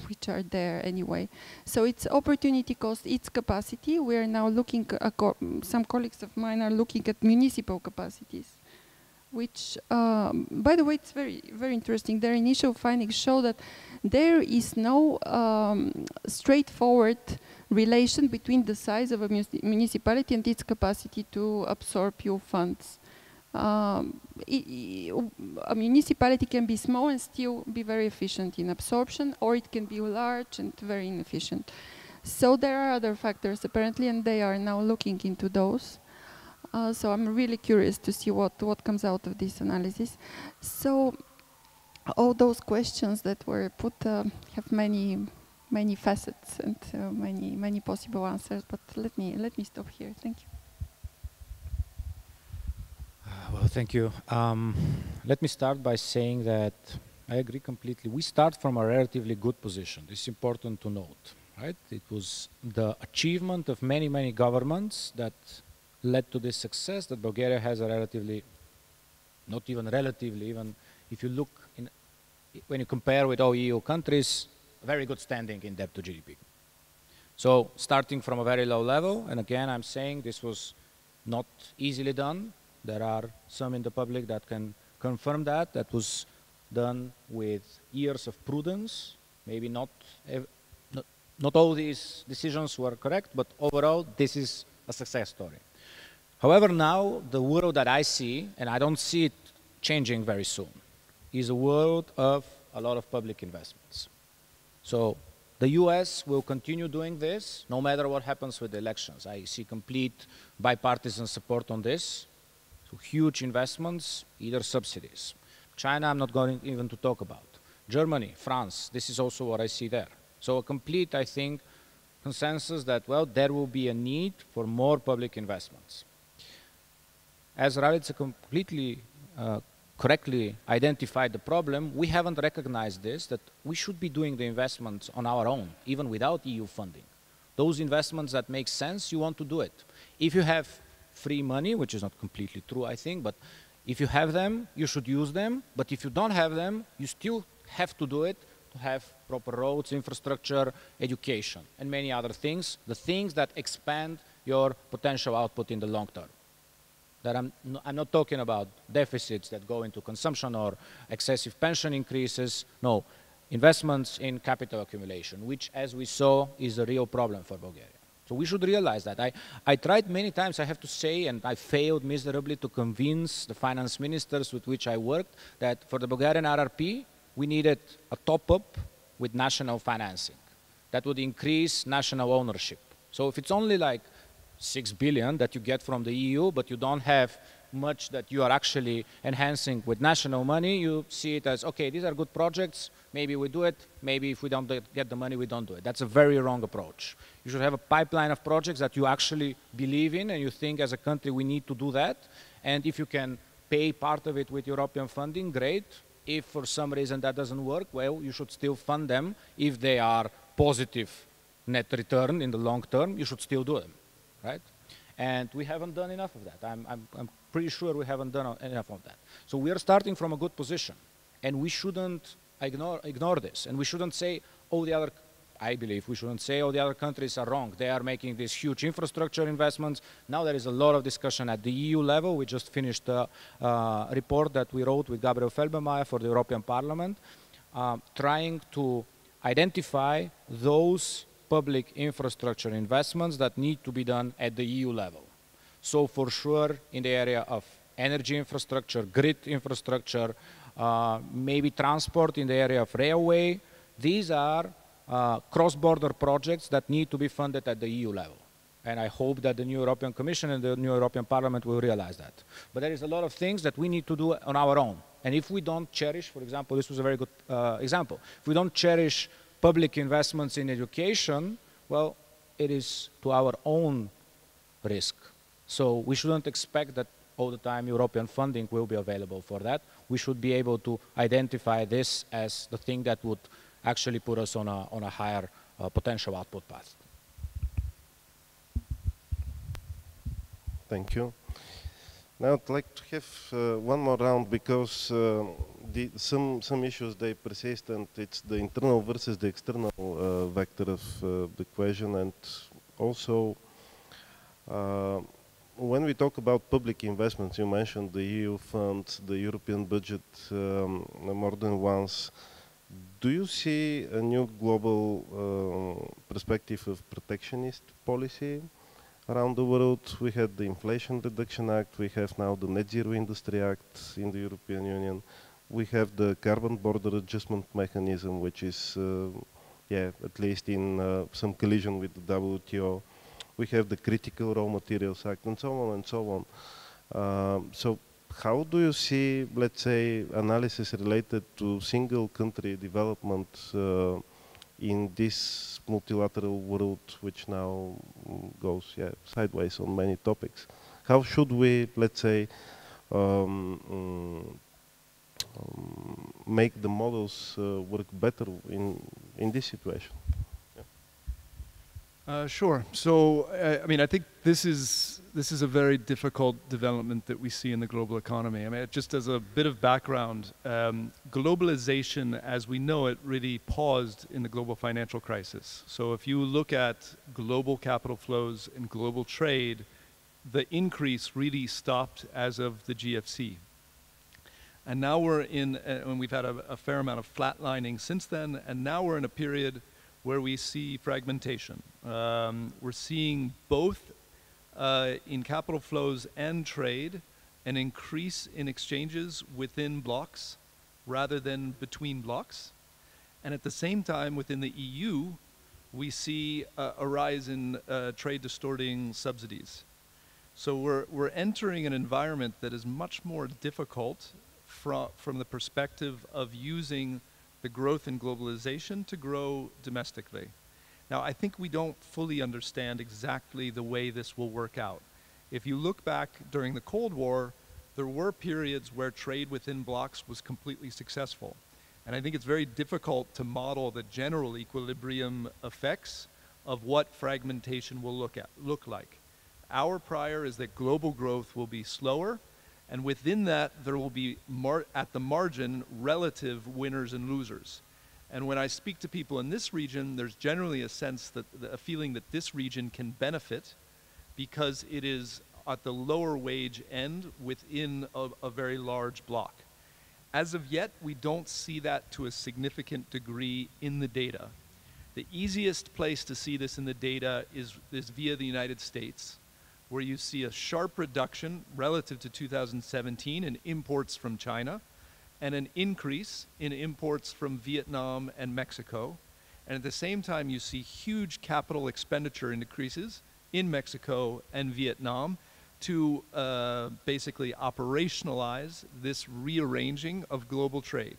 which are there anyway. So it's opportunity cost, it's capacity. We are now looking, some colleagues of mine are looking at municipal capacities, which, by the way, it's very, very interesting. Their initial findings show that there is no straightforward relation between the size of a municipality and its capacity to absorb EU funds. A municipality can be small and still be very efficient in absorption, or it can be large and very inefficient. So there are other factors apparently, and they are now looking into those. So I'm really curious to see what comes out of this analysis. So all those questions that were put have many facets and many possible answers. But let me stop here. Thank you. Well, thank you. Let me start by saying that I agree completely. We start from a relatively good position. It's important to note, right? It was the achievement of many governments that led to this success, that Bulgaria has a relatively, not even relatively, even if you look when you compare with all EU countries, a very good standing in debt to GDP. So starting from a very low level, and again, I'm saying this was not easily done. There are some in the public that can confirm that. That was done with years of prudence. Maybe not all these decisions were correct, but overall, this is a success story. However, now the world that I see, and I don't see it changing very soon, is a world of a lot of public investments. So the US will continue doing this no matter what happens with the elections. I see complete bipartisan support on this. So huge investments, either subsidies. China, I'm not going even to talk about. Germany, France, this is also what I see there. So a complete, I think, consensus that, well, there will be a need for more public investments. As Ralica completely correctly identified the problem, we haven't recognized this, that we should be doing the investments on our own, even without EU funding. Those investments that make sense, you want to do it. If you have free money, which is not completely true, I think, but if you have them, you should use them. But if you don't have them, you still have to do it to have proper roads, infrastructure, education, and many other things, the things that expand your potential output in the long term. That I'm not talking about deficits that go into consumption or excessive pension increases. No, investments in capital accumulation, which, as we saw, is a real problem for Bulgaria. So we should realize that. I tried many times, I have to say, and I failed miserably to convince the finance ministers with which I worked that for the Bulgarian RRP, we needed a top-up with national financing. That would increase national ownership. So if it's only like 6 billion that you get from the EU, but you don't have much that you are actually enhancing with national money, you see it as, okay, these are good projects, maybe we do it, maybe if we don't get the money, we don't do it. That's a very wrong approach. You should have a pipeline of projects that you actually believe in and you think as a country we need to do that. And if you can pay part of it with European funding, great. If for some reason that doesn't work, well, you should still fund them. If they are positive net return in the long term, you should still do them, right? And we haven't done enough of that. I'm pretty sure we haven't done enough of that. So we are starting from a good position, and we shouldn't ignore this, and we shouldn't say, oh, I believe we shouldn't say, oh, the other countries are wrong. They are making these huge infrastructure investments. Now there is a lot of discussion at the EU level. We just finished a report that we wrote with Gabriel Felbermayr for the European Parliament, trying to identify those public infrastructure investments that need to be done at the EU level. So for sure, in the area of energy infrastructure, grid infrastructure, maybe transport in the area of railway, these are cross-border projects that need to be funded at the EU level. And I hope that the new European Commission and the new European Parliament will realize that. But there is a lot of things that we need to do on our own. And if we don't cherish, for example, this was a very good example, if we don't cherish public investments in education, well, it is to our own risk. So we shouldn't expect that all the time European funding will be available for that. We should be able to identify this as the thing that would actually put us on a higher potential output path. Thank you. Now I'd like to have one more round, because some issues, they persist, and it's the internal versus the external vector of the question. And also, when we talk about public investments, you mentioned the EU funds, the European budget more than once. Do you see a new global perspective of protectionist policy around the world? We had the Inflation Reduction Act, we have now the Net Zero Industry Act in the European Union, we have the Carbon Border Adjustment Mechanism, which is, at least in some collision with the WTO. We have the Critical Raw Materials Act, and so on and so on. So how do you see, let's say, analysis related to single country development in this multilateral world, which now goes sideways on many topics? How should we, let's say, make the models work better in this situation? Sure. So, I mean, I think this is a very difficult development that we see in the global economy. I mean, just as a bit of background, globalization, as we know it, really paused in the global financial crisis. So if you look at global capital flows and global trade, the increase really stopped as of the GFC. And now we're in, and we've had a fair amount of flatlining since then, and now we're in a period where we see fragmentation. We're seeing both in capital flows and trade an increase in exchanges within blocks rather than between blocks. And at the same time, within the EU, we see a rise in trade distorting subsidies. So we're entering an environment that is much more difficult from the perspective of using the growth in globalization to grow domestically. Now, I think we don't fully understand exactly the way this will work out. If you look back during the Cold War, there were periods where trade within blocks was completely successful. And I think it's very difficult to model the general equilibrium effects of what fragmentation will look like. Our prior is that global growth will be slower, and within that, there will be, at the margin, relative winners and losers. And when I speak to people in this region, there's generally a sense that, a feeling that this region can benefit because it is at the lower wage end within a very large block. As of yet, we don't see that to a significant degree in the data. The easiest place to see this in the data is via the United States, where you see a sharp reduction relative to 2017 in imports from China, and an increase in imports from Vietnam and Mexico. And at the same time, you see huge capital expenditure increases in Mexico and Vietnam to basically operationalize this rearranging of global trade.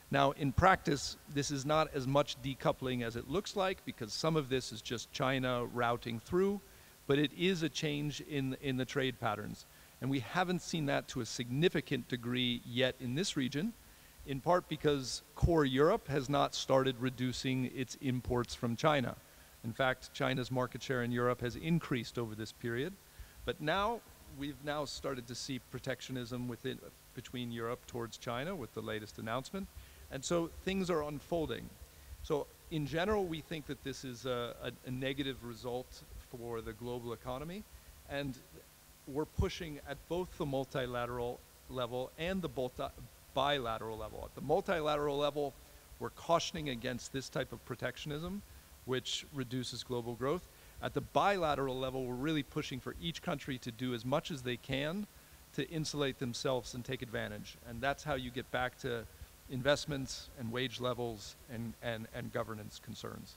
Now, in practice, this is not as much decoupling as it looks like, because some of this is just China routing through, but it is a change in the trade patterns. And we haven't seen that to a significant degree yet in this region, in part because core Europe has not started reducing its imports from China. In fact, China's market share in Europe has increased over this period. But now we've now started to see protectionism between Europe towards China with the latest announcement. And so things are unfolding. So in general, we think that this is a negative result for the global economy. And we're pushing at both the multilateral level and the bilateral level. At the multilateral level, we're cautioning against this type of protectionism, which reduces global growth. At the bilateral level, we're really pushing for each country to do as much as they can to insulate themselves and take advantage. And that's how you get back to investments and wage levels and governance concerns.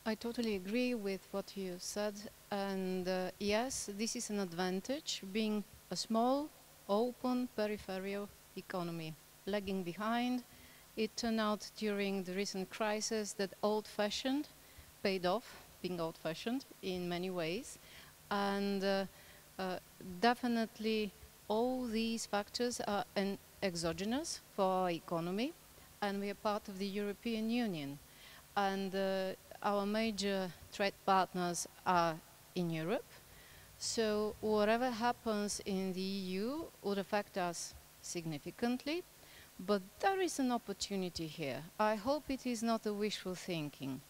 I totally agree with what you said. And yes, this is an advantage, being a small, open, peripheral economy. Lagging behind, it turned out during the recent crisis that old-fashioned paid off, being old-fashioned in many ways. And definitely all these factors are exogenous for our economy, and we are part of the European Union. And our major trade partners are in Europe. So whatever happens in the EU would affect us significantly. But there is an opportunity here. I hope it is not a wishful thinking.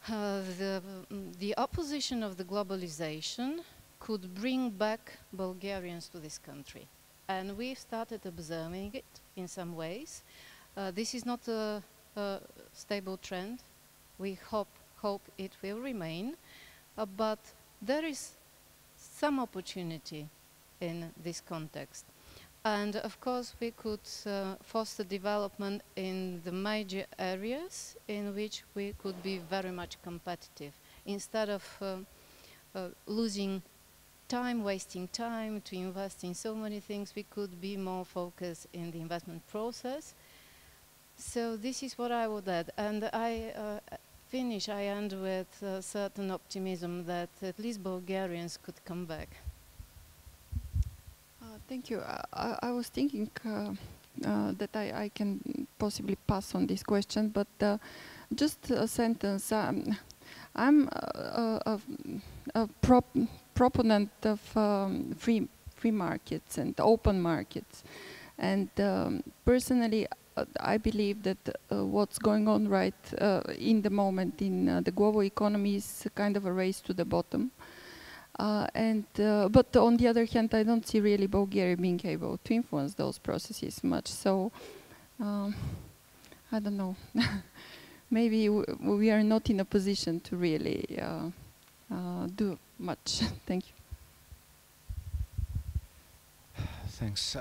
The opposition of the globalization could bring back Bulgarians to this country. And we've started observing it in some ways. This is not a stable trend. We hope it will remain. But there is some opportunity in this context. And of course, we could foster development in the major areas in which we could be very much competitive. Instead of wasting time to invest in so many things, we could be more focused in the investment process. So this is what I would add. And I end with a certain optimism that at least Bulgarians could come back. Thank you. I was thinking that I can possibly pass on this question, but just a sentence. I'm a proponent of free markets and open markets, and personally, I believe that what's going on right in the moment in the global economy is kind of a race to the bottom. But on the other hand, I don't see really Bulgaria being able to influence those processes much. So, I don't know. Maybe we are not in a position to really do much. Thank you. Thanks.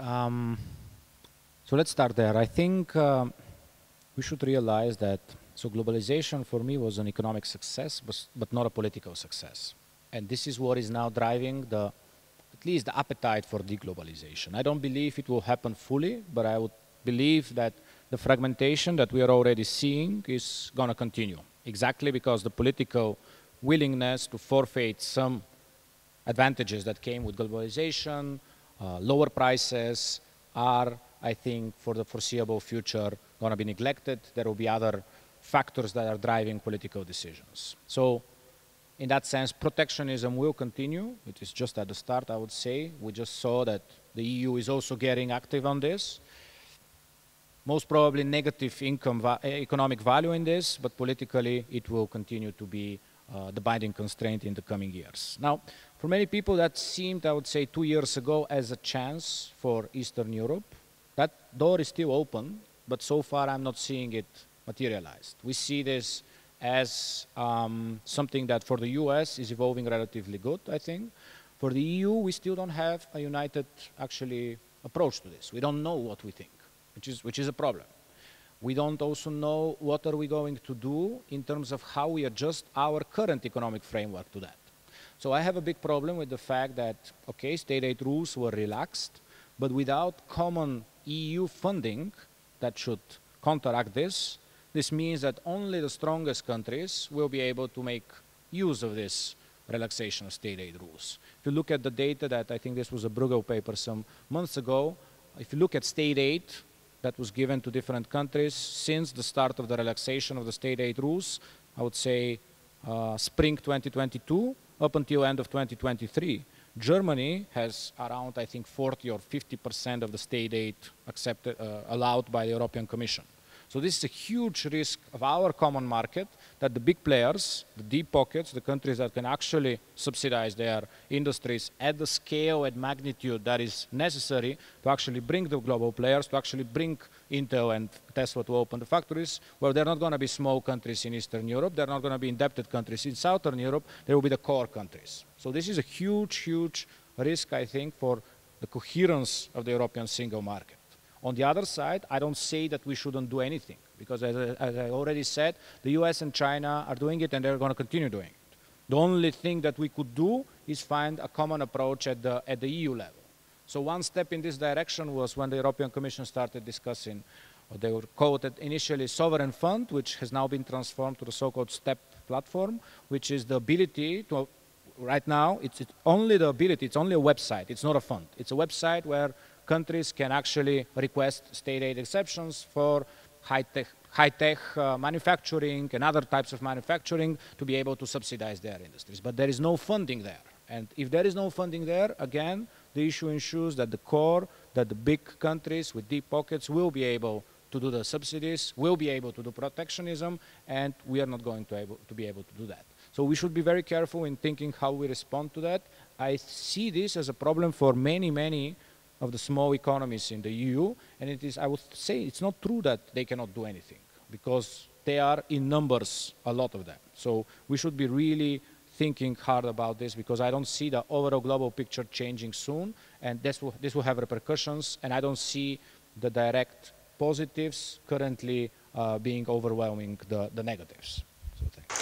So let's start there. I think we should realize that globalization for me was an economic success, but not a political success. And this is what is now driving at least the appetite for deglobalization. I don't believe it will happen fully, but I would believe that the fragmentation that we are already seeing is going to continue. Exactly because the political willingness to forfeit some advantages that came with globalization, lower prices, are, I think, for the foreseeable future going to be neglected. There will be other factors that are driving political decisions. So, in that sense, protectionism will continue. It is just at the start, I would say. We just saw that the EU is also getting active on this. Most probably negative economic value in this, but politically it will continue to be the binding constraint in the coming years. Now, for many people that seemed, I would say, 2 years ago as a chance for Eastern Europe. That door is still open, but so far I'm not seeing it materialized. We see this as something that for the US is evolving relatively good, I think. For the EU, we still don't have a united, actually, approach to this. We don't know what we think, which is a problem. We don't also know what are we going to do in terms of how we adjust our current economic framework to that. So I have a big problem with the fact that, okay, state aid rules were relaxed, but without common EU funding that should counteract this, this means that only the strongest countries will be able to make use of this relaxation of state aid rules. If you look at the data that, I think this was a Bruegel paper some months ago, if you look at state aid that was given to different countries since the start of the relaxation of the state aid rules, I would say spring 2022 up until end of 2023, Germany has around, I think, 40 or 50% of the state aid accepted, allowed by the European Commission. So this is a huge risk of our common market, that the big players, the deep pockets, the countries that can actually subsidize their industries at the scale and magnitude that is necessary to actually bring the global players, to actually bring Intel and Tesla to open the factories, where they're not going to be small countries in Eastern Europe, they're not going to be indebted countries in Southern Europe, they will be the core countries. So this is a huge, huge risk, I think, for the coherence of the European single market. On the other side, I don't say that we shouldn't do anything, because as I already said, the US and China are doing it and they're going to continue doing it. The only thing that we could do is find a common approach at the EU level. So one step in this direction was when the European Commission started discussing, they were called initially Sovereign Fund, which has now been transformed to the so-called STEP platform, which is the ability to, right now, it's only the ability, it's only a website, it's not a fund. It's a website where countries can actually request state aid exceptions for high-tech manufacturing and other types of manufacturing to be able to subsidize their industries. But there is no funding there. And if there is no funding there, again, the issue ensures that the core, that the big countries with deep pockets will be able to do the subsidies, will be able to do protectionism, and we are not going to be able to do that. So we should be very careful in thinking how we respond to that. I see this as a problem for many, many of the small economies in the EU, and it is, I would say, it's not true that they cannot do anything, because they are in numbers, a lot of them. So we should be really thinking hard about this, because I don't see the overall global picture changing soon, and this will have repercussions, and I don't see the direct positives currently being overwhelming the negatives. So thank you.